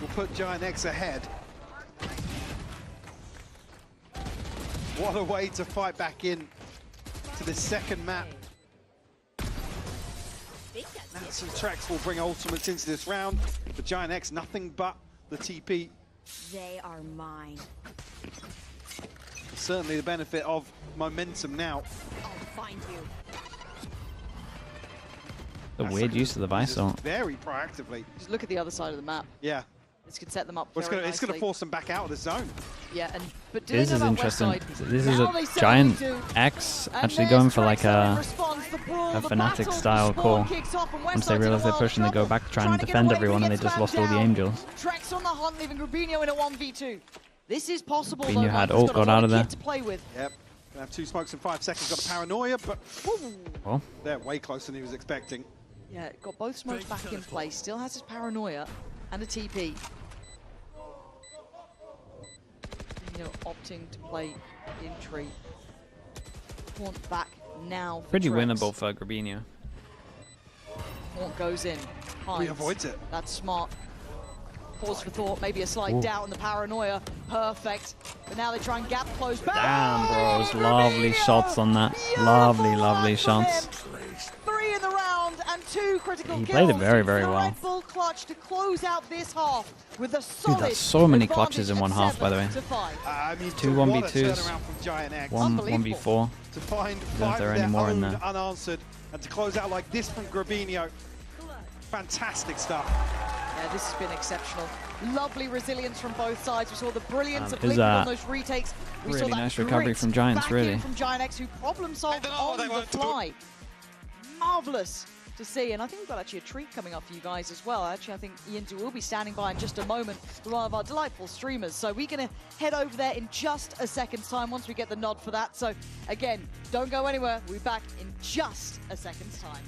Will put GIANTX ahead. What a way to fight back in to the second map. Nats and Trex will bring ultimates into this round. For GIANTX, nothing but the TP. They are mine. Certainly the benefit of momentum now. I'll find you. The weird use of the Visor. Very proactively. Just look at the other side of the map. Yeah. This could set them up Well, it's going to nicely. force them back out of the zone. Yeah, but do This they is know about interesting. Westside? This is Now a they certainly do. GIANTX And actually there's going for like Trex in a response. The brawl, the Fnatic battle, style the call. spawn kicks off, and Once they Westside's realize in a they're world pushing, of they go trouble. back to try and Trying to get defend away, everyone, and they gets just back lost all the down. aim duels. Trex on the hunt, leaving Rubinho in a 1v2. This is possible. Rubinho though, had Mike. ult, He's got got a out lot of there. kit to play with. Yep. Gonna have 2 smokes in 5 seconds. Got a paranoia, but Well, they're way closer than he was expecting. Yeah, got both smokes back in place. Still has his paranoia and a TP. Opting to play in tree. Haunt back now. For pretty Trex. winnable for Grabinho. Haunt goes in. He Hides. avoids it. That's smart. Pause for thought. Maybe a slight Ooh. doubt in the paranoia. Perfect. But now they try and gap close. Damn, bros. Lovely shots on that. Lovely, lovely shots. 3 in the round and 2 critical He kills. played it very, very The well. Red Bull clutch to close out this half with a Dude, solid that's so many clutches in advantage one at half, by the way. 7-5. I mean, Two what a 1v2s, turnaround from GIANTX. 1v4. To find Don't know if 5 there are of their any more in own there. unanswered, and to close out like this from Grabinho. Fantastic stuff. Yeah, this has been exceptional. Lovely resilience from both sides. We saw the brilliance of is Blinking on a those retakes. We really saw that nice recovery grit from Giants, back really. in from GIANTX, who problem solved on the fly. Marvelous to see, and I think we've got actually a treat coming up for you guys as well. Actually, I think Ian will be standing by in just a moment with one of our delightful streamers. So we're going to head over there in just a second's time once we get the nod for that. So again, don't go anywhere. We'll be back in just a second's time.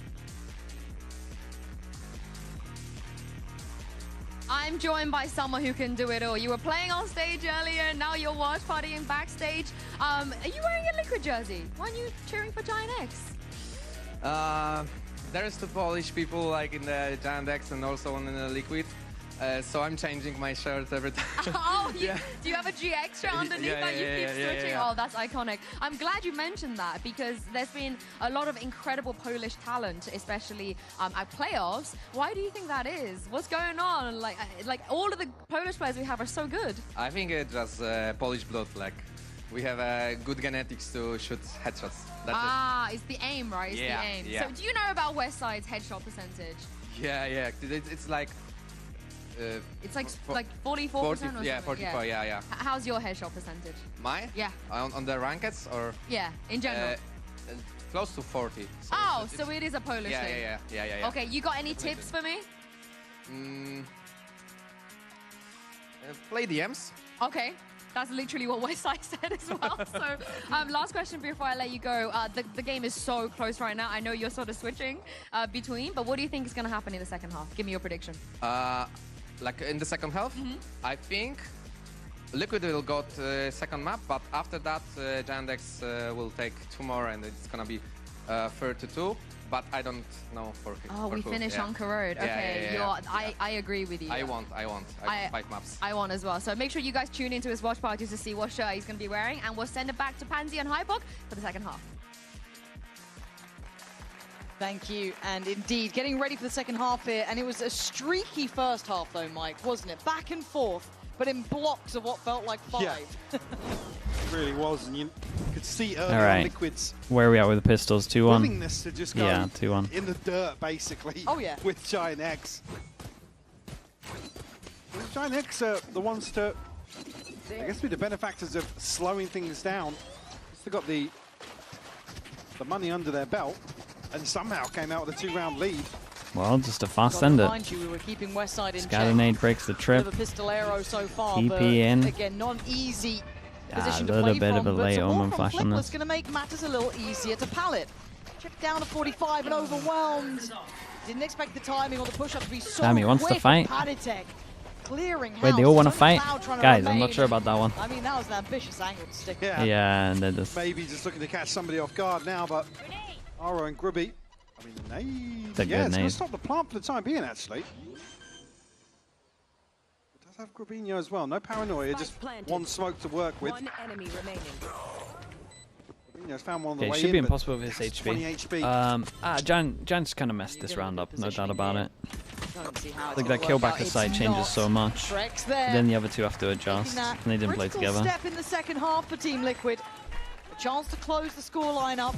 I'm joined by someone who can do it all. You were playing on stage earlier, now you're watch partying backstage. Are you wearing a Liquid jersey? Why aren't you cheering for GIANTX? There's the Polish people like in the GIANTX and also in the Liquid. So I'm changing my shirt every time. Oh, do you have a G extra underneath Yeah, that you yeah, keep yeah, switching? yeah. Oh, that's iconic. I'm glad you mentioned that because there's been a lot of incredible Polish talent, especially at playoffs. Why do you think that is? What's going on? Like all of the Polish players we have are so good. I think it's just Polish blood. Like we have good genetics to shoot headshots. That's It's the aim, right? It's Yeah, the aim. yeah. So do you know about Westside's headshot percentage? it. Yeah. It's like. It's like fo- 44% or 40, something. yeah, 44. Yeah. How's your headshot percentage? Mine? Yeah. On the rankeds or? Yeah, in general. Close to 40. So Oh, it's- so it is a Polish yeah, thing. yeah. Okay, you got any tips for me? Play DMs. Okay, that's literally what Westside said as well. So, last question before I let you go. The game is so close right now. I know you're sort of switching between, but what do you think is going to happen in the second half? Give me your prediction. Like in the second half, I think Liquid will got second map, but after that GIANTX will take 2 more and it's gonna be 3-2. But I don't know for Oh, we who. finish Yeah. on Corrode. Yeah, Okay, yeah. I agree with you. I want 5 maps. I want as well. So make sure you guys tune into his watch parties to see what shirt he's going to be wearing, and we'll send it back to Pansy and Hypok for the second half. Thank you, and indeed, getting ready for the second half here, and it was a streaky first half though, Mike, wasn't it? Back and forth, but in blocks of what felt like 5. Yeah. It really was, and you could see early All on right. Liquid's Where are we at with the pistols? 2-1. willingness to just go Yeah, 2-1. in the dirt, basically, Oh, yeah. with GIANTX. GIANTX are the ones to, I guess, be the benefactors of slowing things down. They've got the money under their belt, and somehow came out with a 2-round lead. Well, just a fast Gotta send it. remind you, we were keeping Westside in check. Scatterade breaks the trip. Bit of a pistolero so far, TP but in. again, not an easy A position to little play bit from, of a but late some more omen from flash on Flipless this. going to make matters a little easier to pallet. Check down to 45 and overwhelmed. Didn't expect the timing or the push-up to be so Damn, he wants to quick. fight. Paditech clearing Wait, they house. all want to Only fight? Cloud trying to Guys, I'm not remain. sure about that one. I mean, that was an ambitious angle to stick. Yeah, and they're just... Maybe just looking to catch somebody off guard now, but Aro and Grubby, I mean, the nade. It's a Yeah, good it's going nade. to stop the plant for the time being, actually. It does have Grubinho as well. No paranoia, just one smoke to work with. One enemy remaining. Gabinho's found one on the Okay, way it should be in, impossible with his 20 HP. HP. Giants kind of messed this round up, no doubt about it. Don't see how it's Like gonna that kill work back out. to side It's changes not. so much. Trex there. Then the other two have to adjust, and they didn't play Critical together. step in the second half for Team Liquid. A chance to close the scoreline up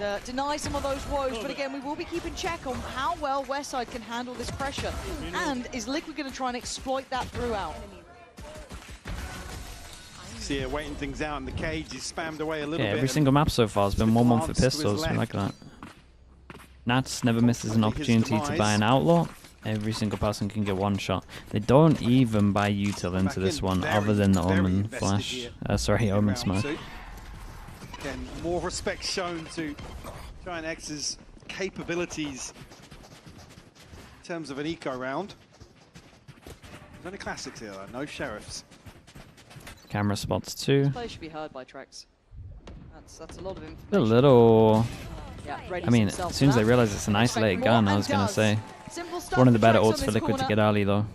and deny some of those woes. But again, we will be keeping check on how well Westside can handle this pressure. And is Liquid going to try and exploit that throughout? See it waiting things out in the cage. He's spammed away a little bit. Every single map so far has been 1-1 for glanced to his pistols. We like left. that. Nats never misses an opportunity to buy an outlaw. Every single person can get one shot. They don't even buy util into this one, other than the Omen Flash. Sorry, Omen Smoke. Again, more respect shown to GIANTX's capabilities in terms of an eco round. There's only classics here, though. No sheriffs. Camera spots too. This play should be heard by Trex. That's a lot of information. A little. Yeah, I mean, as soon as they realize it's an isolated gun, I was gonna say. One of the better ults for Liquid to get early, though.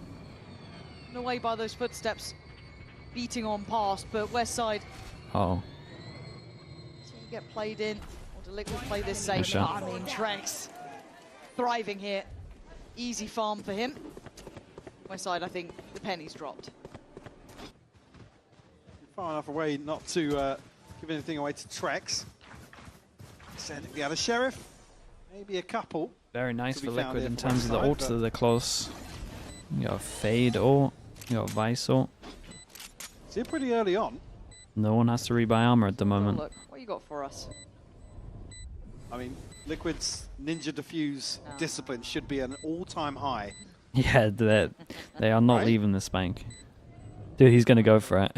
Away by those footsteps, beating on past, but Westside. Oh. So you get played in, or do Liquid play this safe? Sure. I mean, Trex thriving here. Easy farm for him. Westside, I think the penny's dropped. Far enough away not to give anything away to Trex. Send the other sheriff. Maybe a couple. Very nice to for be found Liquid here in for terms of the Westside, ults that are close. You got Fade ult, you got Vice ult. See, pretty early on. No one has to rebuy armor at the moment. Look, what you got for us? I mean, Liquid's Ninja Diffuse discipline should be an all-time high. Yeah, they are not Right? leaving this bank. Dude, he's gonna go for it.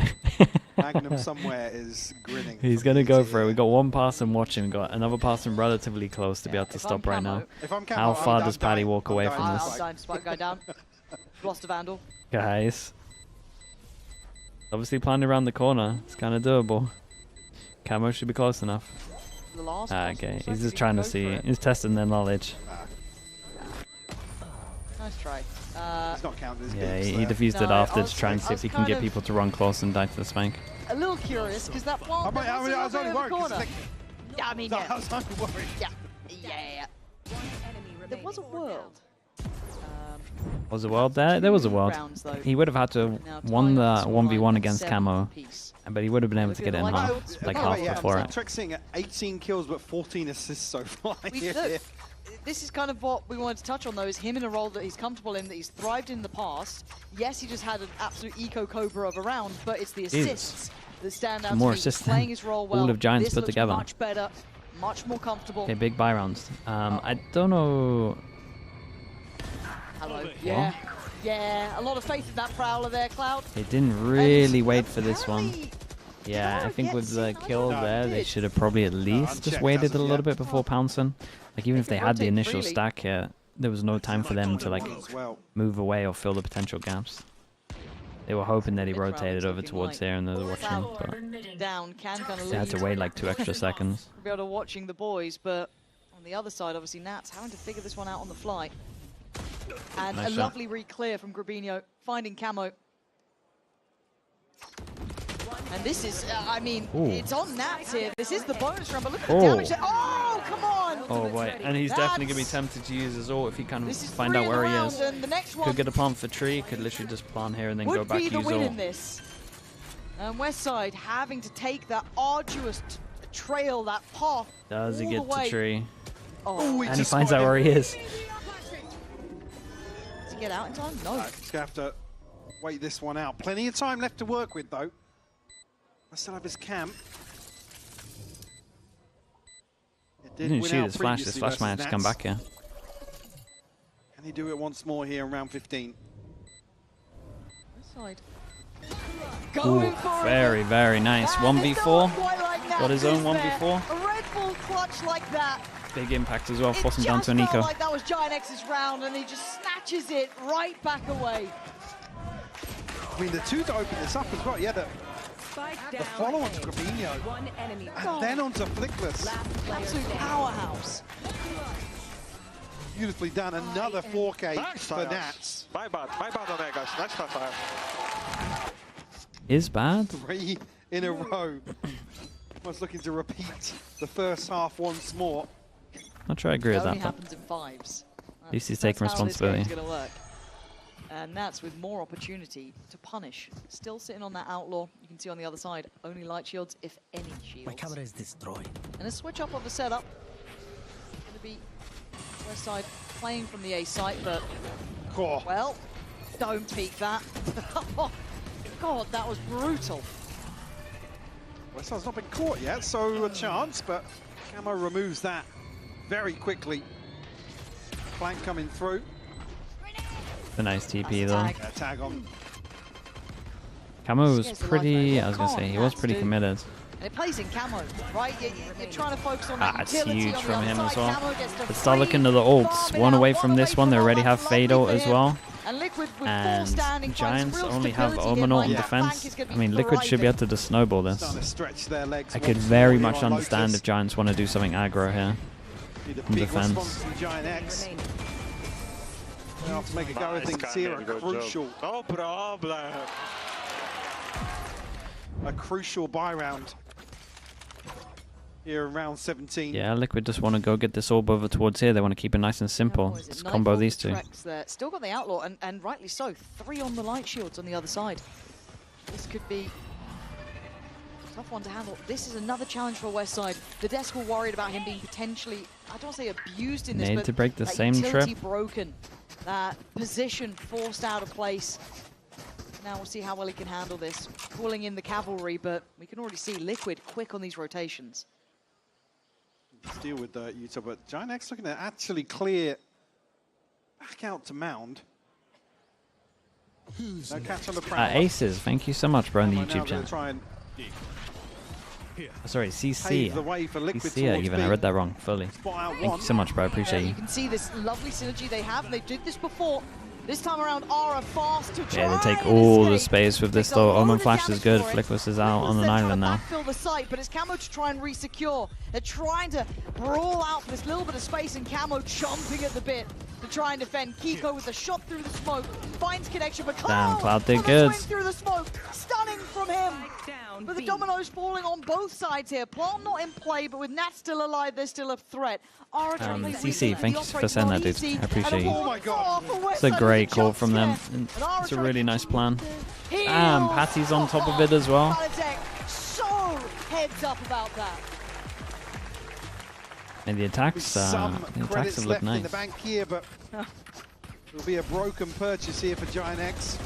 Magnum somewhere is grinning. He's gonna go for it. We got one person watching, we got another person relatively close to be able to stop right now. If I'm Camo, How far I'm does Paddy walk away from I'm this? dying to spike guy down. Lost a Vandal. Guys. Obviously planning around the corner. It's kind of doable. Camo should be close enough. The last Okay, he's just trying to see. He's testing their knowledge. Nice try. It's not counted as Yeah, beeps he there. defused it No, after I to was try and like- see I if he was can get kind of- people to run close and die to the spank. A little curious because that one. I was only worried 'cause it's Yeah, I mean, No, yeah. I was only worried. Yeah. There was a world. Was a world there? There was a world. rounds, though. He would have had to won the 1v1 against Camo, but he would have been able to get it in half, like half before it. Trex sitting at 18 kills but 14 assists so far. Look, this is kind of what we wanted to touch on, though, is him in a role that he's comfortable in, that he's thrived in the past. Yes, he just had an absolute eco-cobra of a round, but it's the assists that stand out to More me. assists Playing than his role well. all of Giants This put looks together. much better, much more comfortable. Okay, big buy rounds. I don't know. Hello. Yeah. Yeah, a lot of faith in that Prowler there, Cloud. They didn't really wait for this one. Yeah, I think with the kill there, they should have probably at least just waited a little bit before pouncing. Like, even if they had the initial stack here, there was no time for them to, like, move away or fill the potential gaps. They were hoping that he rotated over towards here and they were watching, but Down can kind of they had to wait like 2 extra seconds. be able to watching the boys, but on the other side, obviously, Nats having to figure this one out on the fly. And Nice a shot. lovely re-clear from Grabinho, finding Camo. And this is, I mean, Ooh. it's on Nats here. This is the bonus round, but look at the Oh. damage there. Oh, come on! Oh boy, and he's definitely going to be tempted to use his ult if he can This is find out three in where a he round, is. and the next one Could get a plant for tree, could literally just plant here and then go would back be the use win in ult. this. And Westside having to take that arduous trail, that path. Does he all get the way. to tree? Oh, And he finds out where he is. Does he get out in time? No. He's going to have to wait this one out. Plenty of time left to work with, though. I still have his camp. It He didn't win shoot out his flash. His previously flash might have versus to come Nats. back here. Can he do it once more here in round 15? Westside. Ooh, very, very nice. 1v4. Got his own 1v4. A Red Bull clutch like that. Big impact as well, It force him down just to an felt eco. like that was GIANTX's round, and he just snatches it right back away. I mean, the two to open this up as well. Yeah, the follow-on to Grabinho. And then onto Flickless. Absolute powerhouse. Beautifully done. Another 4K Nice for fires. Nats. My bad on there, guys. Nice fire. Is bad? 3 in a row. Almost looking to repeat the first half once more. Not sure I agree with It only that, happens in fives. but at least he's taking responsibility. That's how this game's gonna work. And that's with more opportunity to punish. Still sitting on that outlaw. You can see on the other side, only light shields, if any shields. My camera is destroyed. And a switch up of the setup. Going to be West Side playing from the A site, but well, don't peek that. God, that was brutal. West Side's not been caught yet, so a chance, but Camo removes that very quickly. Flank coming through. It's a nice TP though. Tag on. Camo was pretty, I was gonna say, he was pretty committed. And it plays in camo, right? You're trying to focus on that It's utility huge on the from other him side. as well. Camo gets to Let's start free, looking to the ults. farm it One out, away from this one, they already have lovely Fado for as him. well. And Liquid with full And standing, Giants finds real only have stability here. Omenor Like, in that flank defense. is gonna I be mean, Liquid should be thriving. able to just snowball this. Starting to stretch their legs I could once very more much here on understand Lotus. if Giants want to do something aggro here. Need a in big defense. response from GIANTX. They have to make a go of things here. No problem. A crucial buy round here in round 17. Yeah, Liquid just want to go get this orb over towards here. They want to keep it nice and simple. Let's combo these two. There. Still got the outlaw, and rightly so. 3 on the light shields on the other side. This could be a tough one to handle. This is another challenge for West Side. The desk were worried about him being potentially, I don't want to say abused in this, Need but to break the that same utility trip. broken. That position forced out of place. Now we'll see how well he can handle this. Pulling in the cavalry, but we can already see Liquid quick on these rotations. Let's deal with Utah, but GIANTX looking to actually clear back out to Mound. No catch on the prowl. Aces, thank you so much, bro, on the And we're now YouTube gonna channel. try and Sorry, CC. pave the way for Liquid CC towards even, B. I read that wrong fully. Spot out Thank one. you so much, bro, I appreciate You you. can see this lovely synergy they have, and they did this before. This time around, Aura fast to try Yeah, they take and all the escape. space with this Takes a though. load Omen of Flash is damage good. for it. Flickless is out on an They're trying island to now. backfill the site, but it's Camo to try and resecure. They're trying to brawl out for this little bit of space, and Camo chomping at the bit to try and defend. Kiko with a shot through the smoke, finds connection, but Damn, Cloud did with a good. swing through the smoke, stunning from him. But the dominoes falling on both sides here. Plant not in play, but with Nat still alive, there's still a threat. Aura trying to play CC, really thank you for saying that, dude. I appreciate you. Oh my God! It's a great call from them. And it's a really nice plan. Damn, Patty's on top of it as well. So heads up about that. And the attacks, Some have credits looked left in nice. the bank here, but it'll be a broken purchase here for GIANTX.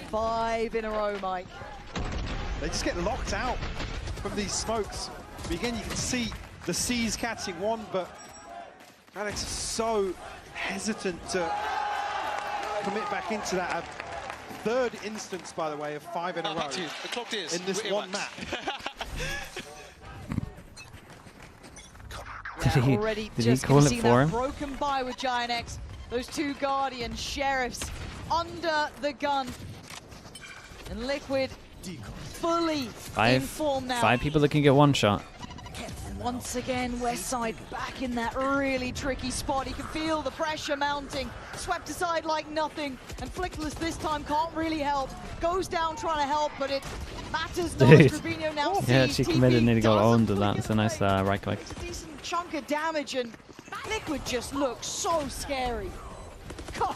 5 in a row, Mike. They just get locked out from these smokes. But again, you can see the C's catching one, but GIANTX is so hesitant to commit back into that. A third instance, by the way, of 5 in a row The clock is. in this one map. Already Did he just call gonna it see for that him? broken by with GIANTX. Those 2 Guardian Sheriffs under the gun. And Liquid fully in form now. 5 people that can get one shot. Once again, West Side back in that really tricky spot. He can feel the pressure mounting. Swept aside like nothing. And Flickless this time can't really help. Goes down trying to help, but it matters not. Dude. Trevino now Yeah, sees she TP committed, nearly got doesn't owned to that. It's a nice right click. It's a decent chunk of damage, and Liquid just looks so scary. God,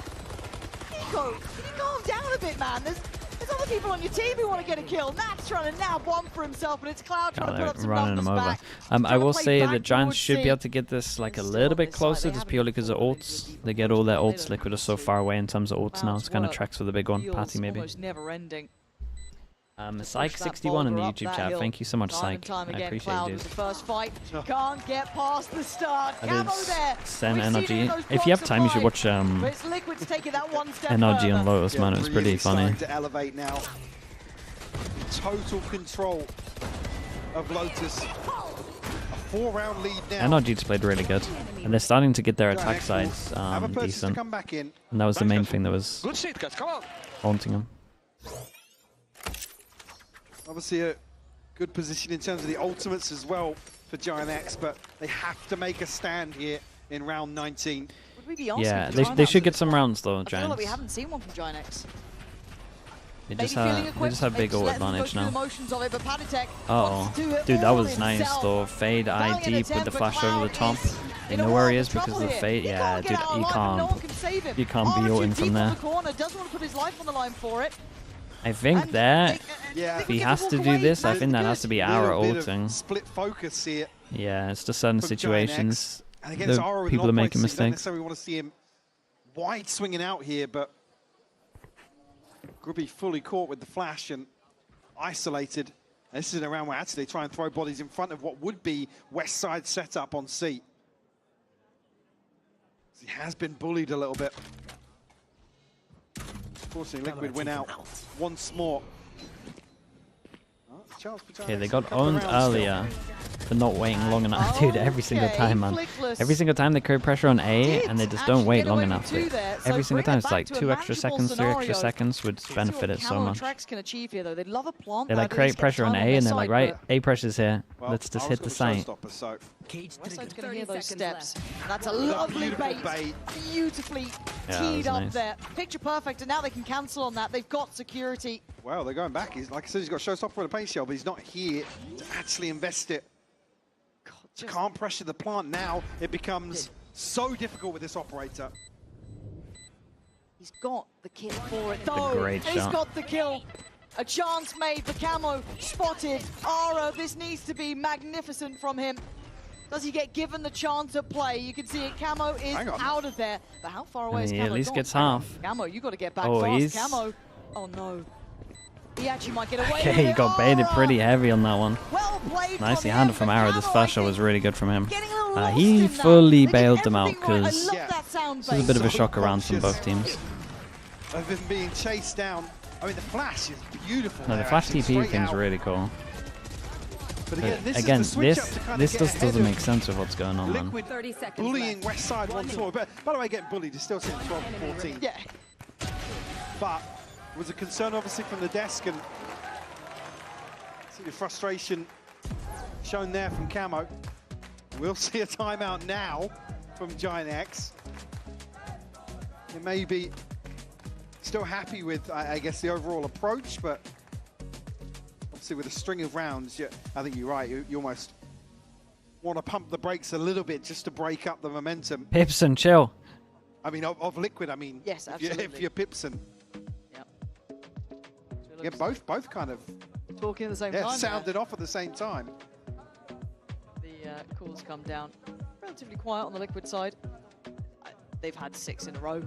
Nico, can you calm down a bit, man? There's other people on your team who want to get a kill. Nat's trying to now bomb for himself, but it's Cloud trying to put up some Running numbers them over. back. I will play say back that Giants towards should C. be able to get this like a little bit closer, just purely because of ults. They get all their ults. Liquid are so far away in terms of ults now. It's kind of tracks for the big one. Feels Patty maybe. almost never ending. Psych61 in the YouTube chat. Thank you so much, Time Psych. and time I again, appreciate Cloud you, was dude. the first fight. Can't get past the start. I Camo did there. send We've seen it in NRG. those If you have blocks time, you of should watch five, but it's Liquid's taking that one step NRG on further. Lotus, man. It was pretty Really funny. starting to elevate now. Total control of Lotus. A 4-round lead now. NRG just played really good. And they're starting to get their attack sides Have a purchase to decent. come back in. And that was the main thing that was Good shit, guys. Come on. haunting them. Obviously a good position in terms of the ultimates as well for GIANTX, but they have to make a stand here in round 19. Would we be asking Yeah, for they timeouts should at get this some point? rounds though, I feel like we Giants. haven't seen one from GIANTX. They just have big ult advantage now. Oh, dude, that was nice though. Fade eye deep with the flash over the top. They know where he is because of the fade. Yeah, dude, you can't be ulting from there. I think there, if he has to do this, I think that has to be Aura ulting. Split focus here. Yeah, it's just certain situations. And against Aura with People are making mistakes. Don't mistakes. necessarily want to see him wide swinging out here, but Grubby fully caught with the flash and isolated. And this is a round where actually they try and throw bodies in front of what would be West Side setup on C. He has been bullied a little bit. Unfortunately, Liquid win out once more. Okay, they got owned earlier for not waiting long enough. Dude, every single time, man. Every single time they create pressure on A and they just don't wait long enough. Every single time, it's like 2 extra seconds, 3 extra seconds would benefit it so much. They like create pressure on A and they're like, right, A pressure's here. Let's just hit the site. Westside's going to hear those steps. That's a lovely bait. Beautifully teed up there. Picture perfect, and now they can cancel on that. They've got security. Well, they're going back. Like I said, he's got showstopper with a pace shell, but he's not here to actually invest it. Can't pressure the plant now. It becomes so difficult with this operator. He's got the kill for it, though. Great He's shot. got the kill. A chance made. The camo spotted. Ara, this needs to be magnificent from him. Does he get given the chance to play? You can see it. Camo is out of there. But how far away is Camo? He at least gets half. Camo, you got to get back he's... fast. Camo. Oh no. He actually might get away. Okay, he got baited pretty heavy on that one. Well played. Nicely handled from Ara. This flash shot was really good from him. He fully bailed them out because this is a bit of a shock around from both teams. Of him being chased down. I mean, the flash is beautiful. No, the flash TP thing's really cool. But again, this just doesn't make sense with what's going on, man. Bullying West Side once more. But by the way, getting bullied is still sitting 12 and 14. Yeah. But it was a concern, obviously, from the desk, and see the frustration shown there from Camo. We'll see a timeout now from GIANTX. They may be still happy with, I guess, the overall approach, but obviously with a string of rounds, I think you're right. You almost want to pump the brakes a little bit just to break up the momentum. Pipson, chill. I mean, of Liquid, I mean. Yes, absolutely. If you're Pipson. Yep. Yeah, both kind of talking at the same time. Sounded off at the same time. The calls come down relatively quiet on the Liquid side. They've had 6 in a row.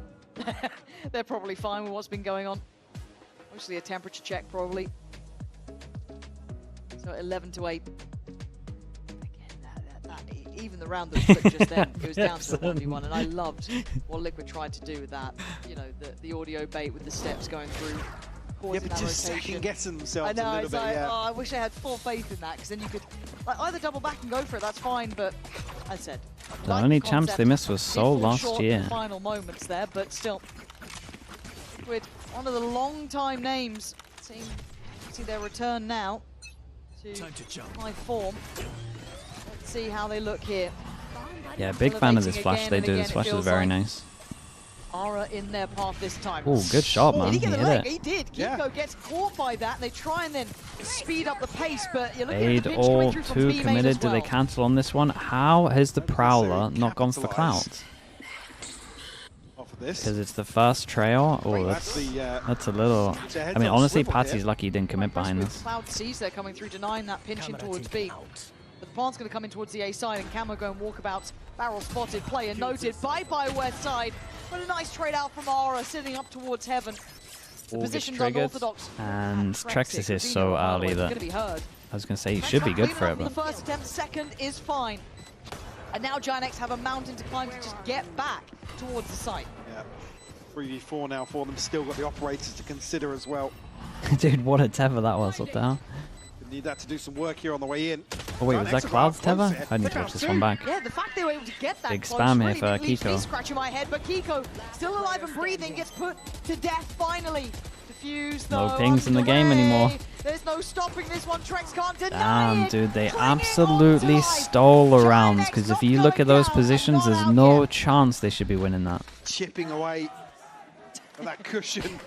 They're probably fine with what's been going on. Mostly a temperature check, probably. So 11 to 8. Again, even the round that flipped just then goes down to a 1v1, and I loved what Liquid tried to do with that. You know, the audio bait with the steps going through. Yeah, but just second-guessing themselves a little bit, oh, I wish I had full faith in that, because then you could either double back and go for it, that's fine, but as I said, The only champs they missed was Seoul last year. Final moments there, but still, with one of the long-time names, see their return now to high form. Let's see how they look here. Yeah, big fan of this flash they do. This flash is very nice. Ara in their path this time. Oh, good shot, man. Did he get the hit leg? it. He did. Kiko gets caught by that, and they try and then speed up the pace, but you're looking at the pinch coming all through from too B-Main committed. as well. Do they cancel on this one? How has the Prowler not gone for Clouds? Because it's the first trail. Oh, that's a little... I mean, honestly, Patsy's lucky he didn't commit behind this. Cloud sees they're coming through, denying that pinch in towards B. But the plant's going to come in towards the A side, and Camo going walkabouts. Barrel spotted, player noted. Bye-bye West Side. But a nice trade out from Ara, sitting up towards heaven. The All gets position's triggered, unorthodox. and Trexis is so early that I was going to say he should be good for it, The but first attempt, second is fine. And now GIANTX have a mountain to climb to just get back towards the site. Yeah, 3v4 now for them. Still got the operators to consider as well. dude, what a tether that was. What the hell? Need that to do some work here on the way in. Oh wait, was that Cloud's tether? I need to watch this one back. Yeah, the fact they were able to get that Big close spam really here for did leave me Kiko. scratching my head, but Kiko still alive and breathing, gets put to death finally. Diffuse though. No pings in the game anymore. There's no stopping this one. Trex can't deny Damn, it. dude, they absolutely stole arounds. Because if you look at those positions, there's no chance they should be winning that. Chipping away at that cushion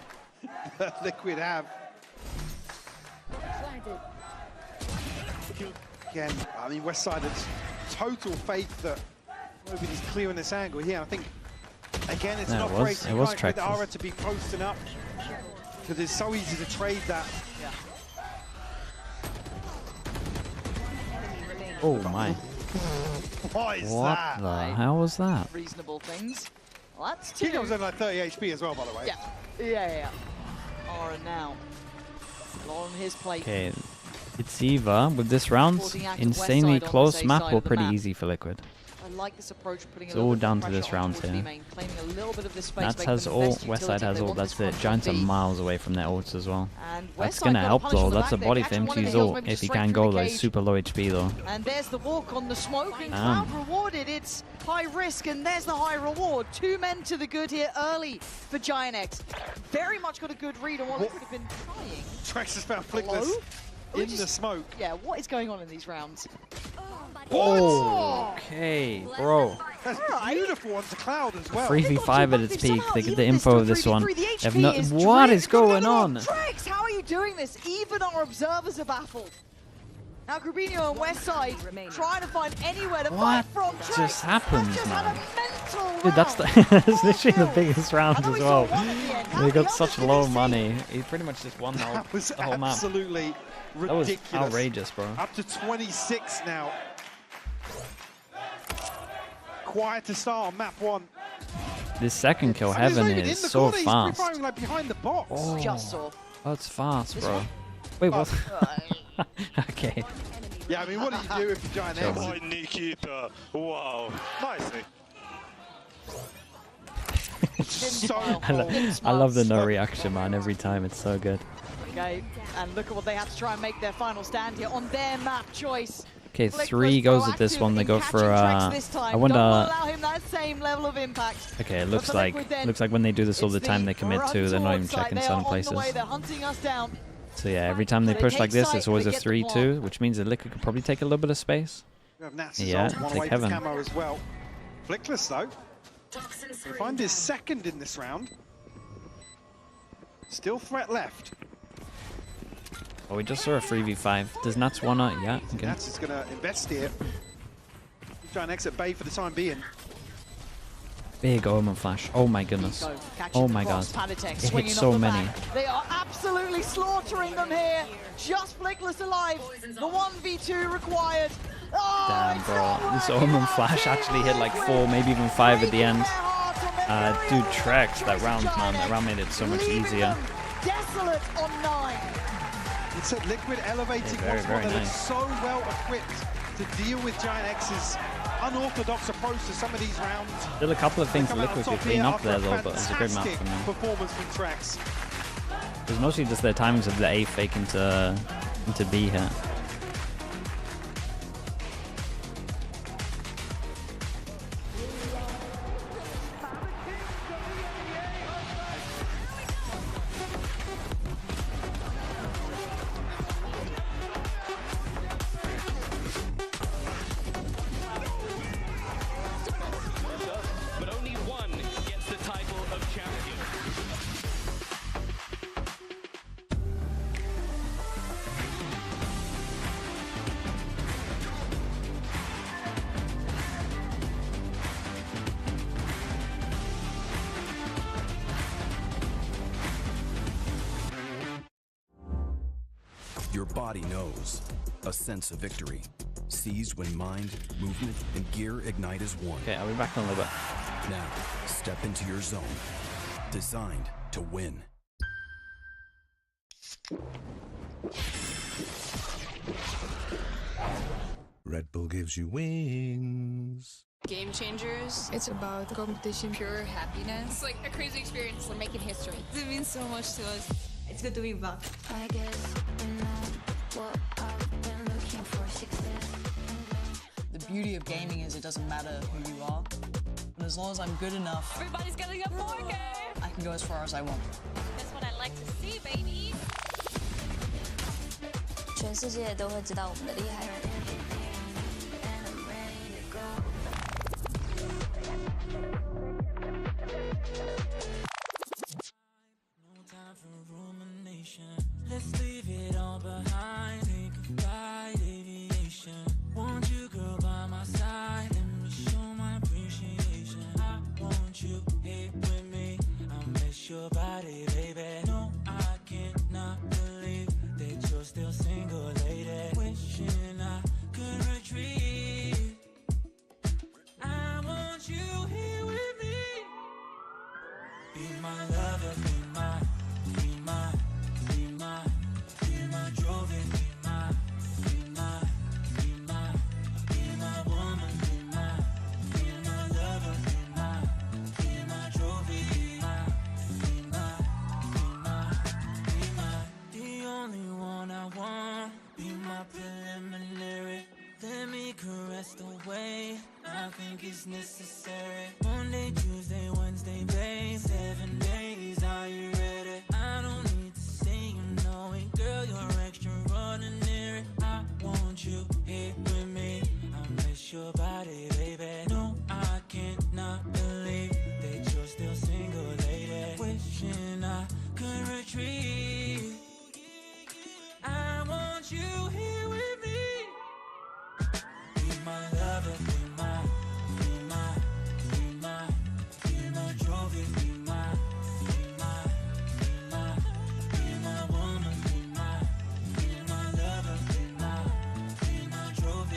that Liquid have. Again, I mean, Westside has total faith that nobody's clearing this angle here. I think, again, it's not great to with Ara to be posting up because it's so easy to trade that. Yeah. Oh my. What is what that? the hell was that? Reasonable things. Well, that's two. Kingdom's only like 30 HP as well, by the way. Yeah. Ara now. A lot on his plate. Okay, it's either, with this round, insanely close map or pretty easy for Liquid. I like this approach, putting It's all down to this round here. Nats has ult, Westside has ult, that's it. Giants are miles away from their ults as well. That's gonna help though, that's a body for him to use ult if he can go though. He's super low HP though. And there's the walk on the smoke, and Cloud rewarded. It's high risk, and there's the high reward. 2 men to the good here early for GIANTX. Very much got a good read on what they could have been trying. Trex has found Flickless in the smoke. Yeah, what is going on in these rounds? Oh, okay, bro. That's beautiful onto Cloud as well. 3v5 at its peak. They get the info of this one. What is going on? Trex, how are you doing this? Even our observers are baffled. Now Grubinho and Westside trying to find anywhere to fight from. What just happened, man? Dude, that's literally the biggest round as well. They got such low money. He pretty much just won the whole map. Absolutely ridiculous. That was outrageous, bro. Up to 26 now. Quiet to start on map 1. This second kill, Heaven, is so fast. He's like behind the box. Oh, just saw. That's fast, bro. Wait, what? Okay. Yeah, I mean, what do you do if you're GIANTX? Oh, Nikita. Wow. Nicely. I love the no reaction, man, every time. It's so good. Okay, and look at what they have to try and make their final stand here on their map choice. Okay, 3 goes at this one. They go for I wonder. Allow him that same level of impact. Okay, it looks like when they do this all the time, they commit to. They're not even checking some places. They're hunting us down. So yeah, every time they push like this, it's always a 3-2, which means the Liquid could probably take a little bit of space. Yeah, take Heaven. As well. Flickless though. He'll find his second in this round. Still threat left. Oh, we just saw a 3v5. Does Nats wanna? Yeah. Okay. Nats is gonna invest here. GIANTX at bay for the time being. Big Omen flash. Oh my goodness. Oh my god. It hit so many. They are absolutely slaughtering them here. Just Flickless alive. The 1v2 required. Oh, damn, bro. This Omen flash actually hit like 4, maybe even 5 at the end. Dude, Trex, that round, man. That round made it so much easier. Desolate on 9. It's a Liquid elevating very nice. So well equipped to deal with GIANTX's unorthodox approach to some of these rounds. Still a couple of things that Liquid could clean up there though, but it's a good map from them. Performance from Trex. It was mostly just their timings of the A fake into B here. Your body knows. A sense of victory. Seized when mind, movement, and gear ignite as one. Okay, I'll be back in a little bit. Now, step into your zone. Designed to win. Red Bull gives you wings. Game Changers. It's about competition, pure happiness. It's like a crazy experience. We're making history. It means so much to us. It's good to be back. I guess what I've been looking for, success. The beauty of gaming is it doesn't matter who you are, but as long as I'm good enough, Everybody's getting a 4K. I can go as far as I want. That's what I like to see, baby. 全世界都会知道我们的厉害。Let's leave it all behind. Say goodbye, baby. my lover, be my trophy, be my woman, be my lover, be my trophy, the only one I want, be my preliminary. Let me caress the way I think it's necessary. Monday, Tuesday, Wednesday, babe, 7 days, are you ready? I don't need to say you know it, girl, you're extraordinary. I want you here with me, I miss your body, baby. No, I cannot believe that you're still single, lady. Wishing I could retreat. I want you here with me. Be my lover, be my trophy, be my woman, be my lover, be my trophy,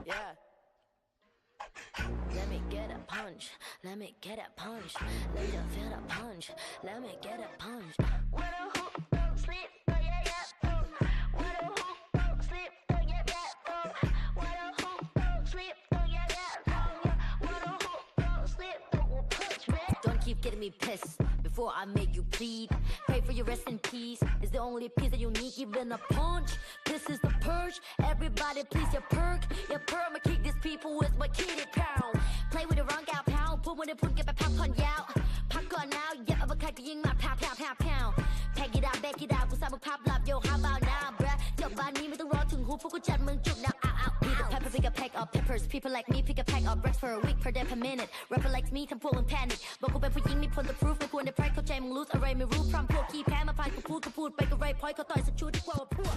Yeah. Let me get a punch. Let me get a punch. Let you feel the punch. Let me get a punch. What a hook, don't sleep, don't yeah, yeah, oh. What a hook, don't sleep, don't yeah, yeah, oh. What a hook, don't sleep, don't yeah, yeah, oh. What a hook, don't sleep, don't punch me. Don't keep getting me pissed before I make you bleed. Pray for your rest in peace. It's the only piece that you need, even a punch. This is the purge. Everybody please your perk. Your perma kick these people with my kitty pound. Play with the wrong gal pound. Put when they put get back pop on out. Pop on now. Yeah, I'm a cat getting my pound. Pack it out, back it out. What's up with pop love? Yo, how about now, bruh? Your body me the raw tung who fuck with chat mung juk now. Be the pepper, pick a pack of peppers. People like me pick a pack of rest for a week per day per minute. Rapper likes me, come pull and panic. But go back for ying me, put the proof. Meควรได้ price เข้าใจมึง lose อะไรไม่รู้พร้อมพวกขี้แพ้มาพายก็พูดไปก็ไร point เขาต่อยสักชุดที่กว่าพวก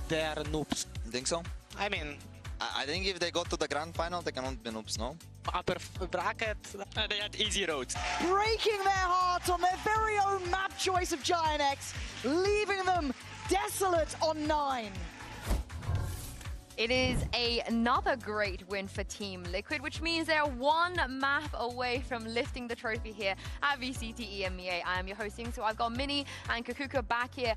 They are noobs. You think so? I mean, I think if they go to the grand final, they cannot be noobs, no? upper bracket, they had easy roads. Breaking their hearts on their very own map choice of GIANTX, leaving them desolate on 9. It is another great win for Team Liquid, which means they're one map away from lifting the trophy here at VCT EMEA. I am your hosting, so I've got Minnie and Kakuka back here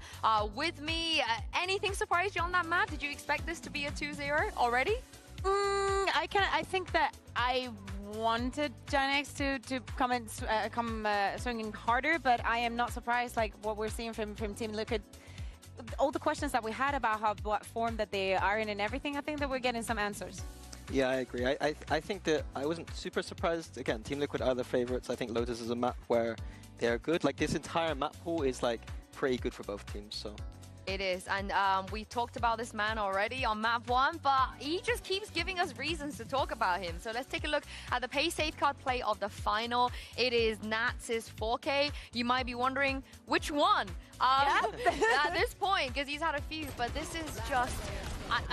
with me. Anything surprised you on that map? Did you expect this to be a 2-0 already? I think that I wanted GIANTX to come swinging harder, but I am not surprised like what we're seeing from Team Liquid. All the questions that we had about what form that they are in and everything, I think that we're getting some answers. Yeah, I agree. I think that I wasn't super surprised. Again, Team Liquid are the favorites. I think Lotus is a map where they're good. Like, this entire map pool is, like, pretty good for both teams, so... It is, and we talked about this man already on map 1, but he just keeps giving us reasons to talk about him. So let's take a look at the pay safeguard play of the final. It is Nats' 4K. You might be wondering, which one? At this point, because he's had a few, but this is just...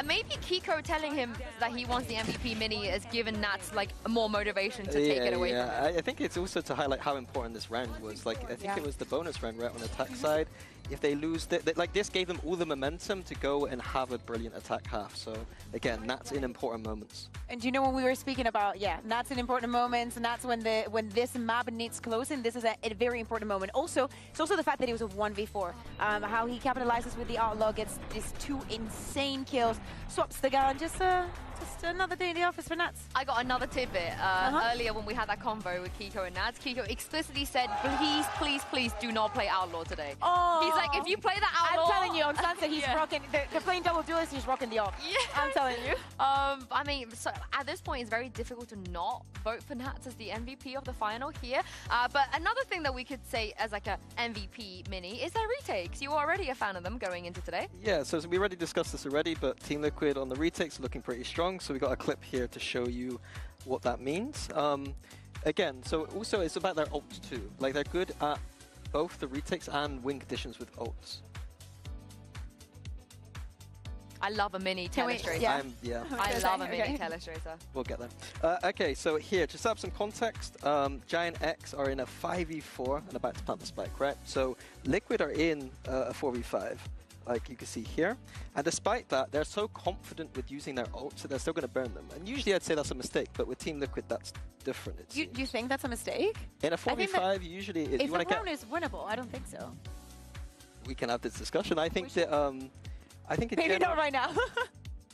maybe Kiko telling him that he wants the MVP mini has given Nats like more motivation to take it away from him. I think it's also to highlight how important this round was. Like, I think it was the bonus round, right, on the attack side. If they lose, like, this gave them all the momentum to go and have a brilliant attack half. So, again, Nats in important moments. And do you know when we were speaking about, Nats in important moments, and that's when this map needs closing, this is a very important moment. Also, it's also the fact that it was a 1v4. How he capitalizes with the outlaw, gets these 2 insane kills, swaps the gun, just Just another day in the office for Nats. I got another tidbit. Earlier when we had that convo with Kiko and Nats, Kiko explicitly said, please, please, please do not play Outlaw today. Oh. He's like, if you play that Outlaw... I'm telling you, on Sunset, he's rocking... They're playing double duelist, he's rocking the off. Yeah. I'm telling you. I mean, so at this point, it's very difficult to not vote for Nats as the MVP of the final here. But another thing that we could say as like a MVP mini is their retakes. You were already a fan of them going into today. Yeah, so we already discussed this already, but Team Liquid on the retakes are looking pretty strong. So we got a clip here to show you what that means. Again, so also it's about their ults too. Like they're good at both the retakes and win conditions with ults. I love a mini telestracer. Yeah. I love a mini telestracer. We'll get there. Okay, so here, to set up some context, GIANTX are in a 5v4 and about to plant the spike, right? So Liquid are in a 4v5, like you can see here. And despite that, they're so confident with using their ults that they're still going to burn them. And usually I'd say that's a mistake, but with Team Liquid, that's different. You think that's a mistake? In a 4v5, usually it is. If the round is winnable, I don't think so. We can have this discussion. I think that... I think maybe not right now.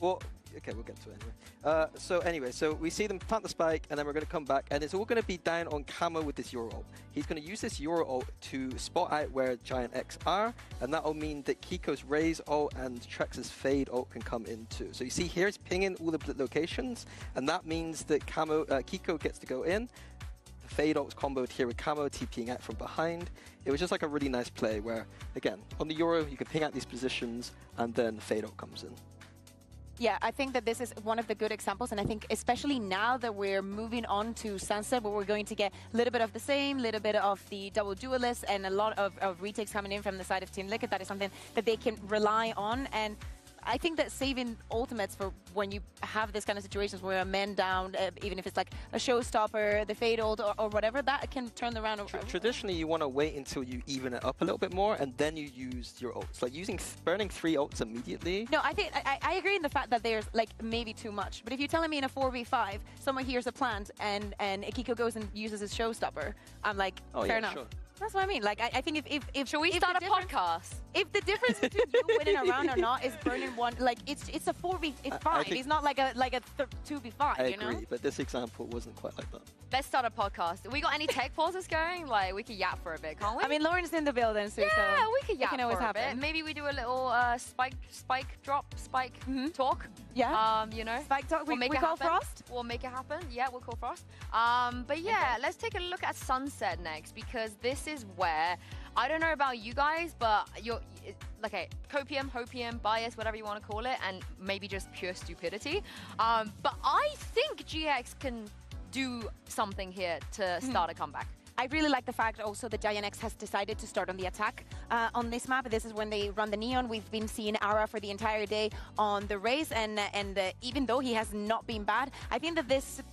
Well, okay, we'll get to it anyway. So we see them plant the spike, and then we're going to come back, and it's all going to be down on Camo with this Euro ult. He's going to use this Euro ult to spot out where GIANTX are, and that will mean that Kiko's Raze ult and Trex's Fade ult can come in too. So you see here, it's pinging all the locations, and that means that Kiko gets to go in. The Fade ult's comboed here with Camo, TPing out from behind. It was just like a really nice play where, again, on the Euro, you can ping out these positions, and then Fade ult comes in. Yeah, I think that this is one of the good examples, and I think especially now that we're moving on to Sunset, where we're going to get a little bit of the same, little bit of the double duelist, and a lot of retakes coming in from the side of Team Liquid. That is something that they can rely on, and I think that saving ultimates for when you have this kind of situations where a man down, even if it's like a showstopper, the Fade ult or whatever, that can turn the round around. Traditionally, you want to wait until you even it up a little bit more, and then you use your ults. Like burning 3 ults immediately. No, I think I agree in the fact that there's like maybe too much. But if you're telling me in a 4v5, someone hears a plant and Kiko goes and uses his showstopper, I'm like, fair enough. Sure. That's what I mean. Like, I think if should we start a podcast? If the difference between you winning a round or not is burning one, like it's a 4v5. It's not like a 2v5. I agree, but this example wasn't quite like that. Let's start a podcast. We got any tech pauses going? Like we could yap for a bit, can't we? I mean, Lauren's in the building, so yeah, we could yap can always for a happen. bit. Maybe we do a little spike talk. Yeah. You know, spike talk. We'll make we it call happen. Frost. We'll make it happen. Yeah, we'll call Frost. But yeah, let's take a look at Sunset next, because this is where I don't know about you guys, but you're okay. Copium, hopium, bias, whatever you want to call it, and maybe just pure stupidity. But I think GX can do something here to start a comeback. I really like the fact also that GIANTX has decided to start on the attack on this map. This is when they run the Neon. We've been seeing Ara for the entire day on the Raze, and even though he has not been bad, I think that this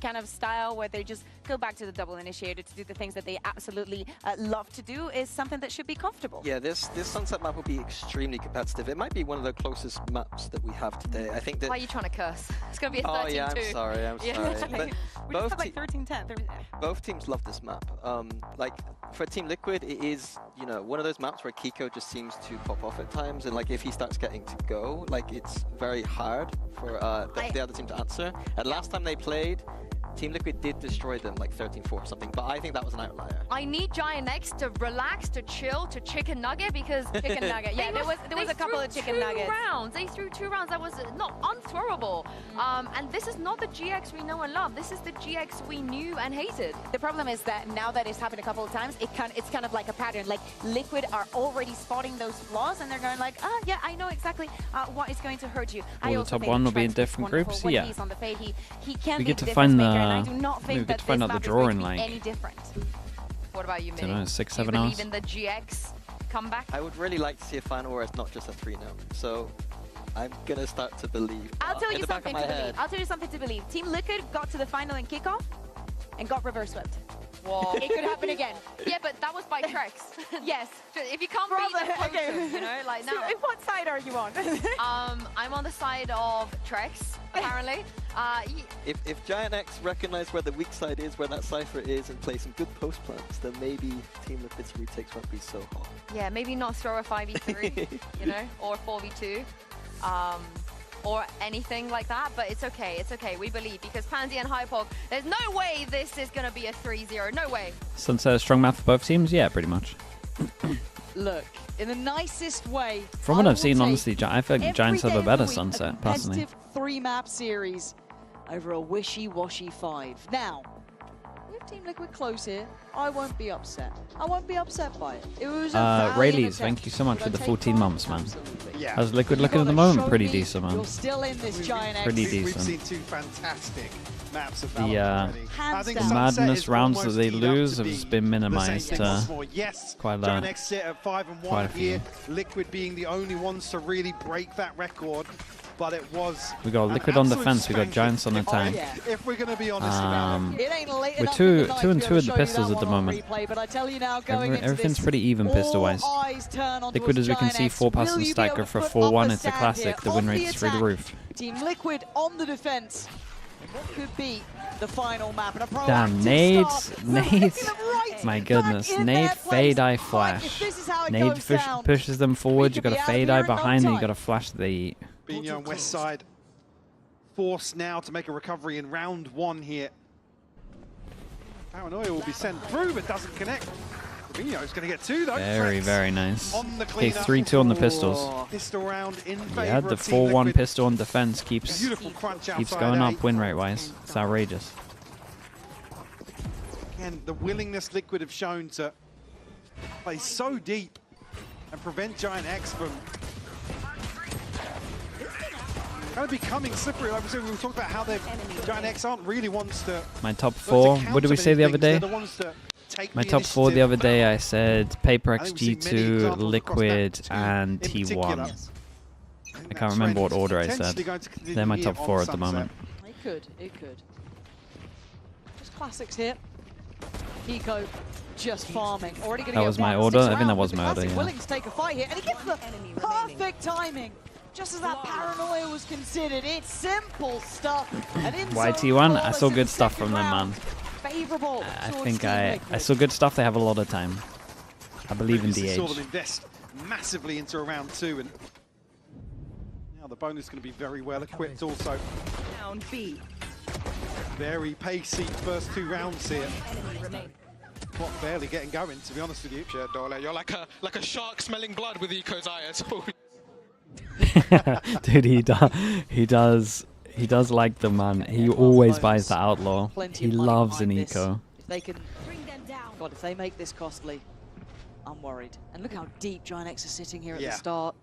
kind of style where they just go back to the double initiator to do the things that they absolutely love to do is something that should be comfortable. Yeah, this Sunset map will be extremely competitive. It might be one of the closest maps that we have today. I think that... Why are you trying to curse? It's going to be a 13-2. Oh yeah, I'm sorry. But we just have like 13-10. Both teams love this map. Like for Team Liquid, it is, you know, one of those maps where Kiko just seems to pop off at times, and like if he starts getting to go, like it's very hard for the other team to answer. And last time they played, Team Liquid did destroy them like 13-4 or something, but I think that was an outlier. I need GIANTX to relax, to chill, to chicken nugget, because chicken nugget. Yeah, there was a couple of chicken nuggets. They threw 2 rounds. That was not unthrowable. And this is not the GX we know and love. This is the GX we knew and hated. The problem is that now that it's happened a couple of times, it's kind of like a pattern. Like Liquid are already spotting those flaws, and they're going like, oh yeah, I know exactly what is going to hurt you. All the top one will be in different groups. So yeah, he's on the fade, he can we be get to find the. I do not think that this map is going to be any different. What about you, Minnie? I don't know, 6-7 hours. Do you believe in the GX comeback? I would really like to see a final where it's not just a 3-0. So I'm gonna start to believe. I'll tell you something to believe. I'll tell you something to believe. Team Liquid got to the final in kickoff and got reverse swept. Whoa. It could happen again. Yeah, but that was by Trex. Yes. If you can't beat the potion, you know, like now. So what side are you on? I'm on the side of Trex, apparently. If GIANTX recognize where the weak side is, where that Cypher is, and play some good post plants, then maybe Team Liquid's retakes won't be so hot. Yeah, maybe not throw a 5v3, you know, or 4v2. or anything like that, but it's okay. It's okay. We believe because Pansy and Hypog, there's no way this is going to be a 3-0. No way. Sunset, strong map for both teams? Yeah, pretty much. Look, in the nicest way. From what I've seen, honestly, I think Giants have a better Sunset, personally. A competitive 3-map series over a wishy-washy 5. Now, if Team Liquid close here, I won't be upset. I won't be upset by it. It was a Rayleighs, thank you so much for the 14 months, man. Yeah. How's Liquid looking at the moment? Pretty decent, man. You're still in this GIANTX. Pretty We've decent. seen two fantastic maps of The I think Sunset madness is rounds that almost they teed up lose to has be been the minimized same thing once more. Yes, quite a GIANTX sit at 5-1 few. here. Liquid being the only ones to really break that record, but it was. We got Liquid on defense. We got Giants on attack. If we're going to be honest about it, It ain't late We're enough 2 in the night 2 and to 2 be at able the to show you pistols that at the one on moment. replay, but I tell you now, going into Everything's this, pretty even pistol-wise. all eyes turn onto Liquid, as we can see, GIANTX. 4-pass Will and you be stacker able for to put up 4-1. a It's a stand classic. The here win on rate's through the attack? roof. Team Liquid on the defense. What could be the final map? And a Damn, proactive nades, start. nades. My goodness, nade, fade eye, flash. Nade pushes them forward. You got a fade eye behind, then you got a flash the. Bino and West Side forced now to make a recovery in round 1 here. Paranoia will be sent through, but doesn't connect. Bino's going to get 2 though. Very, very nice. On the Okay, cleanup. 3-2 on the pistols. Pistol round in favor Yeah, the of Team 4-1 Liquid. pistol on defense keeps Beautiful crunch outside going A. up win rate wise. It's outrageous. Again, the willingness Liquid have shown to play so deep and prevent GIANTX from kind of becoming slippery. Like we said, we were talking about how GIANTX aren't really ones to. My top 4. What did we say the other day? My top 4 the other day, I said Paper XG2, Liquid, and T1. I can't remember what order I said. They're my top 4 at the moment. It could. Just classics here. Hiko just farming. Already going to That get was my 1 order? 6 I think that round was with my the order, classic yeah. willing to take a fight here, and he gets the perfect timing. Just as that paranoia was considered, it's simple stuff. YT1, I saw good stuff from them, man. Favorable. I think I saw good stuff. They have a lot of time. I believe in Previously saw them DH. invest massively into round 2, and now the bonus is going to be very well equipped also. Round B. Very pacey first 2 rounds here. Not barely getting going, to be honest with you. Yeah, Dole, you're like a shark smelling blood with Eco's eyes. Dude, he does like them, man. He always buys the Outlaw. He loves an eco. If they can bring them down. God, if they make this costly, I'm worried. And look how deep GIANTX are sitting here at the start.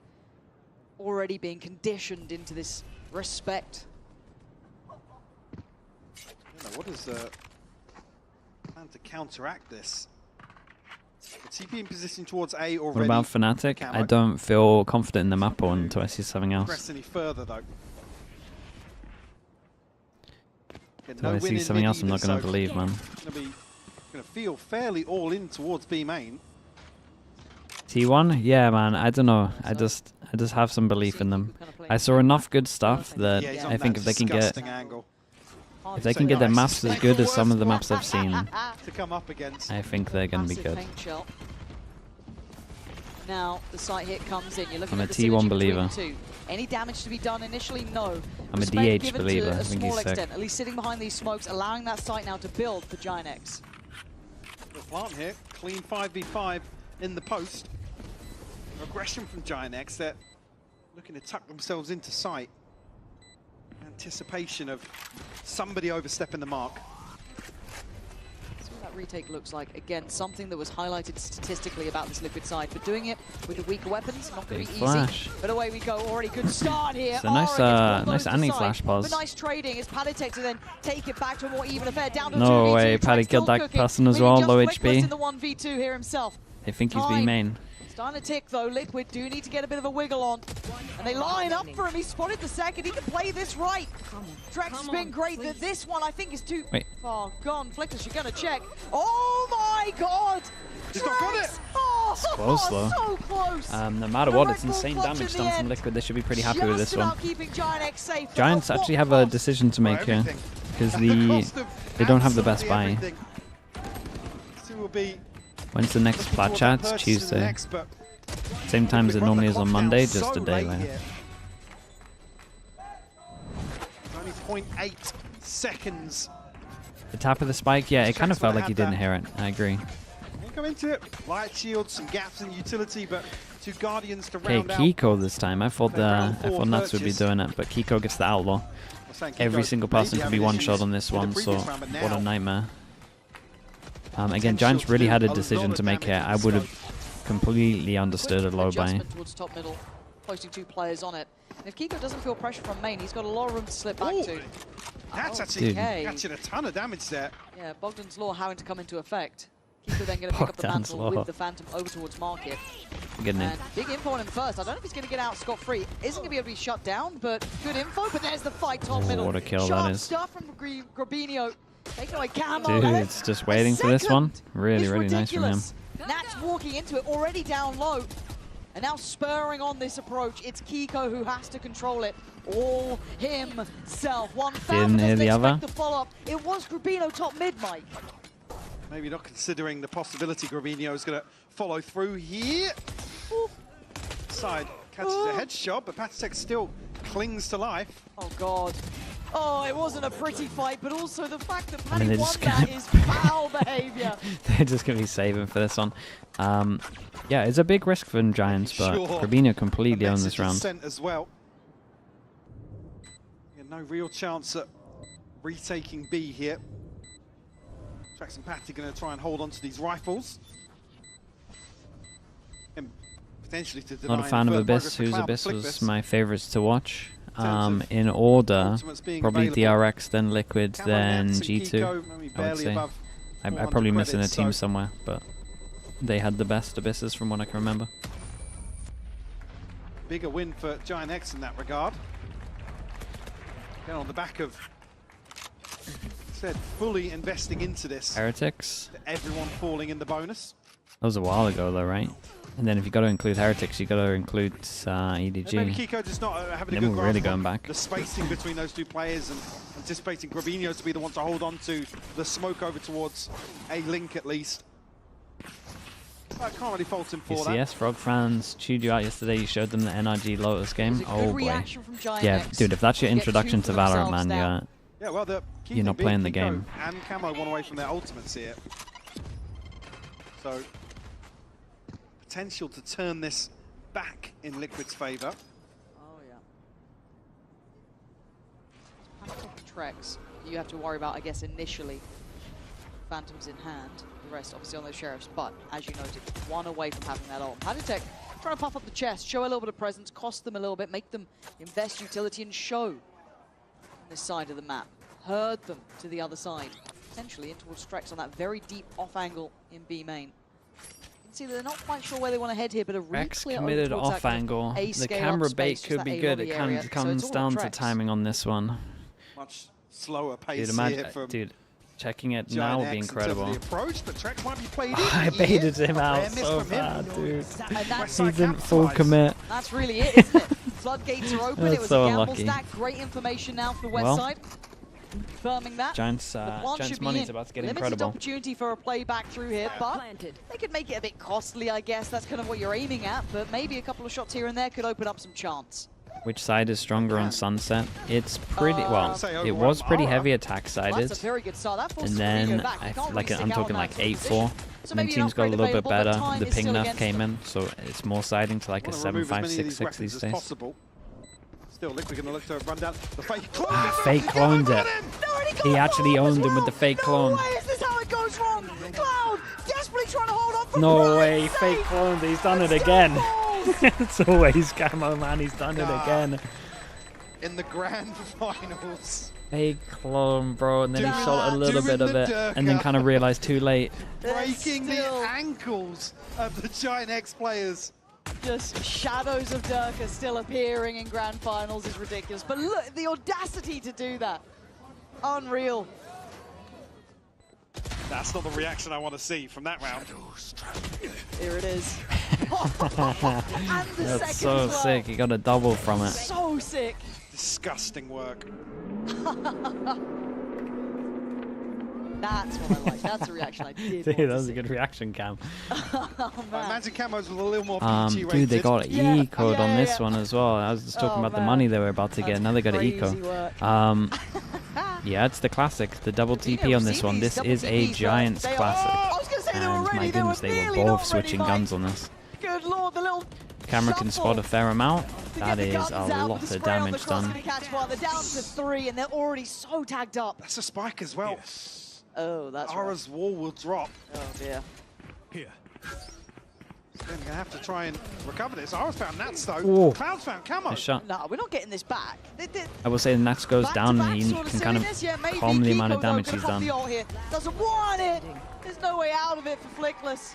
Already being conditioned into this respect. What is the plan to counteract this? The TP in position towards A already. What about Fnatic? I don't feel confident in the map or until I see something else. Press any further though. Until I see something else, I'm not going to believe, man. Going to feel fairly all in towards B main. T1? Yeah, man. I don't know. I just have some belief in them. I saw enough good stuff that I think if they can get their maps as good as some of the maps I've seen, to come up against. I think they're going to be good. Now the site hit comes in. You're looking I'm a at the T1 synergy believer. between the two. Any damage to be done initially? No. I'm a Respect DH given believer. to I a think small he's sick. extent, at least sitting behind these smokes, allowing that site now to build for GIANTX. The plant here, clean 5v5 in the post. Aggression from GIANTX. They're looking to tuck themselves into sight. Anticipation of somebody overstepping the mark. That's what that retake looks like. Again, something that was highlighted statistically about this Liquid side, but doing it with the weaker weapons, not going to be Flash. easy. But away we go. Already good start here. It's a nice, nice anti-flash pause. But nice trading is Paddytech to then take it back to a more even affair. Down to No 2v2. way, Paddy killed that person as well, low HP. In the 1v2 here himself. I think he's B main. Starting to tick though. Liquid do need to get a bit of a wiggle on. And they line up for him. He spotted the second. He can play this right. Drex has been great. This one I think is too far gone. Flickers, you're going to check. Oh my god! He's not got it! Oh, It's close though. so close. No matter what, it's insane damage done from Liquid. They should be pretty happy with this one. Keeping GIANTX safe. Giants actually have a decision to make here because they don't have the best buy. When's the next plat chat? It's Tuesday. Same time as it normally is on Monday, just a day later. 0.8 seconds. The tap of the spike, yeah, it kind of felt like he didn't hear it. I agree. We'll go into it. Light shields, some gaps in utility, but two Guardians to Okay, round out. Kiko this time. I thought Nuts would be doing it, but Kiko gets the outlaw. Every single person could be one shot on this one, so what a nightmare. Again, Giants really had a decision to make here. I would have completely understood a low buy. Adjustment towards top middle, posting 2 players on it. And if Kiko doesn't feel pressure from main, he's got a lot of room to slip back to. That's actually catching a ton of damage there. Yeah, Bogdan's Law having to come into effect. Kiko then going to pick up the Bogdan's mantle Law. with the Phantom over towards Market. Good name. And big info on him first. I don't know if he's going to get out scot-free. Isn't going to be able to be shut down, but good info. But there's the fight top middle. What a kill Sharp that is. stuff from Grabinho. Taking away Camo. Dude, And it's just waiting for this one. Really, it's really nice from him. ridiculous. Nat's walking into it already down low. And now spurring on this approach, it's Kiko who has to control it all himself. One Didn't hear the other. The follow-up. It was Grabinho top mid, Mike. Maybe not considering the possibility Grabinho is going to follow through here. Ooh. Side catches a headshot, but Patek still clings to life. Oh, God. Oh, it wasn't a pretty fight, but also the fact that I mean, Paddy they're won just that is foul behavior. They're just going to be saving for this one. Yeah, it's a big risk for the Giants, but Grabinho completely owned this round. Sent as well. Yeah, no real chance at retaking B here. Trax and Patty going to try and hold on to these rifles. And potentially to deny Not a fan of Abyss, whose Abyss was my favorites to watch. In order, probably DRX, then Liquid, then G2, I would say. I'm probably missing a team somewhere, but they had the best Abysses from what I can remember. Bigger win for GIANTX in that regard. Again, on the back of, said, fully investing into this. Heretics. Everyone falling in the bonus. That was a while ago though, right? And then if you got to include Heretics, you got to include EDG. Maybe Kiko just not having a then good we're really grasp going on back. the spacing between those two players and anticipating Grabinho to be the one to hold on to the smoke over towards a link at least. I can't really fault him for that. UCS, Frog fans chewed you out yesterday. You showed them the NRG Lotus game. Oh boy. Yeah, dude, if that's your introduction to Valorant, man, you're not playing the game. And Camo one away from their ultimates here. So, potential to turn this back in Liquid's favour. Oh, yeah. Trex, you have to worry about, I guess, initially. Phantoms in hand, the rest obviously on those Sheriffs, but as you noted, one away from having that ult. Patek trying to puff up the chest, show a little bit of presence, cost them a little bit, make them invest utility and show on this side of the map. Herd them to the other side, potentially in towards Strex on that very deep off angle in B main. See, they're not quite sure where they want to head here, but a really clear committed off angle. The camera bait could be good. It kind of comes down to timing on this one. Much slower pace Dude, here for checking it now would be incredible. The approach, but Trex might be played I in baited him out so bad, dude. He didn't full commit. That's really it, isn't it? Floodgates are open. That's It was so a gamble unlucky. stack. Great information now for the west Well, side. Confirming that. Giants money is in. about to get Limited incredible. opportunity for a play back through here, but they could make it a bit costly, I guess. That's kind of what you're aiming at, but maybe a couple of shots here and there could open up some chance. Which side is stronger on Sunset? It's pretty, well, it was pretty heavy attack-sided. That's a very good start. That And forces then, Grabinho back. You can't really I'm stick out talking on like that 8-4. position. So And then maybe teams an got a upgrade little bit available, but better. time The is ping still nerf against came them. in, so it's more siding to like a Wanna remove as 7-5, many of these 6-6 weapons these as days. possible. Still, Liquid going to look to run down the fake clone. Ah, fake cloned it. He actually owned him with the fake clone. Why is this how it goes wrong? Cloud desperately trying to hold on for No way, fake cloned it. He's done it again. It's always Camo, man. He's done it again. In the grand finals. Fake clone, bro. And then he shot a little doing bit of the it. Durka. And then kind of realized too late. Breaking the ankles of the GIANTX players. Just shadows of Durka still appearing in grand finals is ridiculous. But look, the audacity to do that. Unreal. That's not the reaction I want to see from that round. Here it is. And the That's second so as well. sick. He got a double from it. So sick. Disgusting work. That's what I like. That's a reaction I did. Dude, that was a good reaction, Cam. Imagine Camo's with a little more PG Dude, they got Yeah, E-code on yeah, this yeah. one as well. I was just talking Oh, about the man. money they were about to get. That's Now they got an crazy eco. work. Yeah, it's the classic, the double TP on this one. This is a Giants classic. And my goodness, they were both switching guns on this. Good lord, the little Camera can spot a fair amount. That is a lot of damage done. They're down to 3 and they're already so tagged up. That's a spike as well. Oh, that's Ara's wall will drop. Oh dear. Here. Then gonna have to try and recover this. Ara's found Nats though. Ooh. Cloud's found Camo. Nice shot. No, we're not getting this back. I will say the Nats goes down and he can kind of calm the amount of damage he's done. Doesn't want it. There's no way out of it for Flickless.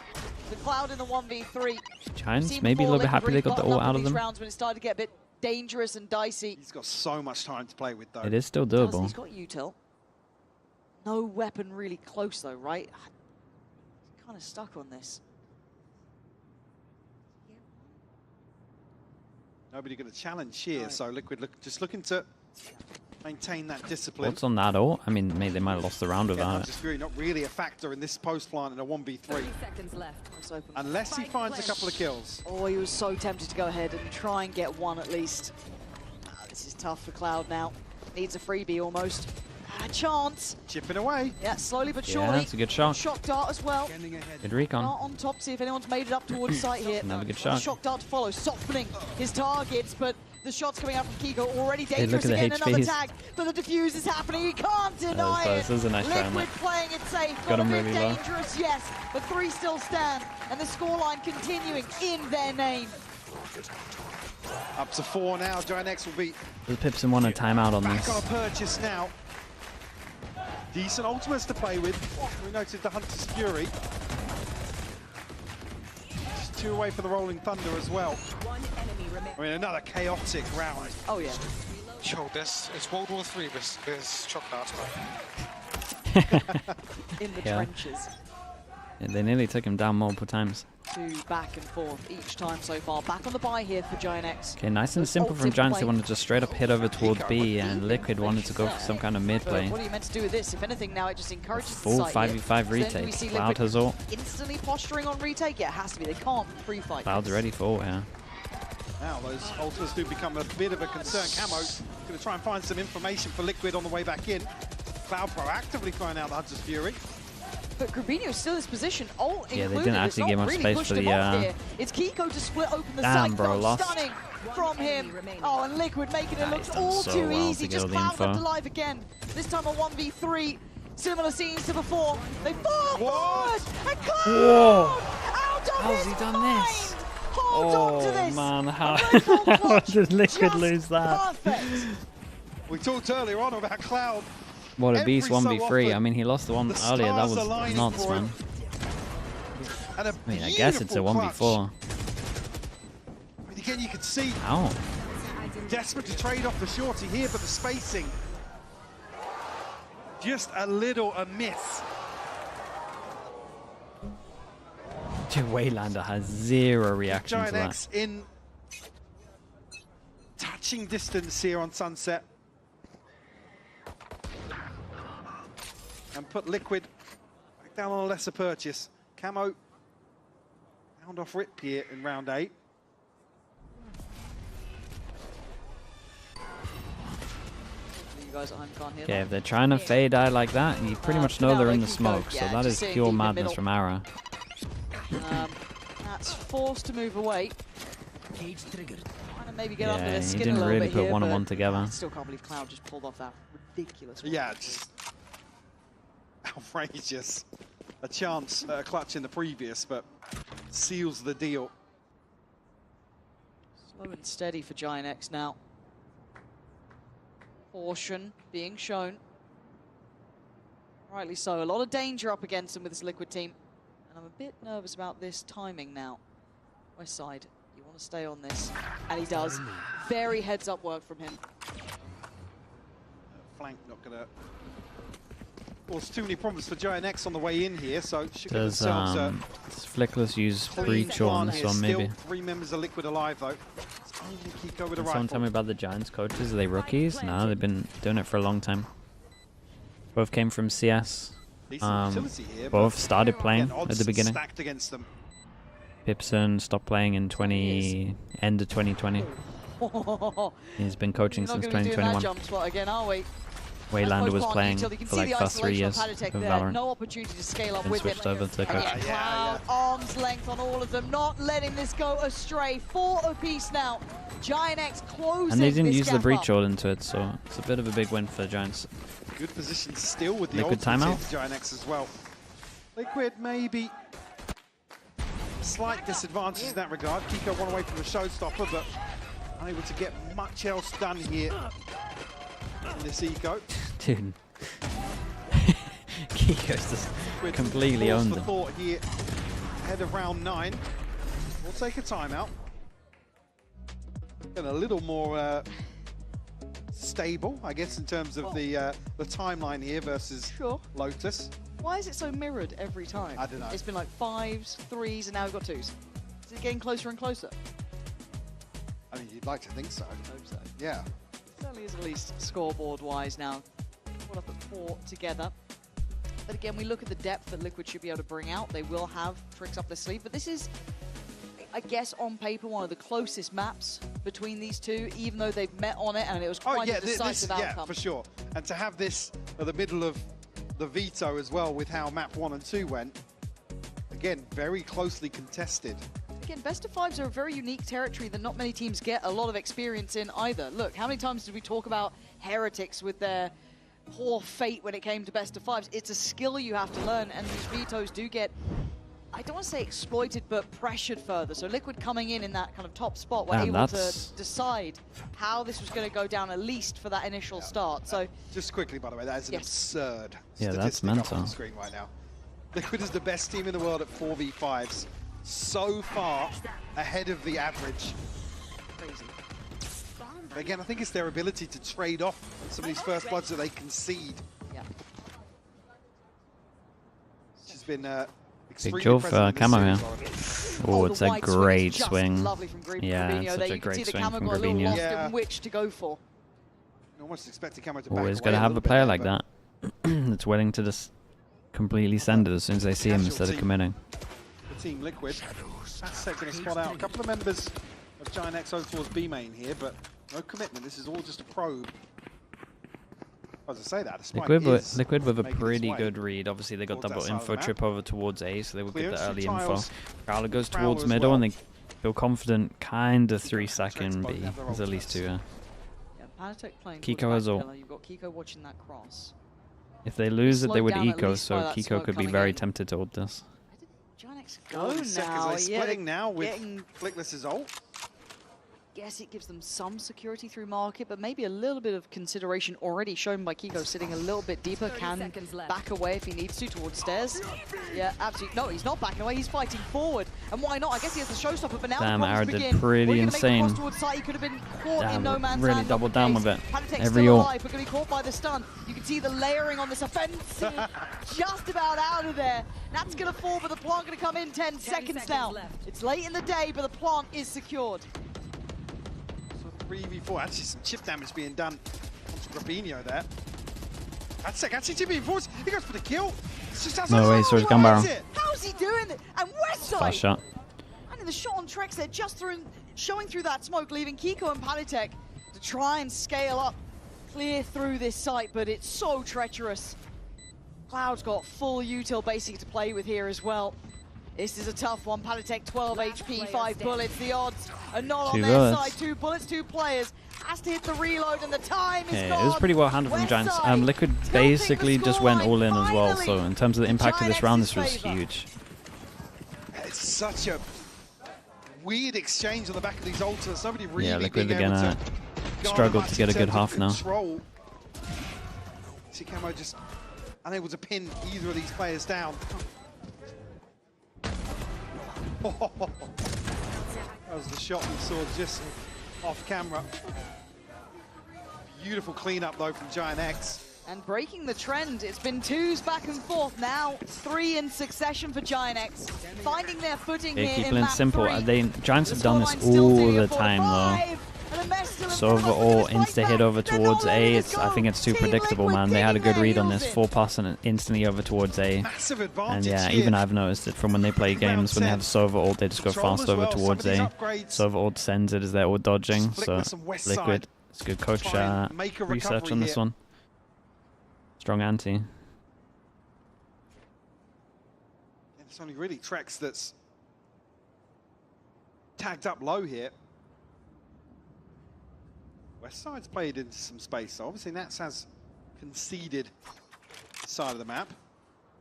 The Cloud in the 1v3. Giants maybe a little bit happy they got the ult out of them. Rounds when it started to get a bit dangerous and dicey. He's got so much time to play with though. It is still doable. He's got util. No weapon really close though, right? Kind of stuck on this. Nobody going to challenge here, so Liquid just looking to maintain that discipline. What's on that ult? I mean, maybe they might have lost the round without it. Just really not really a factor in this post plant in a 1v3. 30 seconds left. Unless he finds a couple of kills. Oh, he was so tempted to go ahead and try and get one at least. This is tough for Cloud now. Needs a freebie almost. A chance. Chipping away. Yeah, slowly but surely. Yeah, that's a good shot. Shock dart as well. Good recon. Dart on top, see if anyone's made it up towards site here. Another good shot. Shock dart to follow, softening his targets, but the shots coming out from Kiko already Hey, look dangerous at the again. Another HPs. tag, but the defuse is happening. He can't deny it. This is a nice try on Liquid that. playing it safe. Got him a bit really low. dangerous, yes, but 3 still stand, and the scoreline continuing in their name. Up to 4 now. GIANTX will be The Pipson want a timeout on back this. on a purchase now. Decent ultimates to play with. We noted the Hunter's Fury. Just 2 away for the Rolling Thunder as well. I mean, another chaotic round. Oh, yeah. Yo, it's World War III, there's shock darts, In the Yeah. trenches. Yeah, they nearly took him down multiple times. 2 back and forth each time so far. Back on the buy here for GIANTX. Okay, nice and simple from Giants. They wanted to straight up hit over towards B, and Liquid wanted to go for some kind of mid But play. what are you meant to do with this? If anything, now it just encourages the Full site 5v5 here. Then do we see retake. Cloud Liquid has ult. instantly posturing on retake? Yeah, it has to be. They can't pre-fight. Cloud's ready for ult here. Now those ultimates do become a bit of a concern. Camo's going to try and find some information for Liquid on the way back in. Cloud proactively throwing out the Hunter's Fury. But Grubinho is still in his position. All Yeah, they included. didn't It's actually not give much really space pushed for the, him off here. It's Kiko to split open the Damn, site. bro, From lost. Stunning from him. Oh, and Liquid making it look he's done all so too well easy. to get Just all the Cloud info. left alive again. This time a 1v3. Similar scenes to before. They fall forward. And Cloud Whoa! out of How's his he done mind. this? Hold on to Oh this. man, A how Red Bull clutch, did Liquid just lose that? Perfect. We talked earlier on about Cloud. What a beast Every so 1v3. I often, mean, he lost the one the earlier. That stars was aligning nuts, for him. man. And a I mean, I guess it's a beautiful 1v4. I mean, again, you can see Ow. desperate to trade off the shorty here, but the spacing just a little amiss. Waylander has zero reaction to that. GIANTX in touching distance here on Sunset. And put Liquid back down on a lesser purchase. Camo round off Rip here in round 8. You guys at home can't hear Okay, that. if they're trying to fade eye like that, you pretty much know they're in the smoke. So that is pure madness from Ara. That's forced to move away. Cage triggered. Trying to maybe get under Yeah, their he skin a didn't little really bit put here, one-on-one but together. I still can't believe Cloud just pulled off that ridiculous one. Yeah, just outrageous. A chance at a clutch in the previous, but seals the deal. Slow and steady for GIANTX now. Caution being shown. Rightly so. A lot of danger up against him with this Liquid team. And I'm a bit nervous about this timing now. West side, you want to stay on this. And he does. Very heads-up work from him. Flank not going to cause too many problems for GIANTX on the way in here, so should give Does themselves a Flickless use clean breach on one this here. one, Still maybe? 3 members of Liquid alive, though. It's only Kiko with a Can someone rifle. tell me about the Giants coaches? Are they rookies? No, they've been doing it for a long time. Both came from CS. Decent utility here, Both but started playing again, at odds the beginning. stacked against them. Pipson stopped playing in end of 2020. He's been coaching We're not since going to be doing that 2021. jump spot again, are we? Waylander was playing You can for see like the first 3 isolation years on of Padatech there. Valorant. No opportunity to scale up Then with him. switched over to And Coach. yet Cloud, arm's length on all of them, not letting this go astray. 4 apiece now. GIANTX closing And they didn't this use the gap breach up. all into it, so it's a bit of a big win for the Giants. Good position still with the Liquid ultimate timeout. for GIANTX as well. Liquid maybe slight disadvantage in that regard. Kiko one away from the showstopper, but unable to get much else done here in this eco. Dude. Kiko's just completely owned the them. thought here ahead of round 9. We'll take a timeout. And a little more stable, I guess, in terms of the timeline here versus Lotus. Why is it so mirrored every time? I don't know. It's been like 5s, 3s, and now we've got 2s. Is it getting closer and closer? I mean, you'd like to think so. I hope so. Yeah. Certainly is at least scoreboard-wise now. Put up at 4 together. But again, we look at the depth that Liquid should be able to bring out. They will have tricks up their sleeve, but this is, I guess, on paper, one of the closest maps between these two, even though they've met on it and it was quite a decisive outcome. Yeah, for sure. And to have this at the middle of the veto as well with how map 1 and 2 went, again, very closely contested. Again, best of 5s are a very unique territory that not many teams get a lot of experience in either. Look, how many times did we talk about Heretics with their poor fate when it came to best of 5s? It's a skill you have to learn, and these vetoes do get, I don't want to say exploited, but pressured further. So Liquid coming in that kind of top spot were able to decide how this was going to go down, at least for that initial start. So just quickly, by the way, that is an absurd that's statistic up mental. on the screen right now. Liquid is the best team in the world at 4v5s. So far ahead of the average. Crazy. But again, I think it's their ability to trade off some of these first bloods that they concede. Yeah. She's been Big job for Camo here. Oh, it's a great swing. Yeah, it's such a great swing from Gravino. Yeah. Which to go for. Almost expected Camo to back Always away got to a have little a bit player there, like but that that's willing to just completely send it as soon as they see him instead of committing. the Team Liquid. That's going to spot out a couple of members of GIANTX over towards B main here, but no commitment. This is all just a probe. As I say that, Liquid with a pretty good read. Obviously, they got double info trip over towards A, so they would get the early info. Prowler goes towards middle, and they feel confident. Kind of 3-second B. There's at least 2. Yeah, Padatech playing Kiko has all. You've got Kiko watching that cross. If they lose it, they would Slowed down at eco, least so by that Kiko smoke could be coming very in. tempted to hold this. GIANTX Oh, go now. They're splitting now with getting, Flickless's ult. guess it gives them some security through market, but maybe a little bit of consideration already shown by Kiko sitting a little bit deeper. Can back away if he needs to towards stairs. Yeah, absolutely. No, he's not backing away. He's fighting forward. And why not? I guess he has the showstopper, but now Damn, the Ara problems did begin. pretty We're gonna make the insane. cross towards site. He could have been caught in no man's Really land. doubled down with it. Padatech's Every still ult. alive, but going to be caught by the stun. You can see the layering on this offensive. Just about out of there. That's going to fall, but the plant going to come in 10 seconds now. It's late in the day, but the plant is secured. 3v4, actually some chip damage being done onto Gravino there. That's actually 2v4s. He goes for the kill. It's just outside. No way, so it's gun barrel. How's he doing it? And Westside! Fast shot. And in the shot on Trex there, just showing through that smoke, leaving Kiko and Padatech to try and scale up, clear through this site, but it's so treacherous. Cloud's got full util basically to play with here as well. This is a tough one. Padatech 12 HP, 5 bullets. The odds are not on their side. 2 bullets, 2 players. Has to hit the reload, and the time is gone. It was pretty well handled from Giants. Liquid basically just went all in as well, so in terms of the impact of this round, this was huge. It's such a weird exchange on the back of these ultras. Nobody really Liquid being are able gonna to struggle to get a good half now. See Camo just unable to pin either of these players down. That was the shot we saw just off camera. Beautiful cleanup though from GIANTX. And breaking the trend, it's been 2s back and forth, now 3 in succession for GIANTX. Finding their footing Okay, here keep in playing map simple. 3. Giants have done this all the time though. So overall, insta hit over towards A. I think it's too predictable, man. They had a good read on this. 4 pass and instantly over towards A. Massive advantage And yeah, here. even I've noticed it from when they play games. When they have Sova ult, they just go fast over towards A. Sova ult sends it as they're all dodging. So Liquid, it's good coach research on this one. Strong anti. And it's only really Trex that's tagged up low here. Westside's played into some space, so obviously Nats has conceded the side of the map.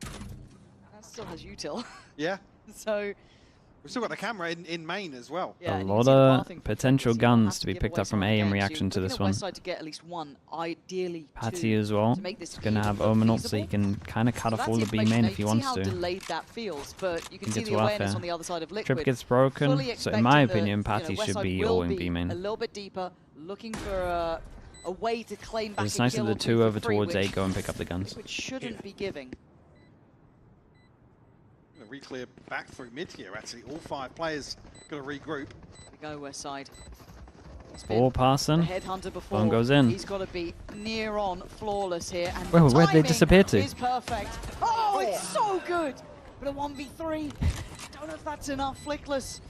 That still has util. Yeah. So we've still got the camera in main as well. Yeah, a lot of potential guns to be picked up from A in reaction to this one. Westside to get at least one, ideally Patty two, as well. to make this He's going to have Omen up, so he can kind of cut off all the B main if he wants to. You can see how delayed that feels, but you can see gets the awareness warfare. on the other side of Liquid. Trip gets broken, Fully so in my expecting opinion, that, Patty you know, should Westside be will all in B main. a little bit deeper, looking for a way to claim back. It's nice that the two over towards A go and pick up the guns. Which shouldn't be giving. Re-clear back through mid here, actually. All 5 players going to regroup. We go Westside. Ball passing. Headhunter before. One goes in. He's got to be near on flawless here. And Whoa, the where'd they timing disappear to? is perfect. Oh, it's so good. But a 1v3. Don't know if that's enough. Flickless.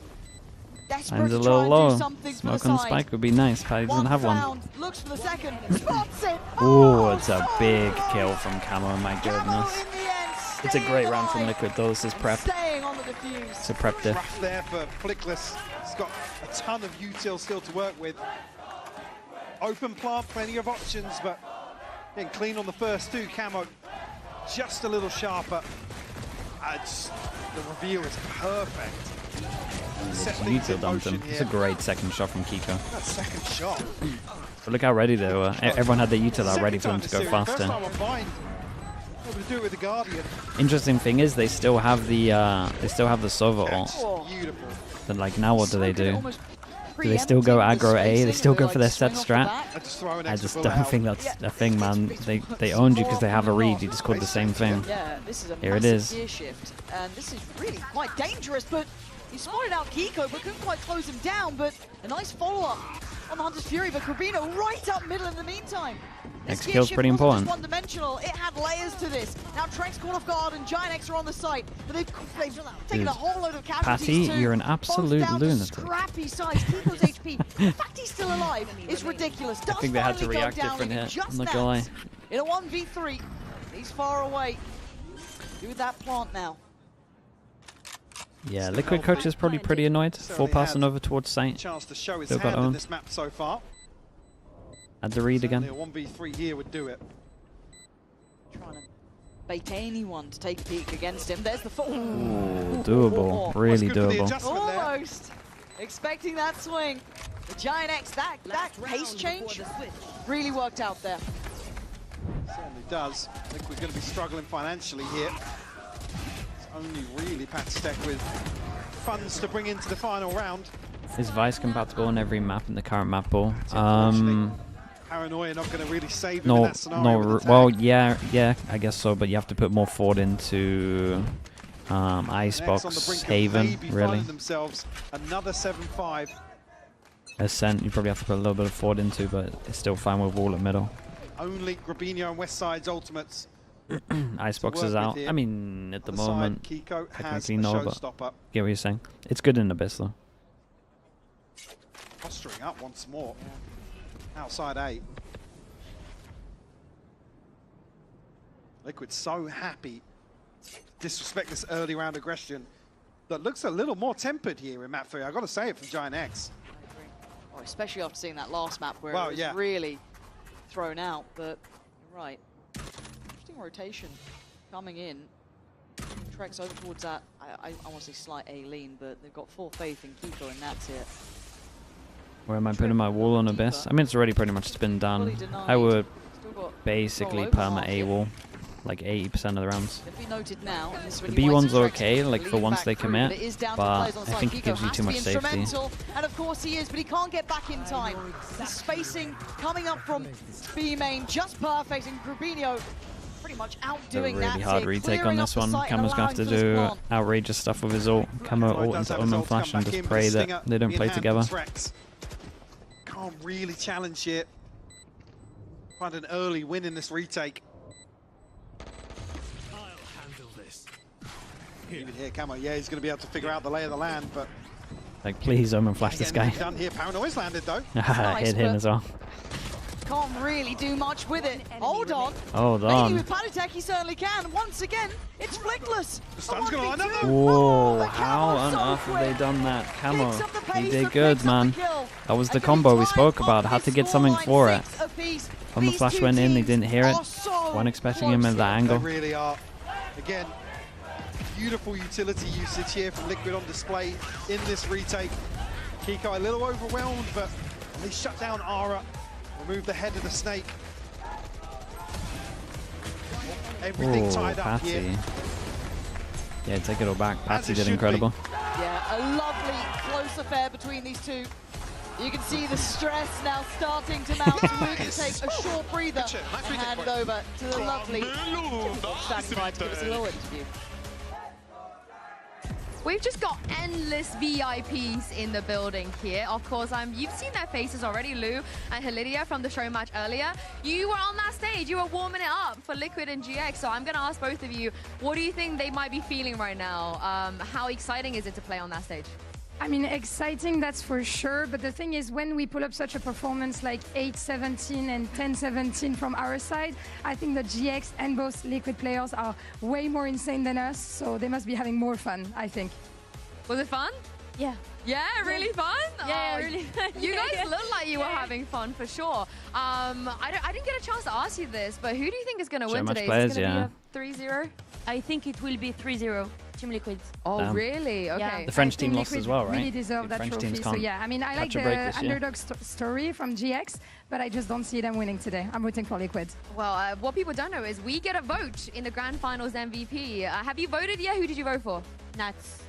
Desperate Time's a to try little and low. do something for the Smoke on side. spike would be nice. Patty doesn't have one. Found, looks for the second. Spots it. Oh, it's a big kill from Camo, my goodness. It's a great round from Liquid though. This is prep. Staying on the defuse. It's a prep diff. Rough there for Flickless. He's got a ton of util still to work with. Open plant, plenty of options, but getting clean on the first 2. Camo just a little sharper. The reveal is perfect. Set things in Util dumped him. motion It's a here. great second shot from Kiko. That second shot. But look how ready they were. Everyone had their util out ready for them Second to go time this faster. series. First time on Bind. Able to do it with the Guardian. Interesting thing is they still have the Sova ult. Beautiful. But like now what do they do? Do they still go aggro A? They still go for their set strat? I just don't think that's a thing, man. They owned you because they have a read. You just called the same thing. Yeah, this is a Here it massive is. gear shift, and this is really quite dangerous. But he spotted out Kiko, but couldn't quite close him down. But a nice follow-up on the Hunter's Fury, but Crabino right up middle in the meantime. Next This gear kill's shift pretty wasn't important. just one-dimensional. It had layers to this. Now Trex caught off guard, and GIANTX are on the site, but they've taken a whole load of casualties. Patty, you're an absolute both down to lunatic. scrappy size. Kiko's HP, the fact he's still alive is ridiculous. I think they had to react different here. I'm not gonna lie. In a 1v3, he's far away. Do that plant now. Yeah, Liquid coach is probably pretty annoyed. Full passing over towards site. Chance to show his Still got hand in owned. this map so far. Had the read again. A 1v3 here would do it. Trying to bait anyone to take a peek against him. There's the foot. Ooh, doable. Really doable. Almost expecting that swing. The GIANTX, that pace change really worked out there. Certainly does. I think we're going to be struggling financially here. It's only really Patstech with funds to bring into the final round. Is Vice compatible on every map in the current map pool? Paranoia not going to really save him in that scenario. with the well, tag. yeah, I guess so, but you have to put more forward into Next on the Icebox, brink of Haven, maybe really. finding themselves another 7-5. Ascent, you probably have to put a little bit of forward into, but it's still fine with wall at middle. Only Grabinho and Westside's ultimates. Icebox to is work out. with here. I mean, at the Other side, moment, Kiko has technically a no, but showstopper. get what you're saying. It's good in Abyss, though. Posturing up once more. Outside 8. Liquid so happy to disrespect this early round aggression that looks a little more tempered here in map 3. I've got to say it from GIANTX. Oh, especially after seeing that last map where Well, it was yeah. really thrown out, but you're right. Interesting rotation coming in. Trex over towards that, I want to say slight A lean, but they've got full faith in Kiko, and that's it. Where am I putting my wall on Abyss? I mean, it's already pretty much been done. I would basically perma A wall, like 80% of the rounds. It'll be noted now, and this is The when you B1's want okay, Trex like to for lead once back they through, commit, it is down to but players on the I side. think it Kiko gives you has too to much be safety. instrumental, and of course he is, but he can't get back in time. The spacing coming up from B main just perfect, and Grabinho pretty much A outdoing really that. hard retake on this one. Camo's going to have to do outrageous stuff with his ult. Camo ult into Omen Flash and just pray that they don't play together. Can't really challenge here. Find an early win in this retake. I'll handle this. Even here, Camo, yeah, he's going to be able to figure out the lay of the land, but Like, please Omen Flash this guy. done here. Paranoia's landed though. Hit him as well. can't really do much with it. Hold on. Hold Maybe on. with Patitech he certainly can. Once again, it's flickless. The stun's going to line up. Whoa, how on earth have they done that? Camo, he did good, man. That was the combo we spoke about. Had to get something for it. When the flash went in, they didn't hear it. Weren't expecting him at that angle. They really are. Again, beautiful utility usage here from Liquid on display in this retake. Kiko a little overwhelmed, but they shut down Ara, removed the head of the snake. Everything tied up Patty. here. Yeah, take it all back. Patty did incredible. Yeah, a lovely close affair between these two. You can see the stress now starting to mount. We can take a short breather and hand over to the lovely standing by to give us a little interview. We've just got endless VIPs in the building here. Of course, you've seen their faces already, Lou and Helidia from the show match earlier. You were on that stage, you were warming it up for Liquid and GX. So I'm going to ask both of you, what do you think they might be feeling right now? How exciting is it to play on that stage? I mean, exciting, that's for sure. But the thing is, when we pull up such a performance like 8-17 and 10-17 from our side, I think the GX and both Liquid players are way more insane than us. So they must be having more fun, I think. Was it fun? Yeah. Yeah, really fun? Yeah, really fun. You guys look like you were having fun for sure. I didn't get a chance to ask you this, but who do you think is going to win much today? players, Is it going to be a 3-0? I think it will be 3-0. Team Liquid. Oh, Damn. really? Okay. Yeah. The French I team think lost Liquid as well, right? really deserve The that French trophy. teams So can't yeah, I mean, I like catch a break the this year. underdog story from GX, but I just don't see them winning today. I'm rooting for Liquid. Well, what people don't know is we get a vote in the Grand Finals MVP. Have you voted yet? Who did you vote for? Nuts.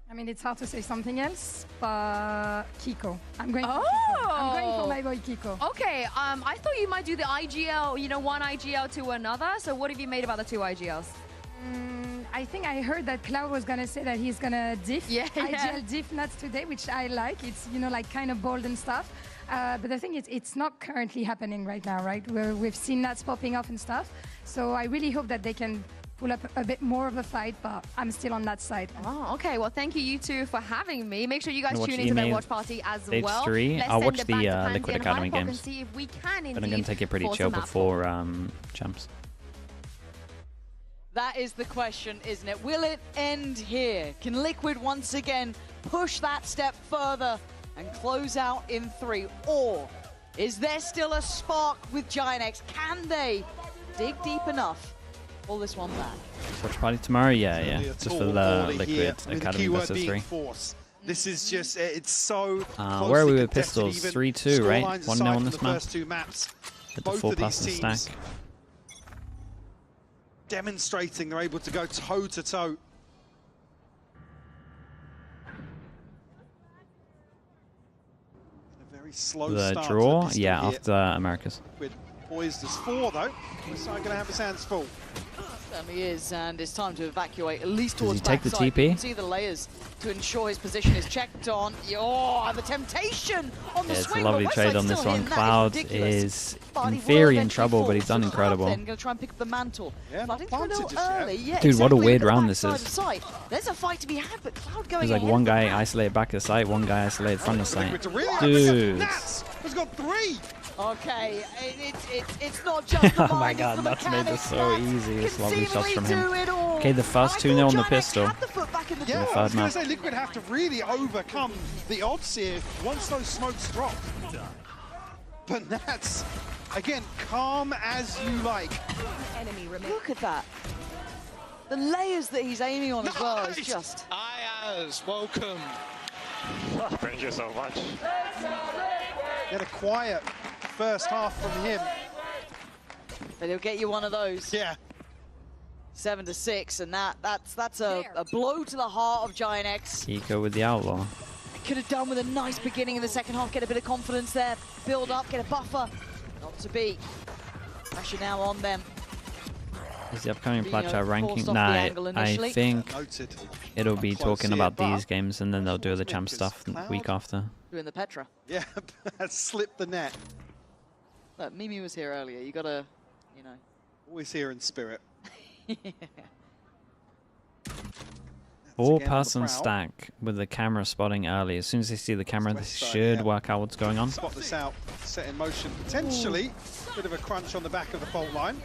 I mean, it's hard to say something else, but Kiko. I'm going for Oh! Kiko. I'm going for my boy Kiko. Okay, I thought you might do the IGL, you know, one IGL to another. So what have you made about the two IGLs? I think I heard that Cloud was going to say that he's going to diff IGL diff nuts today, which I like. It's, you know, like kind of bold and stuff. But the thing is, it's not currently happening right now, right? We've seen nuts popping off and stuff. So I really hope that they can pull up a bit more of a fight, but I'm still on that side. Oh, okay. Well, thank you two for having me. Make sure you guys tune into EMEA their watch party as Stage well. 3. Let's I'll send watch it the back to Pansy Liquid and Academy Hypok and games. see if we can But I'm going to take it pretty force chill a map before champs. That is the question, isn't it? Will it end here? Can Liquid once again push that step further and close out in 3? Or is there still a spark with GIANTX? Can they dig deep enough? Pull this one back. Watch party tomorrow? Yeah. Just for the Liquid Academy versus 3. Force. This is just, it's so where are we with pistols? 3-2, right? 1-0 on this map. First two maps. With the Both full of these pass and teams stack. demonstrating they're able to go toe-to-toe. A very slow The start draw? to the Yeah, here. after Americas. With poised as 4 though. This side going to have his hands full. Certainly is, and it's time to evacuate at least Does towards he take the backside. TP? You can see the layers to ensure his position is checked on. Oh, the temptation on the Yeah, it's a swing. lovely but trade Westside's on this still one. hitting. That Cloud ridiculous. is But in he will theory in eventually trouble, fall. but he's done So incredible. Then going to try and pick up the mantle. Yeah, Flooding through a little just yet. early. Yeah, Dude, what a exactly, weird at the round this backside is. of site. There's a fight to be had, but Cloud going There's like ahead one of the guy pack. isolated back of the site, one guy isolated front of the site. Liquid's really Dude. Nats has got 3. Okay, it's not just the Oh my mind, god, it's the that's made this mechanics. so Nats easy. It's can lovely shots from seemingly him. do it all. Okay, the first 2-0 on the pistol. Yeah, the I third was going map. to say Liquid have to really overcome the odds here once those smokes drop. But Nats, again, calm as you like. Look at that. The layers that he's aiming on as well is just... Ayaz, welcome. Thank you so much. Get a quiet first half from him. But he'll get you one of those. Yeah. 7-6, and that's a blow to the heart of GIANTX. Kiko with the outlaw. Could have done with a nice beginning in the second half, get a bit of confidence there, build up, get a buffer. Not to be. Pressure now on them. Is the upcoming Reno Placha ranking? forced off the Nah, angle I initially. think Noted. it'll be Close talking here, about but- these games and then they'll do the champ stuff the Cloud- week after. Doing the Petra. Yeah, slipped the net. Look, Mimi was here earlier. You gotta, you know. Always here in spirit. 4-person stack with the camera spotting early. As soon as they see the camera, they should work out what's going on. Spot this out, set in motion, potentially. Bit of a crunch on the back of the fault line.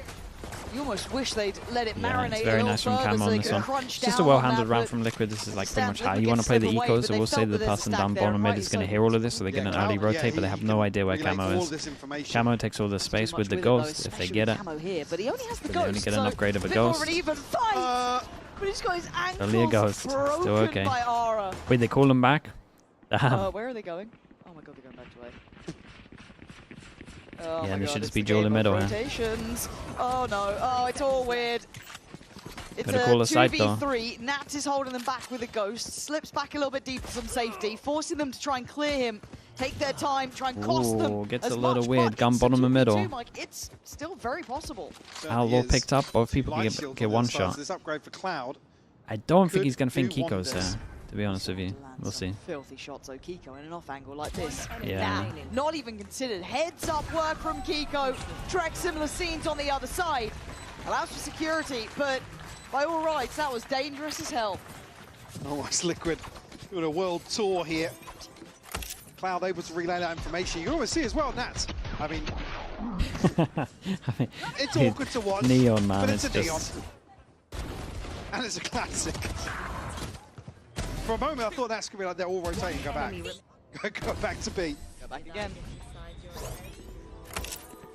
You almost wish they'd let it marinate it's very nice from Camo on this one. It's just a well-handled round from Liquid. This is like pretty much how you want to play the ecos. So we'll say the person down bottom mid is going to hear all of this, so they get an early rotate, but they have no idea where Camo is. Camo takes all the space with the Ghost. If they get it, but he only has the they only get an upgrade of a Ghost. But he's got his ankles Only a Ghost. broken Still okay. by Ara. Wait, they call him back? Where are they going? Oh my god, they're going back to A. Oh yeah, my they god, should it's just be the dual in game middle of here. rotations. Oh no, oh, it's all weird. It's Better a call a sight, though. 2v3. Nats is holding them back with a Ghost. Slips back a little bit deep for some safety, forcing them to try and clear him. Take their time, try and cost them. Gets as a little much, weird. but Gun it's a bottom and 2v2, middle. Mike. It's still very possible. Outlaw picked up. Both people can get one shot. This upgrade for Cloud. I don't think he's going to think do Kiko's wonders. there, to be honest with you. We'll see. Filthy shots, though. Kiko in an off angle like this. Yeah. Nah, not even considered. Heads up work from Kiko. Trek similar scenes on the other side. Allows for security, but by all rights, that was dangerous as hell. Almost Liquid doing a world tour here. Cloud able to relay that information. You can always see as well, Nats. I mean, it's awkward to watch. Neon, man. But it's a just... Neon. And it's a classic. For a moment, I thought that's going to be like they're all rotating. Go back. Go back to B. Go back again.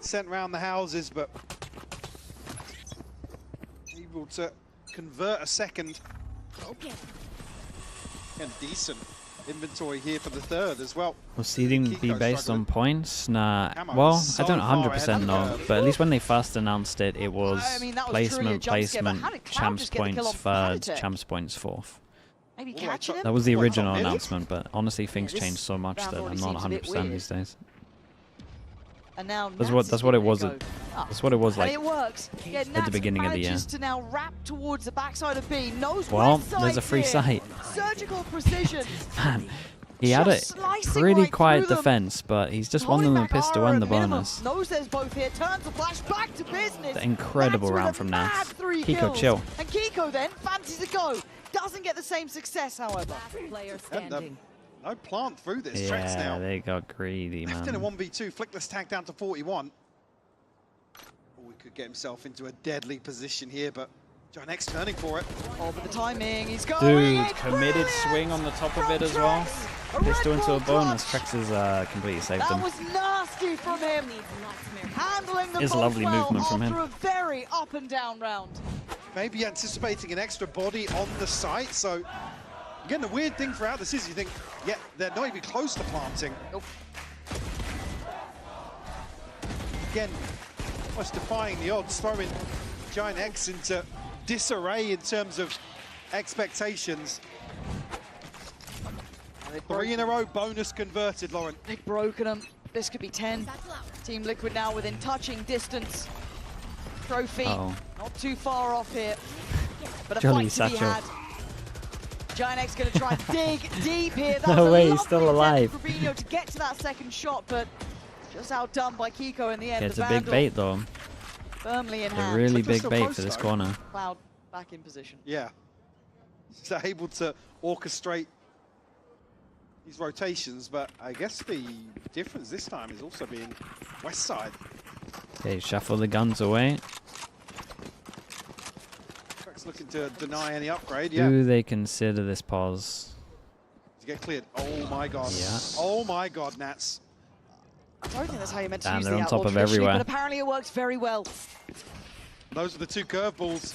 Sent round the houses, but able to convert a second. Okay. And decent inventory here for the third as well. Will seeding be based on points? Nah. Camo Well, so I don't far 100% know, but at least when they first announced it, it was I mean, that was truly a placement, jump scare, but how did Cloud champs just get the kill points on third, Fanatec? champs points fourth. Maybe catching him? That was the What, original top mid? announcement, but honestly, things this change so much round that already I'm not seems a bit 100% weird. these days. And now That's Nats what it is was. gonna go. That's what it was like And it works. Yeah, at the Nats beginning of the year. manages to now wrap towards the backside of B. Knows Well, where there's a free sight sight. here. Surgical precision. Man, he had a Just slicing really right quiet through them. defense, but he's just one Holding of them back pissed to Ara win at the minimum. bonus. Knows there's both here. Turns the flash back to business. The incredible Nats round with from a Nats. mad 3 Kiko, kills. chill. And Kiko then fancies a go. Doesn't get the same success, however. Player And, standing. no plant through this. Tracks Yeah, now. they got greedy, Left in a man. 1v2. Flickless tag down to 41. Oh, he could get himself into a deadly position here, but GIANTX turning for it. Oh, but the timing, he's going. Dude, It's committed brilliant swing on the top of it as from well. Trex. Pissed into a Red Bull bonus. clutch. Trex has completely saved That him. was nasty from him. Handling them It's both lovely well movement from after him. a very up and down round. Maybe anticipating an extra body on the site. So, again, the weird thing throughout this is you think, yeah, they're not even close to planting. Nope. Again, almost defying the odds, throwing GIANTX into disarray in terms of expectations. 3 in a row, bonus converted, Lauren. They've broken them. This could be 10. Team Liquid now within touching distance. Trophy, Uh-oh. not too far off here. But a Jolly fight to be satchel. had. GIANTX going to try and dig deep here. That No was a way, he's lovely still attempt alive. from Rubinho to get to that second shot, but just outdone by Kiko in the end. Yeah, it's The a big Vandal bait, though. firmly in A hand. really Flickless big still bait close, for this though. corner. Cloud back in position. Yeah. So able to orchestrate these rotations, but I guess the difference this time is also being west side. Okay, shuffle the guns away. Trex looking to deny any upgrade, yeah. Do they consider this pause? To get cleared. Oh my god. Yeah. Oh my god, Nats. I don't think that's how you meant to Damn, use they're the on top outlaw of traditionally, everywhere. but apparently it works very well. Those are the 2 curveballs.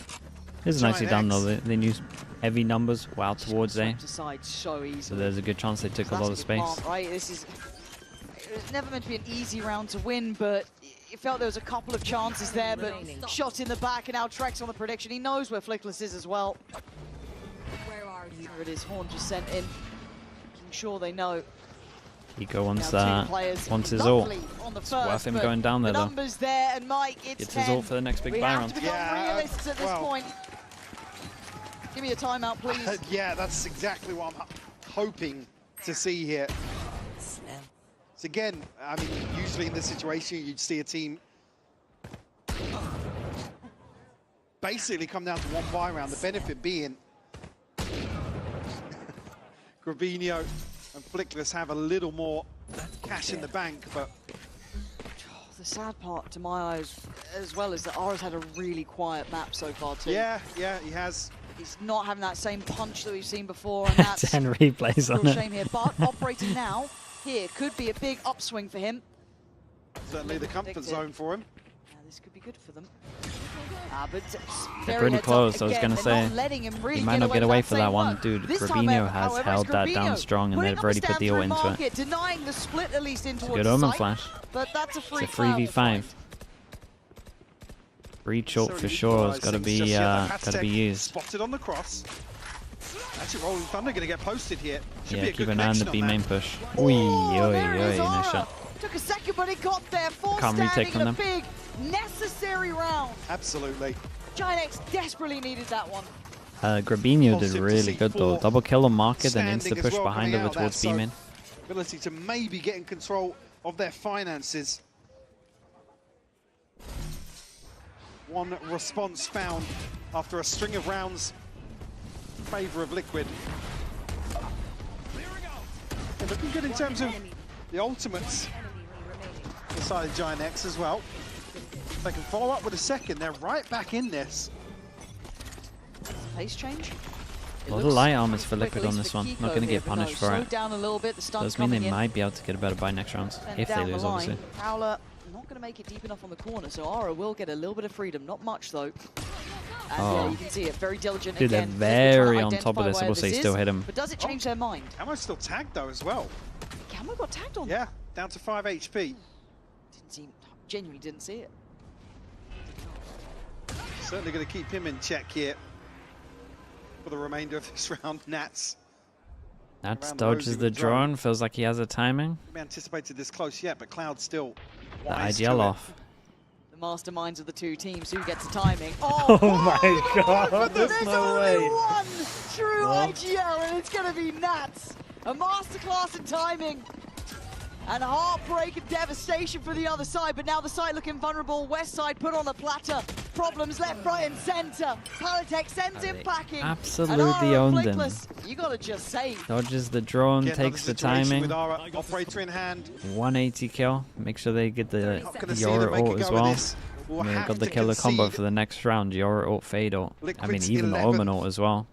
This is nicely done, though. GIANTX. They use heavy numbers wow towards A. To side so easy. So there's a good chance they took a lot of space. Right, this is. It was never meant to be an easy round to win, but it felt there was a couple of chances there, but shot in the back, and now Trex on the prediction. He knows where Flickless is as well. Where are you? There it is. Horn just sent in, making sure they know. Kiko wants Now two players wants his ult. lovely on the It's first, worth him but going down there, the though. numbers there, and Mike, it's Gets 10. his ult for the next big we buy have round. to become realists at this well. point. Give me a timeout, please. Yeah, that's exactly what I'm hoping to see here. So again, I mean, usually in this situation, you'd see a team basically come down to one buy round. The benefit being Gravino and Flickless have a little more cash in the bank, but the sad part to my eyes as well is that Ara's had a really quiet map so far too. yeah, he has. He's not having that same punch that we've seen before, and that's 10 replays a on real it. shame here. But operating now here could be a big upswing for him. Certainly the comfort zone for him. This could be good for them. But They're pretty close, I was going to say. Really He might not get away for that one. work. Dude, This time, Gravino has however, held it's that down Gravino strong, and putting they've up a already put stand the through ult into it. market, denying the split at least in towards Good the omen site, flash. But that's a free It's a 3v5. Breach ult for sure has got to be used. Spotted on the cross. Actually, Rolling Thunder going to get posted here. Should be Yeah, a keep good an eye on the connection B that. main push. Oi, oi, there it is, oi, nice Ara. shot. Took a second, but it got there. Full Can't retake standing from in a them. big, necessary round. Absolutely. GIANTX desperately needed that one. Gravino did really good though. Double kill on market and Standing insta as push well behind coming over out towards there, B so main. Ability to maybe get in control of their finances. One response found after a string of rounds in favor of Liquid. Yeah, looking good in terms of the ultimates inside of GIANTX as well. If they can follow up with a second, they're right back in this. Pace change. A lot of light armors for Liquid on this one. Not going to get punished for it. Down a little bit. The Does mean they might be able to get a better buy next round. If they lose, obviously. Prowler not going to make it deep enough on the corner, so Ara will get a little bit of freedom. Not much though. And yeah, you can see it. Very diligent Dude, again. they're very on top of this. I will say still hit him. But does it change their mind? Camo's still tagged though as well. Camo got tagged on. Yeah, down to 5 HP. Didn't seem, genuinely didn't see it. Certainly going to keep him in check here for the remainder of this round. Nats. Nats dodges the drone. Feels like he has a timing. We anticipated this close yet, but Cloud still The wise to IGL it. off. The masterminds of the two teams. Who gets the timing? Oh my god, There's there's no only way. one true What? IGL, and it's going to be Nats. A masterclass in timing. And heartbreak and devastation for the other side, but now the side looking vulnerable. West side put on a platter. Problems left, right, and center. Palatech sends him packing. absolutely owned him. You gotta just say. Dodges the drone, Again, takes the another situation timing. with our operator in hand. 180 kill. Make sure they get the gonna see them Yora make a ult go as of well. this. We'll They've have got the to killer combo concede. for the next round. Yora ult, Fade ult. I mean, Liquid's even the 11th. Omen ult as well.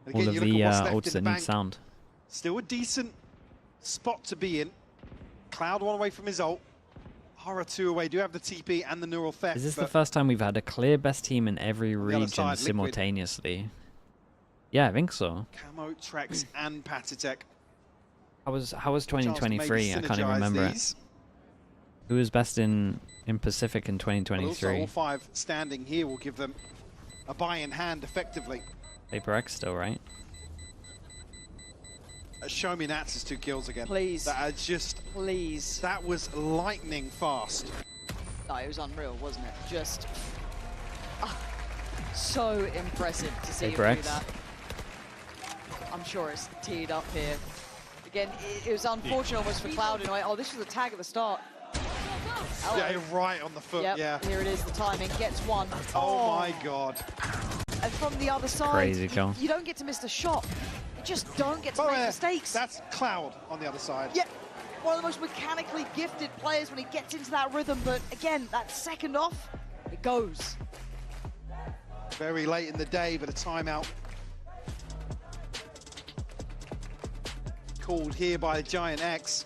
And All again, of you the look at what's left ults in that the need bank. sound. Still a decent spot to be in. Cloud one away from his ult. Hara 2 away. Do have the TP and the neural theft. Is this the but first time we've had a clear best team in every the other region side, Liquid. simultaneously? Yeah, I think so. Camo, Trex, and Patatech. How was Chance to maybe 2023? I can't even synergize remember these. it. Who was best in Pacific in But also 2023? all 5 standing here will give them a buy in hand effectively. Paper X still, right? Show me Nats' 2 kills again. Please. That are just. Please. That was lightning fast. No, it was unreal, wasn't it? Just so impressive to see him Paper do X. that. I'm sure it's teed up here. Again, it was unfortunate almost for Cloud in a way. Oh, this was a tag at the start. Yeah, you're right on the foot. Yep, Yeah. here it is, the timing. Gets one. Oh my god. And from the other side, Crazy kill. you don't get to miss the shot. You just don't get to make mistakes. That's Cloud on the other side. Yeah, one of the most mechanically gifted players when he gets into that rhythm. But again, that second off, it goes. Very late in the day, but a timeout called here by GIANTX.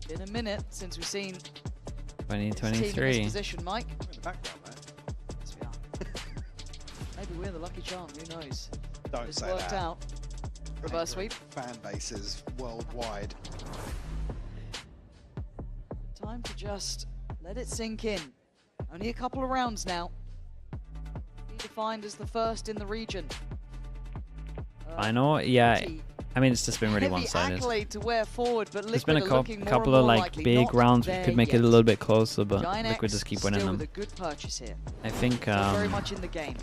Been a minute since we've seen his team in this 2023. position, Mike. In the background, man. Yes, we are. Maybe we're the lucky charm. Who knows? Don't It's say worked that. out. Reverse sweep. Fan bases worldwide. Time to just let it sink in. Only a couple of rounds now. Be defined as the first in the region. Final? Yeah. I mean, it's just been really Heavy one-sided. accolade to wear forward, but There's been a Liquid are looking more couple and of more like likely. big Not rounds we there could make yet. it a little bit closer, but GIANTX Liquid just keep winning still them. with a good purchase here. I think Still very much in the game.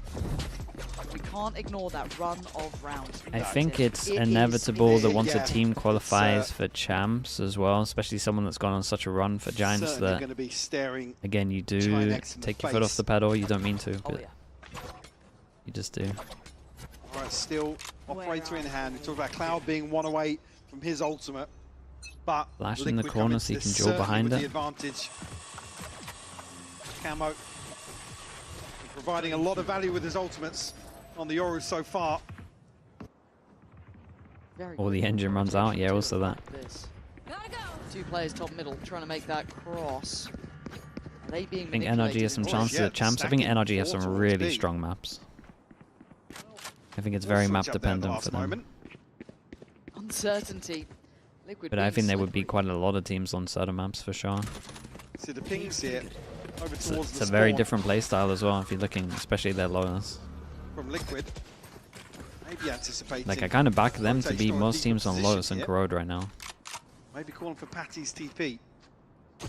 We can't ignore that run of rounds. I think it's It is inevitable that once Yeah, a team qualifies it's, for champs as well, especially someone that's gone on such a run for Giants, Certainly that going to be staring. again you do GIANTX in the take your foot off face. the pedal. You don't mean to, Oh but yeah. you just do. Alright, still operator in hand. We talked about Cloud being 1 away from his ultimate, but Flash in the Liquid corner coming so you to can this duel certainly behind with it. the advantage. Camo providing a lot of value with his ultimates on the Yoru so far. Or the engine runs out, yeah, also that. This. 2 players top middle trying to make that cross. Are they being I think manipulated? NRG has some Oh, chances yeah, at champs. I think stacking NRG has some four really towards B. strong maps. I think it's very map switch up there at the dependent last for them. moment. Uncertainty. Liquid But I being think there would slippery. be quite a lot of teams on certain maps for sure. See the pings here over It's towards it's the a very spawn different playstyle as well if you're looking, especially their lowness. from Liquid. Maybe anticipating. Like I kind of back them to be rotation or a most deeper teams on position Lotus and here. Corrode right now. Maybe calling for Patty's TP.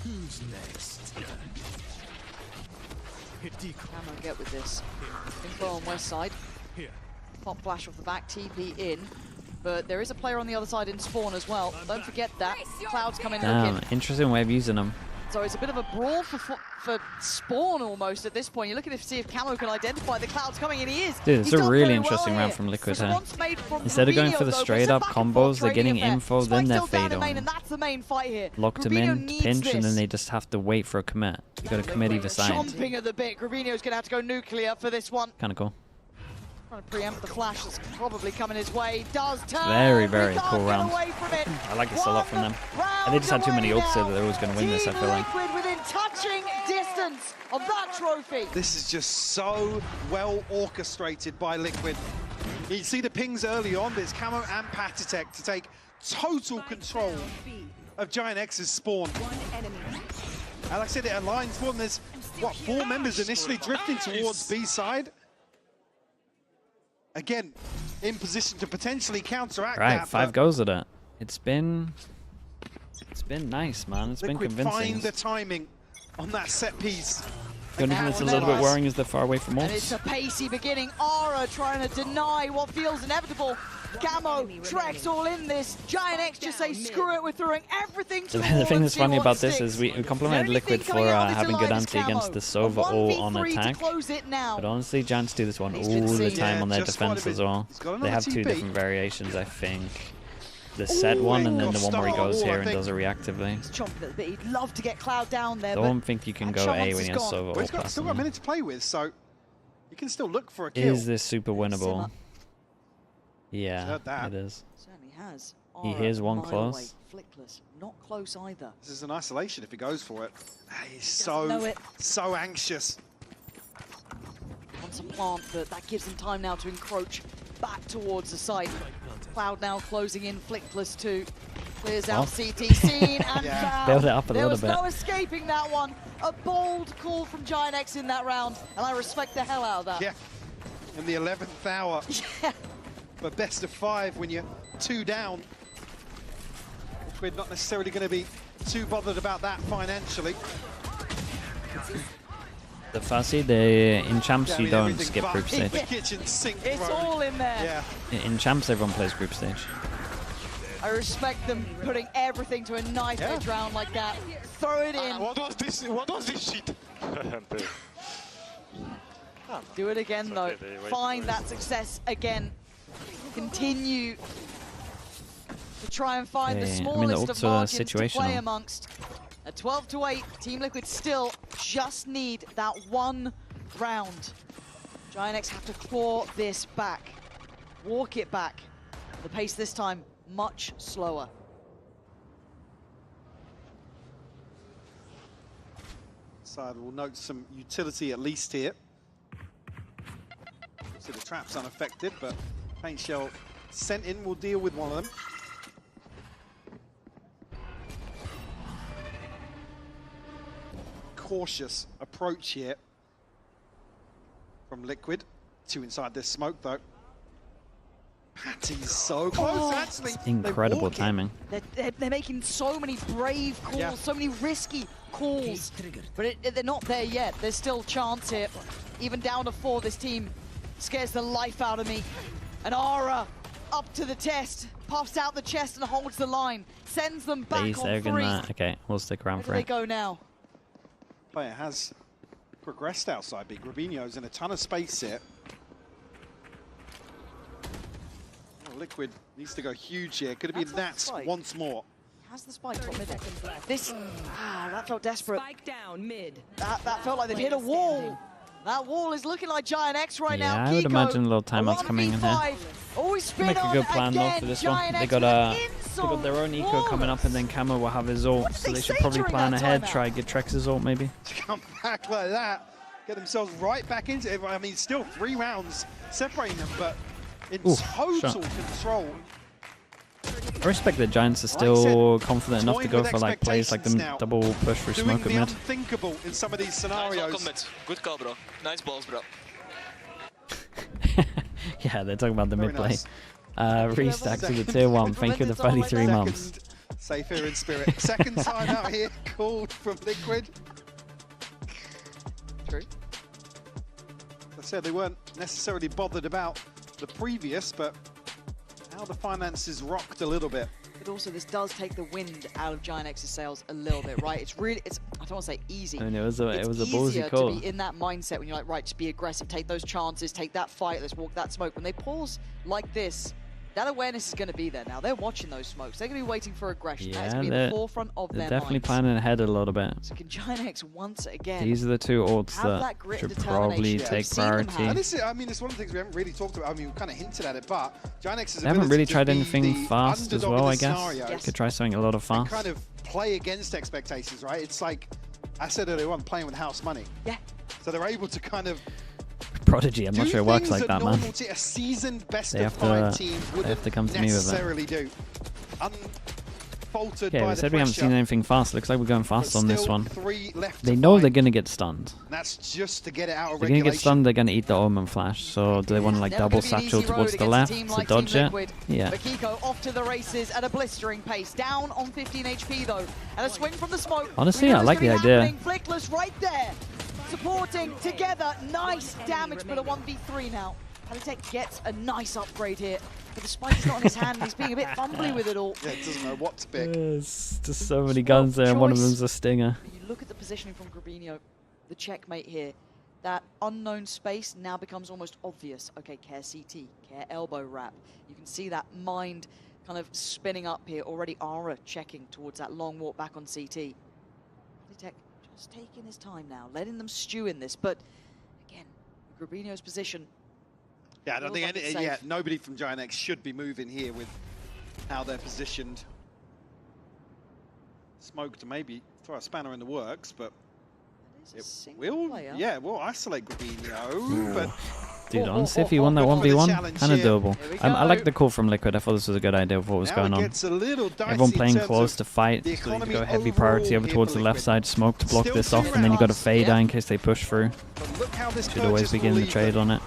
Who's next? Camo get with this. Info on west side. Pop flash off the back, TP in. But there is a player on the other side in spawn as well. Don't forget that. Cloud's coming Damn, looking. interesting way of using them. So it's a bit of a brawl for spawn almost at this point. You're looking to see if Camo can identify the Cloud's coming, and he is. Dude, it's He's a done really very well interesting round here. from Liquid There's a here. once made from Instead of going for the Rubinho, though, straight but up it's a back and forth combos, they're getting trading affair. info, then Spike's they're still down fade in main, on. and that's the main fight here. Locked him Rubinho in, needs pinch, and then this. they just have to wait for a commit. You got to commit either side. Chomping at the bit. Rubinho's going to have to go nuclear for this one. Kind of cool. Trying to preempt the flash that's probably coming his way. Does turn. Very, We very can't cool get round. away from it. I like this a lot from them. And they just had too many ults so that they were always going to win this, I feel like. Liquid within touching distance of that trophy. This is just so well orchestrated by Liquid. You see the pings early on. There's Camo and Patitech to take total control of GIANTX's spawn. And like I said, it aligns for them. There's, what, 4 members initially drifting towards B side. Again, in position to potentially counteract Right, that. 5 goes at it. It's been nice, man. It's been Liquid convincing. find the timing on that set piece. The only thing that's a little bit worrying is they're far away from And it's ults. a pacey beginning. Aura trying to deny what feels inevitable. Camo, Trex all in this. GIANTX just say, screw it, we're throwing everything to The thing that's funny about this is we complimented Liquid for having good anti Camo. against the Sova all on 1v3 to attack. close it now. But honestly, Giants do this one He's all been the seeing- time Yeah, on their just quite a defense bit. as well. He's got They another have 2 TP. different variations, I think. The set one and then the one where he goes here and does it reactively. Chomping at the bit. He'd love to get Cloud down there, Don't think you can go A when you have Sova Well, all he's got, still got a personally. minute to play with, so you can still look for a kill. Is this super winnable? Yeah, Heard that. it is. Certainly has. He Aura hears one a mile close. away. Flickless, not close either. This is an isolation if he goes for it. He's know it. so anxious. Wants a plant, but that gives him time now to encroach back towards the site. Cloud now closing in, Flickless too. Clears out Well. CT, seen and found. Build it up a There little was bit. no escaping that one. A bold call from GIANTX in that round, and I respect the hell out of that. Yeah, in the 11th hour. But best of 5 when you're 2 down. Liquid not necessarily going to be too bothered about that financially. The Fussy, in Champs Yeah, I you mean, don't everything skip but group stage. the kitchen sink It's thrown. all in there. Yeah. In Champs everyone plays group stage. I respect them putting everything to a nice edge round like that. Throw it in. What was this? What was this shit? Do it again though. they wait Find for that success again. Continue to try and find the Yeah, I mean, the smallest ults of are margins to play situational. amongst. At 12-8, Team Liquid still just need that one round. GIANTX have to claw this back, walk it back. The pace this time much slower. Side will note some utility at least here. So the trap's unaffected, but paint shell sent in will deal with one of them. Cautious approach here from Liquid. 2 inside this smoke though. Patty's so close, actually. Incredible They walk it. timing. They're making so many brave calls, so many risky calls, but they're not there yet. There's still chance here. Even down to 4, this team scares the life out of me. And Aura up to the test, puffs out the chest and holds the line, sends them back He's on there 3. that. Okay, we'll stick around Where do for they it. go now? Player has progressed outside big. Rubinho's in a ton of space here. Liquid needs to go huge here. Could have been Nats once more. Has the spike got mid? This, that felt desperate. Spike down mid. That felt like they've hit a wall. That wall is looking like GIANTX right now. Yeah, I would imagine a little timeout's coming in here. Make a good plan though for this one. They got their own eco coming up, and then Camo will have his ult, so they should probably plan ahead, try and get Trex's ult maybe. To come back like that, get themselves right back into it. I mean, still 3 rounds separating them, but in total control. I respect that Giants are still confident enough to go for like plays like the double push for smoke at mid. Unthinkable in some of these scenarios. Nice good call, bro. Nice balls, bro. Yeah, they're talking about the mid play. Restack to the tier 1. Thank you for the 33 months. Safe here in spirit. Second time out here called from Liquid. True. As I said, they weren't necessarily bothered about the previous, but now the finances rocked a little bit. But also, this does take the wind out of GIANTX's sails a little bit, right? It's really, I don't want to say easy. I mean, it was a ballsy easier call. to be in that mindset when you're like, right, just be aggressive, take those chances, take that fight, let's walk that smoke. When they pause like this, that awareness is going to be there now. They're watching those smokes. They're going to be waiting for aggression. Yeah, That's going to be in the forefront of their definitely minds. planning ahead a little bit. So can GIANTX once again These are the 2 ults that should probably take priority. And this is, I mean, it's one of the things we haven't really talked about. I mean, we kind of hinted at it, but GIANTX's They haven't really tried anything fast as well, I guess. Could try something a lot of fast. Kind of play against expectations, right? It's like I said earlier on, playing with house money. Yeah. So they're able to kind of Prodigy, I'm not sure it works like that, man. A seasoned best They of have 5 to, team they have to come to me with it. do. Unfaltered Okay, by we the said we haven't pressure. seen anything fast. Looks like we're going fast on this one. 3 left They to know fight. they're going to get stunned. And that's just to get it out of They're going to regulation. get stunned, they're going to eat the Omen Flash. So do they want to like double satchel towards the left to dodge it? Yeah. Makiko off to the races at a blistering pace, down on 15 HP though, and a swing from the smoke. Honestly, I like the idea. Flickless right there, supporting together, nice damage, but a 1v3 now. Alitech gets a nice upgrade here, but the spike's not in his hand, he's being a bit fumbly with it all. Yeah, it doesn't know what to pick. There's just so many guns there, and one of them's a stinger. You look at the positioning from Grabinho, the checkmate here. That unknown space now becomes almost obvious. Okay, care CT, care elbow wrap. You can see that mind kind of spinning up here. Already Ara checking towards that long walk back on CT. Alitech just taking his time now, letting them stew in this. But again, Grabinho's position. Yeah, I don't think nobody from GIANTX should be moving here with how they're positioned. Smoke to maybe throw a spanner in the works, but we'll isolate Grabinho, but Dude, honestly, if he won that 1v1, kind of doable. I like the call from Liquid. I thought this was a good idea of what was going on. Everyone playing close to fight, so you go heavy priority over towards the left side, smoke to block this off, and then you got a fade in case they push through. Should always begin the trade on it.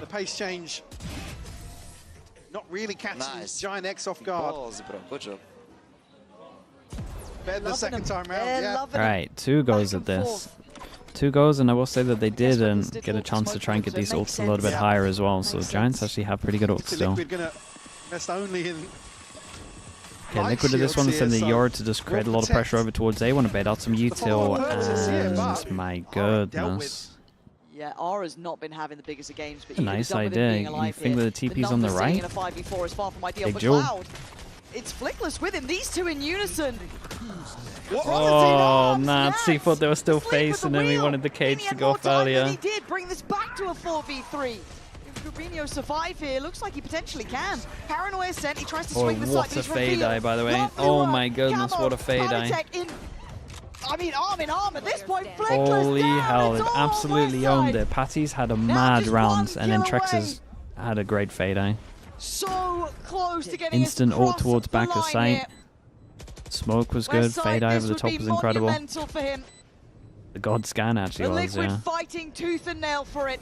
The pace change not really catching GIANTX off guard. Balls, bro. Good job. Better the second time round, Alright, 2 goes at this. 2 goes, and I will say that they did get a chance to try and get these ults a little bit higher as well, so Giants actually have pretty good ults still. Liquid gonna rest only in Okay, Liquid at this one is sending the Yord to just create a lot of pressure over towards A. Want to bait out some util, and my goodness. Yeah, Ara's not been having the biggest of games, but A nice idea. You think that the TP's on the right? In a 5v4 is far from ideal, Big but jewel. Cloud, it's Flickless with him. These two in unison. Oh, Nats, he thought they were still facing him. He wanted the cage to go off earlier. He did bring this back to a 4v3. If Grabinho survive here, looks like he potentially can. Paranoia sent, he tries to swing the side, What a fade eye, by the way. Oh my goodness, what a fade eye. I mean, arm in arm at this point. Flickless Holy down. hell, It's they've all absolutely my owned side. it. Patty's had a mad round, and then kill Trex has had a great fade eye. So close to getting Instant us ult across towards the back of line sight. here. Smoke was good. Westside, Fade eye this over the would top be was incredible. monumental for him. The God scan actually The was, Liquid yeah. fighting tooth and nail for it.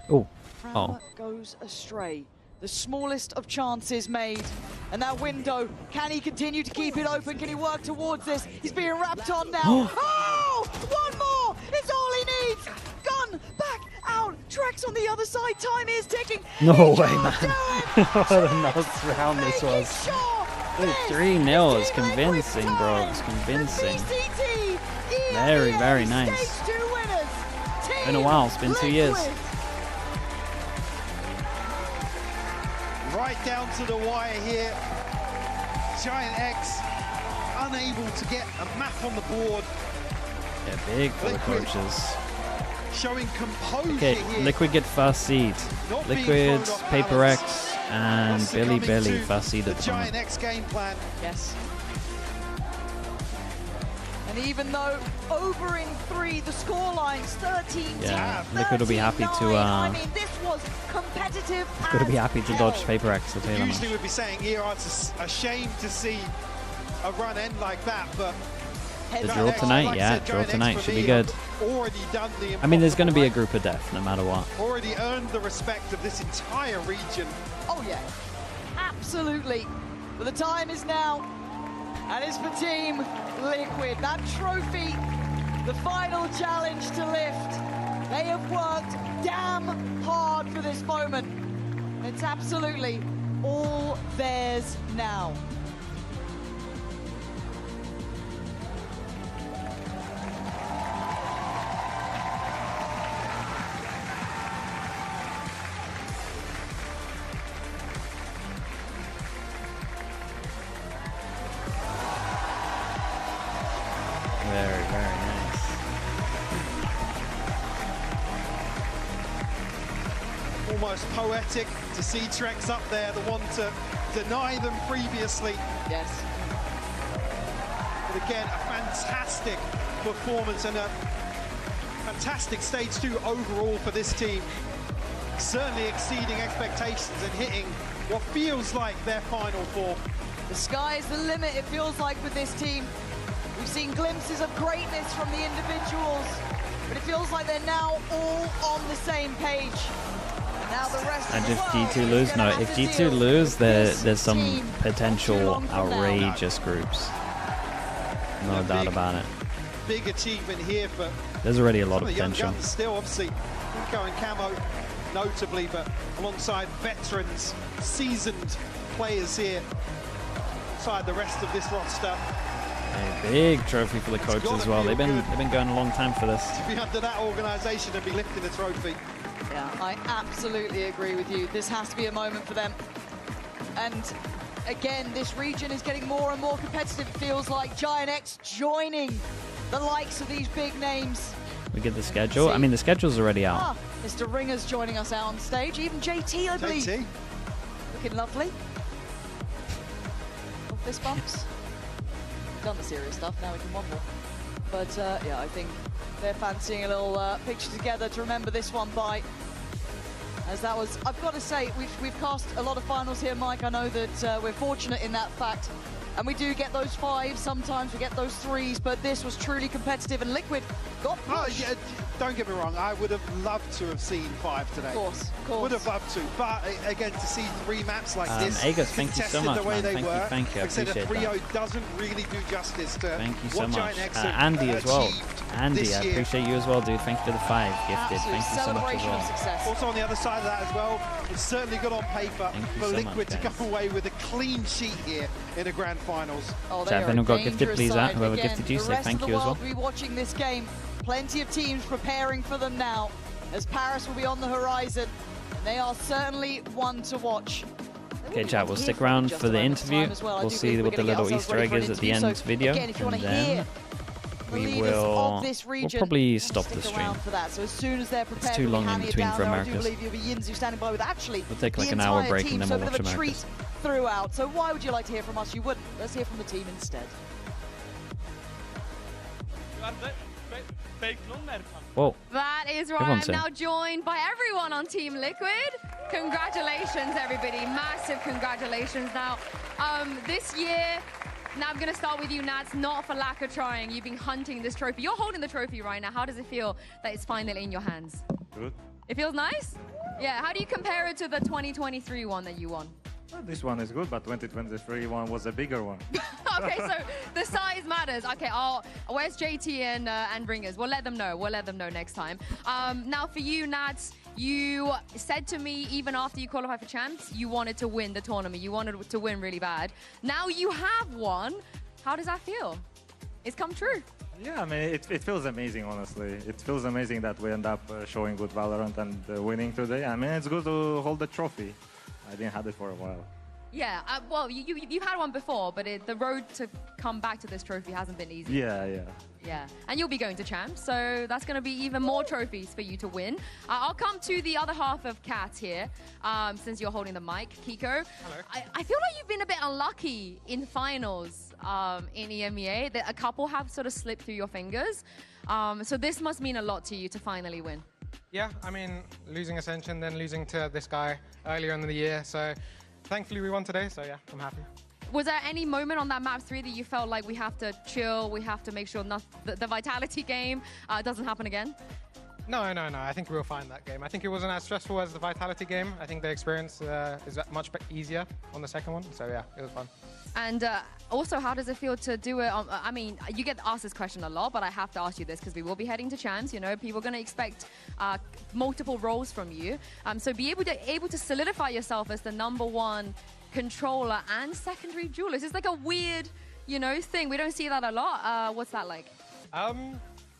Oh. Prowler goes astray. The smallest of chances made. And that window, can he continue to keep it open? Can he work towards this? He's being wrapped on now. Oh! One more! It's all he needs! Gun back out! Trex on the other side. Time is ticking. No way, man. What a nice round this was. 3-0 is convincing, bro. It's convincing. Very, very nice. Been a while. It's been 2 years. down to the wire here. GIANTX unable to get a map on the board. Yeah, big for the coaches. Showing composure Okay, here. Liquid get first seed. Not being Liquid, thrown off Paper balance. X, and Succumbing Billy to first seed the at the moment. GIANTX game plan. Yes. And even though over in 3, the scoreline 13-10. Yeah, Liquid will be happy to. I mean, this was competitive. Liquid will be happy to dodge Paper X. I'll tell you that much. Usually we'd be saying here it's a shame to see a run end like that, but The draw tonight, yeah, draw tonight should be good. Already done the I mean, there's going to be a group of death no matter what. already earned the respect of this entire region. Oh yeah, absolutely. But the time is now, and it's for Team Liquid. That trophy, the final challenge to lift. They have worked damn hard for this moment. It's absolutely all theirs now. Very, very nice. Almost poetic to see Trex up there, the one to deny them previously. Yes. But again, a fantastic performance and a fantastic stage 2 overall for this team. Certainly exceeding expectations and hitting what feels like their final form. The sky is the limit, it feels like, with this team. We've seen glimpses of greatness from the individuals, but it feels like they're now all on the same page. And now the rest And of the if world G2 is lose, gonna no, have if to G2 deal lose, with there's some team too potential long from now. outrageous groups. No doubt about it. Big achievement here for There's already a lot some of the young potential. guns still, obviously, Nico and Camo notably, but alongside veterans, seasoned players here, alongside the rest of this roster. A big trophy for the coaches as well. They've been going a long time for this. To be under that organisation and be lifting the trophy. Yeah, I absolutely agree with you. This has to be a moment for them. And again, this region is getting more and more competitive. It feels like GIANTX joining the likes of these big names. We get the schedule. I mean, the schedule's already out. Ah, Mr. Ringer's joining us out on stage. Even JT, I believe. JT. Looking lovely. Oh, fist bumps. We've done the serious stuff, now we can one more. But yeah, I think they're fancying a little picture together to remember this one by. As that was, I've got to say, we've cast a lot of finals here, Mike. I know that we're fortunate in that fact. And we do get those 5s, sometimes we get those 3s, but this was truly competitive, and Liquid got pushed. Yeah, don't get me wrong, I would have loved to have seen 5 today. Of course. Would have loved to, but again, to see 3 maps like this, Agus, thank you so contested much, the way man. they Thank you, were. thank you. I Like I said, a appreciate 3-0 doesn't really do justice to Thank you so what much. GIANTX have Andy as well. achieved Andy, this I year. appreciate you as well, dude. Thank you for the 5 gifted. Absolute Thank you so much as celebration of well. success. Also on the other side of that as well, it's certainly good on paper Thank you for so Liquid much, to guys. come away with a clean sheet here in the grand finals. Oh, they Chat, are if anyone a got gifted, dangerous please, side. whoever Again, gifted you, the say rest thank of you the as well. world will be watching this game. Plenty of teams preparing for them now, as Paris will be on the horizon. And they are certainly one to watch. Okay, chat, we'll stick around for the interview. We'll see what the little Easter egg is at the end video. Again, if you want And to hear then the we leaders will of this region, we'll probably stop the stick stream. around for that. So as soon as they're prepared, too we'll long in hand it between down for there. I do Americas. believe you'll be Yinzu standing by with actually We'll take like the an hour entire break team, and then so we'll a bit watch of a Americas. treat throughout. So why would you like to hear from us? You wouldn't. Let's hear from the team instead. Whoa. That is right. Everyone's I'm here. now joined by everyone on Team Liquid. Congratulations, everybody. Massive congratulations. Now, this year, now I'm going to start with you, Nats, not for lack of trying. You've been hunting this trophy. You're holding the trophy right now. How does it feel that it's finally in your hands? Good. It feels nice? Yeah. How do you compare it to the 2023 one that you won? Well, this one is good, but 2023 one was a bigger one. Okay, so the size matters. Okay, where's JT and Ringers? We'll let them know. We'll let them know next time. Now for you, Nats, you said to me even after you qualified for champs, you wanted to win the tournament. You wanted to win really bad. Now you have won. How does that feel? It's come true. Yeah, I mean, it feels amazing, honestly. It feels amazing that we end up showing good Valorant and winning today. I mean, it's good to hold the trophy. I didn't have it for a while. Yeah, well, you've had one before, but the road to come back to this trophy hasn't been easy. Yeah. Yeah, and you'll be going to champs, so that's going to be even more trophies for you to win. I'll come to the other half of Kat here, since you're holding the mic, Kiko. Hello. I feel like you've been a bit unlucky in finals in EMEA. That a couple have sort of slipped through your fingers. So this must mean a lot to you to finally win. Yeah, I mean, losing Ascension, then losing to this guy earlier in the year. So thankfully we won today, so yeah, I'm happy. Was there any moment on that map 3 that you felt like we have to chill, we have to make sure the Vitality game doesn't happen again? No. I think we were fine that game. I think it wasn't as stressful as the Vitality game. I think the experience is much easier on the second one. So yeah, it was fun. And also, how does it feel to do it? I mean, you get asked this question a lot, but I have to ask you this because we will be heading to champs. You know, people are going to expect multiple roles from you. So be able to solidify yourself as the #1 controller and secondary duelist. It's like a weird, you know, thing. We don't see that a lot. What's that like?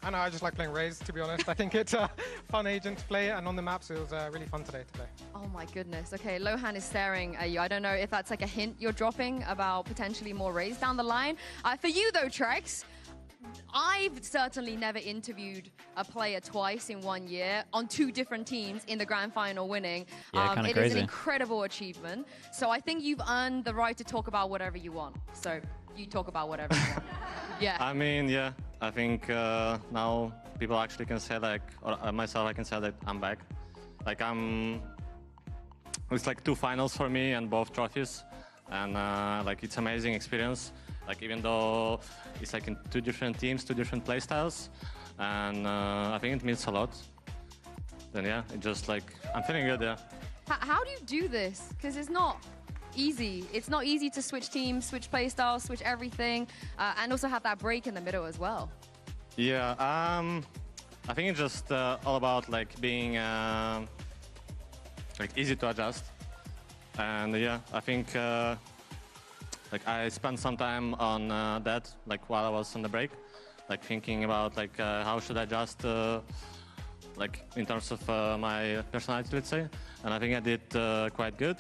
I know, I just like playing Raze, to be honest. I think it's a fun agent to play, and on the maps, it was really fun today to play. Oh my goodness. Okay, Lohan is staring at you. I don't know if that's like a hint you're dropping about potentially more Raze down the line. For you though, Trex, I've certainly never interviewed a player twice in 1 year on 2 different teams in the grand final winning. Yeah, kind of it crazy. is an incredible achievement. So I think you've earned the right to talk about whatever you want. So you talk about whatever you want. Yeah. I mean, yeah, I think now people actually can say like, or myself, I can say that I'm back. Like it's like 2 finals for me and both trophies. And like it's amazing experience. Like even though it's like in 2 different teams, 2 different play styles. And I think it means a lot. Then yeah, it just like, I'm feeling good, yeah. How do you do this? Because it's not easy. It's not easy to switch teams, switch play styles, switch everything, and also have that break in the middle as well. Yeah, I think it's just all about like being like easy to adjust. And yeah, I think like I spent some time on that, like while I was on the break, like thinking about like how should I adjust like in terms of my personality, let's say. And I think I did quite good.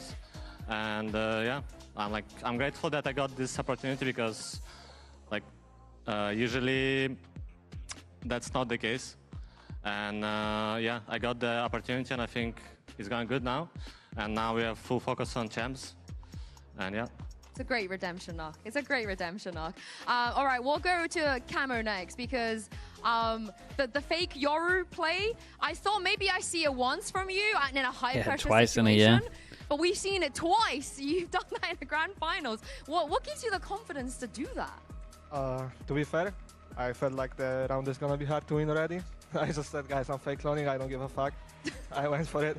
And yeah, I'm grateful that I got this opportunity because like usually that's not the case. And yeah, I got the opportunity and I think it's going good now. And now we have full focus on champs. And yeah. It's a great redemption arc. It's a great redemption arc. All right, we'll go to Camo next because the fake Yoru play, I thought maybe I see it once from you in a high pressure twice situation. in a year. But we've seen it twice. You've done that in the grand finals. What gives you the confidence to do that? To be fair, I felt like the round is gonna be hard to win already. I just said, guys, I'm fake cloning. I don't give a fuck. I went for it.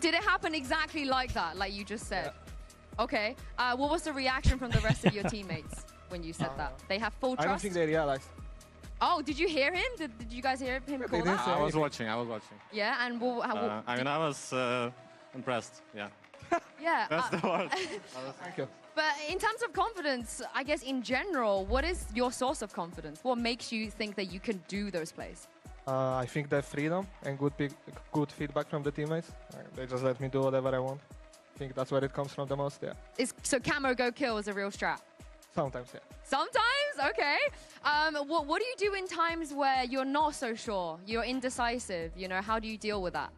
Did it happen exactly like that, like you just said? Yeah. Okay. What was the reaction from the rest of your teammates when you said that? They have full trust? I don't think they realized. Oh, did you hear him? Did you guys hear him call that? I was watching. Yeah, and I mean, I was impressed, yeah. Yeah. That's the word. Thank you. But in terms of confidence, I guess in general, what is your source of confidence? What makes you think that you can do those plays? I think the freedom and good feedback from the teammates. They just let me do whatever I want. I think that's where it comes from the most, yeah. So Camo Go Kill is a real strat? Sometimes, yeah. Sometimes? Okay. What do you do in times where you're not so sure? You're indecisive, you know, how do you deal with that?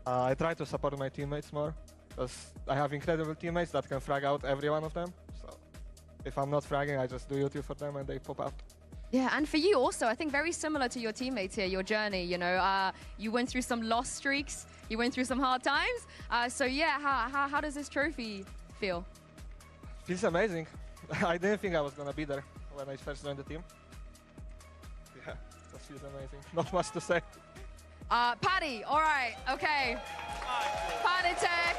I try to support my teammates more. Because I have incredible teammates that can frag out every one of them. So if I'm not fragging, I just do YouTube for them and they pop out. Yeah, and for you also, I think very similar to your teammates here, your journey, you know, you went through some lost streaks, you went through some hard times. So yeah, how does this trophy feel? Feels amazing. I didn't think I was going to be there when I first joined the team. Yeah, that feels amazing. Not much to say. Patty, all right, okay. Patty Tech.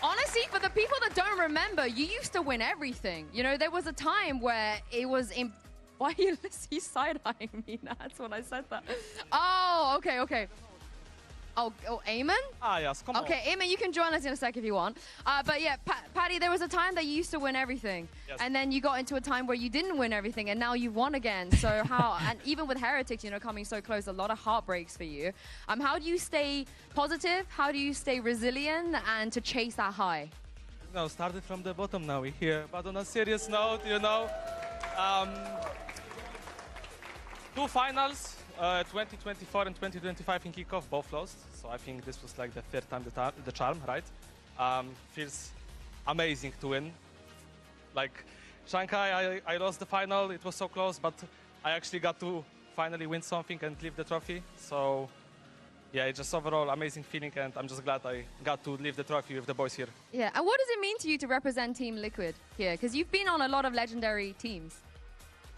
Honestly, for the people that don't remember, you used to win everything. You know, there was a time where it was in... Why are you side-eyeing me? That's when I said that. Oh, okay. Oh, Eamon? Ah, yes, come on. Okay, Eamon, you can join us in a sec if you want. But yeah, Patty, there was a time that you used to win everything. Yes. And then you got into a time where you didn't win everything, and now you've won again. So how, and even with Heretics, you know, coming so close, a lot of heartbreaks for you. How do you stay positive? How do you stay resilient and to chase that high? No, started from the bottom, now we're here. But on a serious note, you know, 2 finals, 2024 and 2025 in kickoff, both lost. So I think this was like the 3rd time the charm, right? Feels amazing to win. Like Shanghai, I lost the final, it was so close, but I actually got to finally win something and leave the trophy. So yeah, it's just overall amazing feeling, and I'm just glad I got to leave the trophy with the boys here. Yeah, and what does it mean to you to represent Team Liquid here? Because you've been on a lot of legendary teams.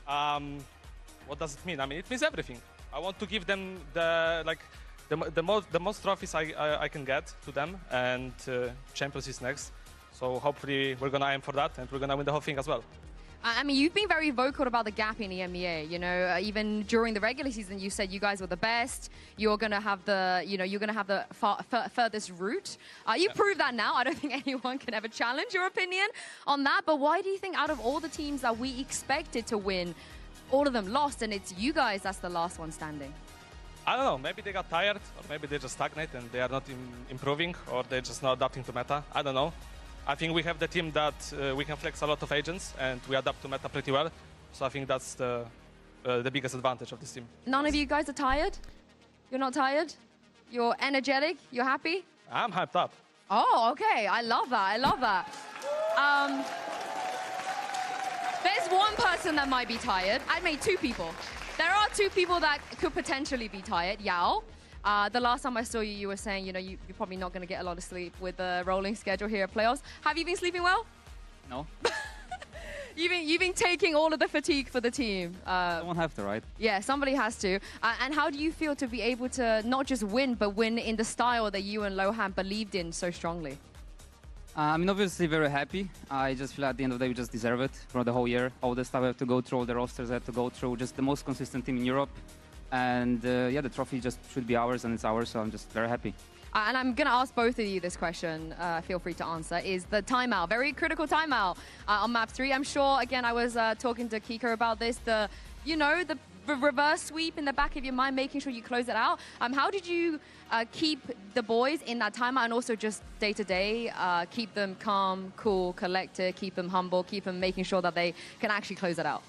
What does it mean? I mean, it means everything. I want to give them the most trophies I can get to them, and Champions is next. So hopefully we're gonna aim for that, and we're gonna win the whole thing as well. I mean, you've been very vocal about the gap in EMEA. You know, even during the regular season, you said you guys were the best. You're gonna have the, you know, you're gonna have the furthest route. You proved that now. I don't think anyone can ever challenge your opinion on that. But why do you think, out of all the teams that we expected to win, all of them lost, and it's you guys that's the last one standing? I don't know. Maybe they got tired, or maybe they just stagnate and they are not improving, or they're just not adapting to meta. I don't know. I think we have the team that we can flex a lot of agents, and we adapt to meta pretty well. So I think that's the biggest advantage of this team. None of you guys are tired? You're not tired? You're energetic? You're happy? I'm hyped up. Oh, okay. I love that. I love that. There's one person that might be tired. I made 2 people. There are 2 people that could potentially be tired. Yao. The last time I saw you, you were saying, you know, you're probably not going to get a lot of sleep with the rolling schedule here at playoffs. Have you been sleeping well? No. You've been taking all of the fatigue for the team. Someone have to, right? Yeah, somebody has to. And how do you feel to be able to not just win, but win in the style that you and Lohan believed in so strongly? I mean, obviously very happy. I just feel at the end of the day we just deserve it for the whole year. All the stuff we have to go through, all the rosters I have to go through, just the most consistent team in Europe. And yeah, the trophy just should be ours, and it's ours, so I'm just very happy. And I'm going to ask both of you this question. Feel free to answer. Is the timeout, very critical timeout on map 3. I'm sure, again, I was talking to Kiko about this. The reverse sweep in the back of your mind, making sure you close it out. How did you keep the boys in that timeout, and also just day to day, keep them calm, cool, collected, keep them humble, keep them making sure that they can actually close it out?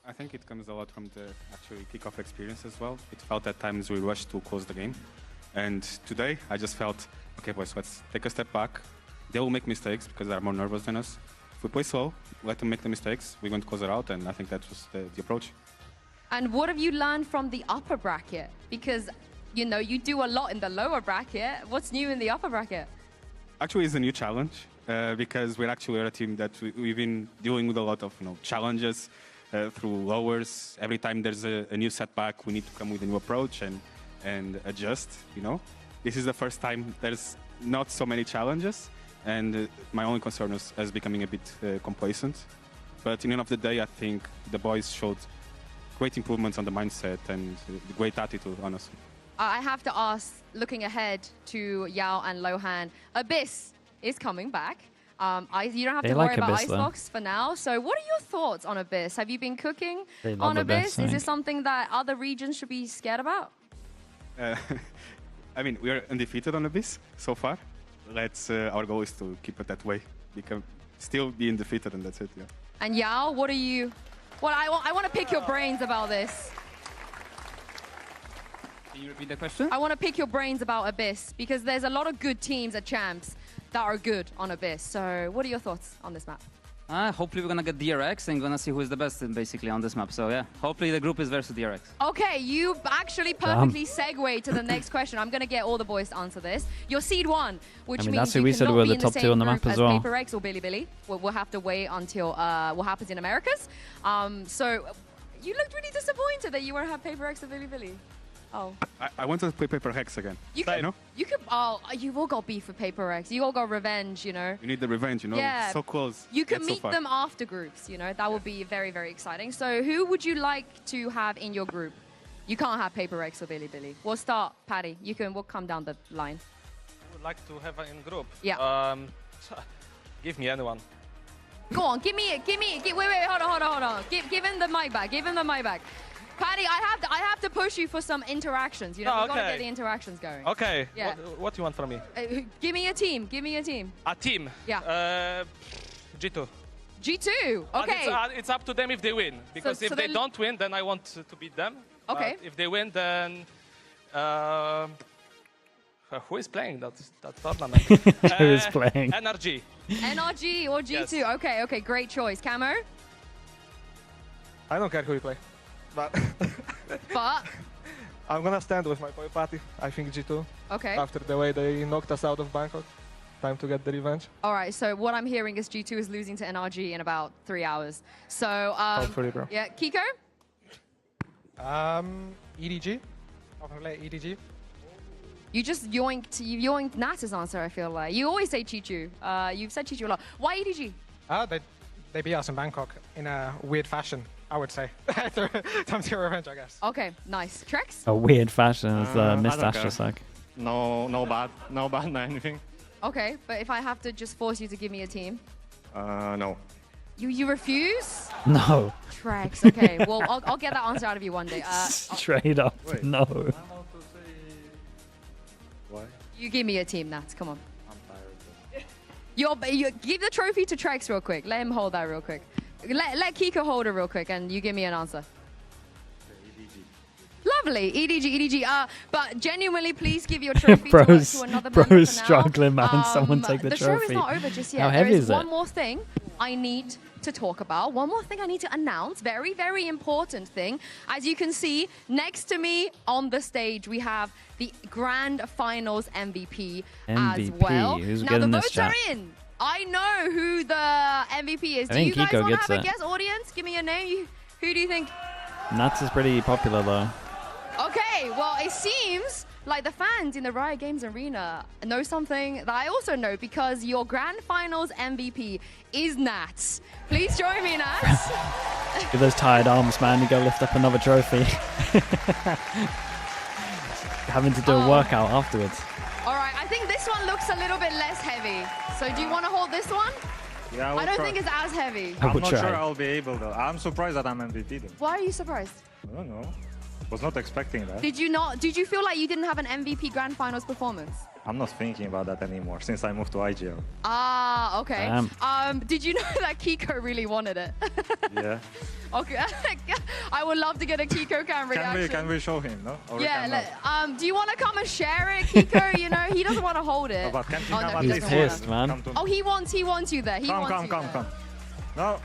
I think it comes a lot from the actually kickoff experience as well. It felt at times we rushed to close the game. And today I just felt, okay boys, let's take a step back. They will make mistakes because they're more nervous than us. If we play slow, let them make the mistakes, we're going to close it out, and I think that was the approach. And what have you learned from the upper bracket? Because, you know, you do a lot in the lower bracket. What's new in the upper bracket? Actually, it's a new challenge because we're actually a team that we've been dealing with a lot of challenges through lowers. Every time there's a new setback, we need to come with a new approach and adjust, you know. This is the first time there's not so many challenges, and my only concern is becoming a bit complacent. But at the end of the day, I think the boys showed great improvements on the mindset and great attitude, honestly. I have to ask, looking ahead to Yao and Lohan, Abyss is coming back. You don't have to worry about Icebox for now. So what are your thoughts on Abyss? Have you been cooking on Abyss? Is this something that other regions should be scared about? I mean, we are undefeated on Abyss so far. Our goal is to keep it that way. Still be undefeated, and that's it, yeah. And Yao, what are you... Well, I want to pick your brains about this. Can you repeat the question? I want to pick your brains about Abyss, because there's a lot of good teams at Champs that are good on Abyss. So what are your thoughts on this map? Hopefully we're going to get DRX and going to see who is the best basically on this map. So yeah, hopefully the group is versus DRX. Okay, you actually perfectly segued to the next question. I'm going to get all the boys to answer this. You're seed 1, which means that's you who we said cannot were be the in top the 2 same on the map group as as well. Paper X or Billy Billy. We'll have to wait until what happens in Americas. So you looked really disappointed that you won't have Paper X or Billy Billy. Oh. I wanted to play Paper Hex again. You could, you've all got beef with Paper X. You all got revenge, you know. You need the revenge, you know. Yeah. So close. You can meet them after groups, you know. That would be very, very exciting. So who would you like to have in your group? You can't have Paper Rex or Billy Billy. We'll start, Patty. We'll come down the line. I would like to have an in group. Yeah. Give me anyone. Go on, wait, hold on. Give him the mic back, Patty, I have to push you for some interactions. You know, we've got to get the interactions going. Okay. Yeah. What do you want from me? Give me a team. A team? Yeah. G2. G2, okay. It's up to them if they win. Because if they don't win, then I want to beat them. Okay. If they win, then... who is playing that tournament? Who is playing? NRG. NRG or G2. Yes. Okay, great choice. Camo? I don't care who you play. But I'm gonna stand with my boy Patty. I think G2. Okay. After the way they knocked us out of Bangkok. Time to get the revenge. All right, so what I'm hearing is G2 is losing to NRG in about 3 hours. So, hopefully, bro. Yeah, Kiko? EDG. I'll play EDG. You just yoinked Nat's answer, I feel like. You always say Chichu. You've said Chichu a lot. Why EDG? They beat us in Bangkok in a weird fashion, I would say. Time to get revenge, I guess. Okay, nice. Trex? A weird fashion is the missed Astrosuck. No bad, no anything. Okay, but if I have to just force you to give me a team? No. You refuse? No. Trex, okay. Well, I'll get that answer out of you one day. Straight up, wait. No. Why? You give me a team, Nat. Come on. I'm tired. You give the trophy to Trex real quick. Let him hold that real quick. Let Kiko hold it real quick, and you give me an answer. Lovely, EDG. But genuinely, please give your trophy to another member for now. Bro's struggling, man. Someone take the trophy. The show is not over just yet. How heavy is it? There is one more thing I need to talk about. One more thing I need to announce. Very, very important thing. As you can see, next to me on the stage, we have the Grand Finals MVP as well. Who's now, the this votes chat? are in. I know who the MVP is. I Do you think guys Kiko want to gets have a it. guess, audience? Give me a name. Who do you think? Nats is pretty popular, though. Okay, well, it seems like the fans in the Riot Games Arena know something that I also know, because your Grand Finals MVP is Nats. Please join me, Nats. With those tired arms, man, you gotta lift up another trophy. Having to do a workout afterwards. All right, I think this one looks a little bit less heavy. So do you want to hold this one? Yeah, I don't think it's as heavy. I'm not sure I'll be able, though. I'm surprised that I'm MVP, though. Why are you surprised? I don't know. Was not expecting that. Did you feel like you didn't have an MVP Grand Finals performance? I'm not thinking about that anymore since I moved to IGL. Ah, okay. Did you know that Kiko really wanted it? Yeah. Okay. I would love to get a Kiko cam reaction. Can we show him, no? Or Yeah. Do you want to come and share it, Kiko? You know, he doesn't want to hold it. No, but can he come no, at He's least pissed, man. Oh, he wants you there. Come. No.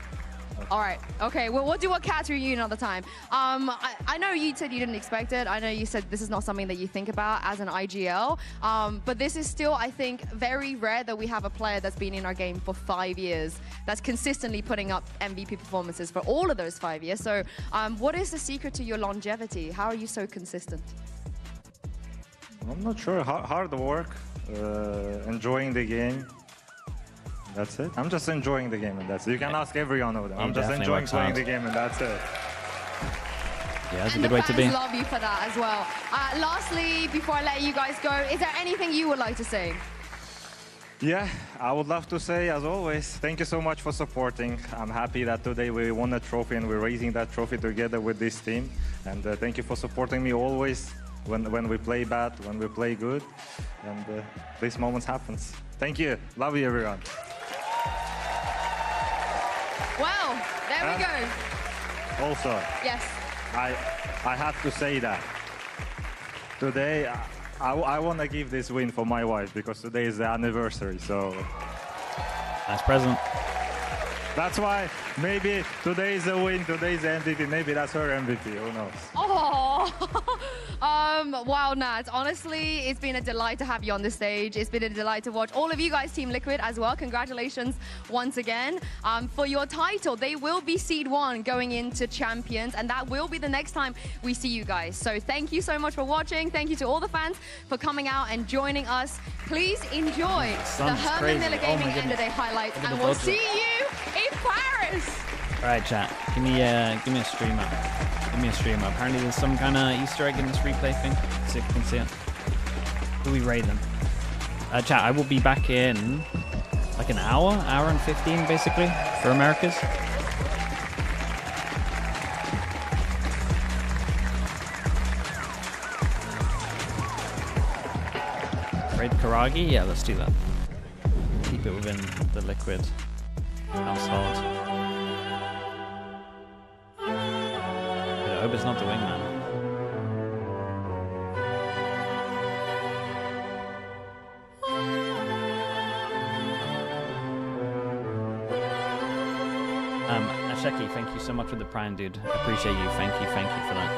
All right. Okay. We'll do a cat review another time. I know you said you didn't expect it. I know you said this is not something that you think about as an IGL. But this is still, I think, very rare that we have a player that's been in our game for 5 years, that's consistently putting up MVP performances for all of those 5 years. So what is the secret to your longevity? How are you so consistent? I'm not sure. Hard work, enjoying the game. That's it. I'm just enjoying the game, and that's it. You can ask every one of them. I'm just enjoying playing the game, and that's it. Yeah, that's a And good the way to be. fans love you for that as well. Lastly, before I let you guys go, is there anything you would like to say? Yeah, I would love to say, as always, thank you so much for supporting. I'm happy that today we won a trophy, and we're raising that trophy together with this team. And thank you for supporting me always when we play bad, when we play good. And these moments happens. Thank you. Love you, everyone. Well, there we go. Also, Yes. I have to say that today I want to give this win for my wife, because today is the anniversary. So nice present. That's why maybe today is a win, today is the MVP. Maybe that's her MVP. Who knows? Oh, wow, Nat. Honestly, it's been a delight to have you on the stage. It's been a delight to watch all of you guys, Team Liquid, as well. Congratulations once again. For your title, they will be Seed 1 going into Champions, and that will be the next time we see you guys. So thank you so much for watching. Thank you to all the fans for coming out and joining us. Please enjoy the Herman Miller Gaming End of Day highlights, and we'll see you in Paris. All right, chat. Give me a stream up. EMEA stream. Apparently there's some kind of Easter egg in this replay thing. See if you can see it. Do we raid them? Chat, I will be back in like an hour and 15 basically for Americas. Raid Karagi? Yeah, let's do that. Keep it within the Liquid household. I hope it's not the wingman. Asheki, thank you so much for the prime, dude. I appreciate you. Thank you for that.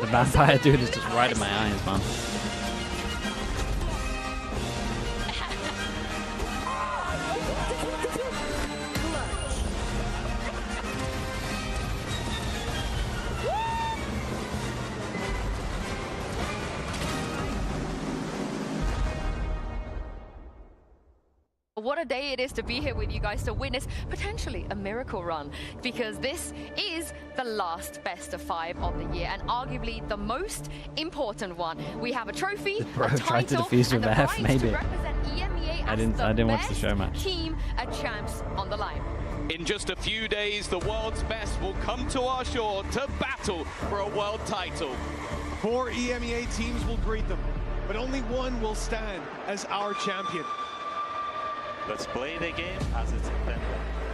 The vampire dude is just right in my eyes, man. What a day it is to be here with you guys to witness potentially a miracle run, because this is the last best of 5 of the year and arguably the most important one. We have a trophy, Bro, a title, tried to defuse and with the F, rights maybe. to represent EMEA I as didn't watch the show best much. team at champs on the line. In just a few days, the world's best will come to our shore to battle for a world title. 4 EMEA teams will greet them, but only one will stand as our champion. Let's play the game as it's intended.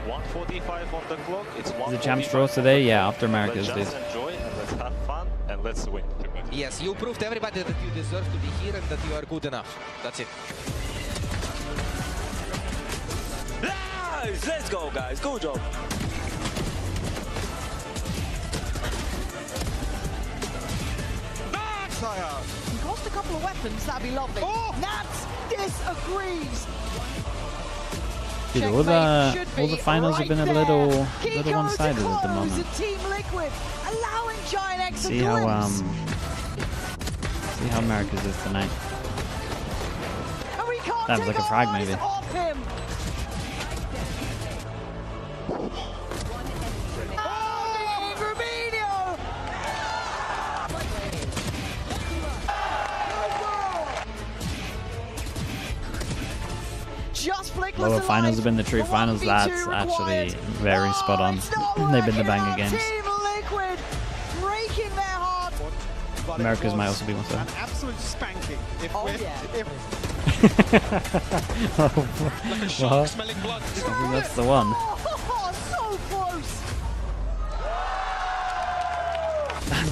1:45 on the clock. It's Is the champs draws today? Yeah, after Americas, Let's dude. just enjoy and let's have fun and let's win. Yes, you proved to everybody that you deserve to be here and that you are good enough. That's it. Nice! Let's go, guys. Good job. He cost a couple of weapons, that'd be lovely. Oh! Nats disagrees. Dude, all the finals have been a little one-sided at the moment. Team Liquid, allowing GIANTX See how Americas is tonight. That was like a frag, maybe. Lower finals have been the true finals. That's actually very spot on. They've been the banger games. Americas might also be one. An absolute spanking. If Well, I think that's the one. So close.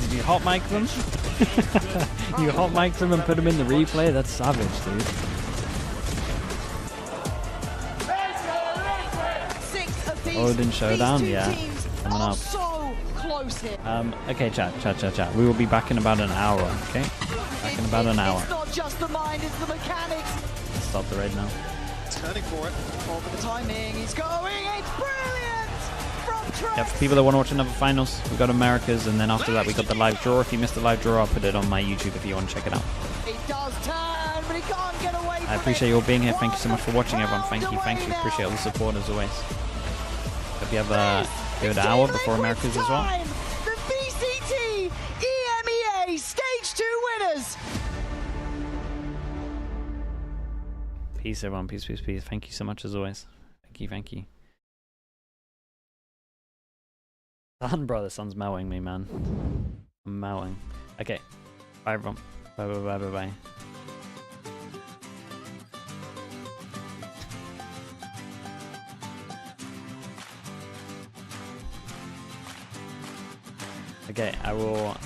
Did you hot mic them? You hot mic them and put them in the replay? That's savage, dude. Odin Showdown, yeah. Coming up. So close here. Okay, chat. We will be back in about an hour, okay? Back in about an hour. It's not just the mind, it's the mechanics. Stop the raid now. Turning for it. Over the timing. He's going. It's brilliant from Trent. Yeah, for people that want to watch another finals, we got Americas, and then after that we got the live draw. If you missed the live draw, I'll put it on my YouTube if you want to check it out. He does turn, but he can't get away from I appreciate you all being here. Thank you so much for watching, everyone. Thank you. Appreciate all the support as always. Hope you have a good hour before Americas as well. The VCT EMEA Stage 2 winners. Peace, everyone. Peace. Thank you so much as always. Thank you. Sun, bro, the sun's mowing me, man. I'm mowing. Okay. Bye, everyone. Bye. Okay, I will.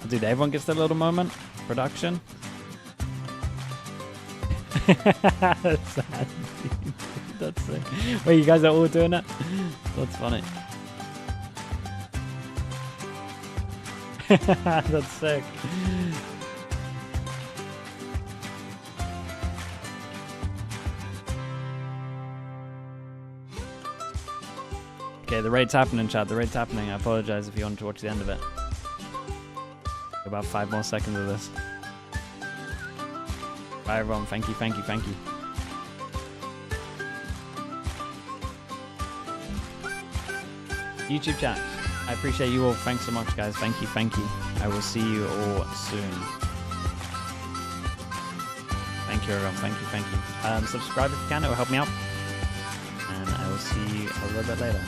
Dude, everyone gets their little moment. Production. That's sad. That's sick. Wait, you guys are all doing it? That's funny. That's sick. Okay, the raid's happening, chat. The raid's happening. I apologize if you want to watch the end of it. About 5 more seconds of this. Bye, everyone. Thank you, thank you, thank you. YouTube chat. I appreciate you all. Thanks so much, guys. Thank you, thank you. I will see you all soon. Thank you, everyone. Thank you, thank you. Subscribe if you can. It will help me out. And I will see you a little bit later.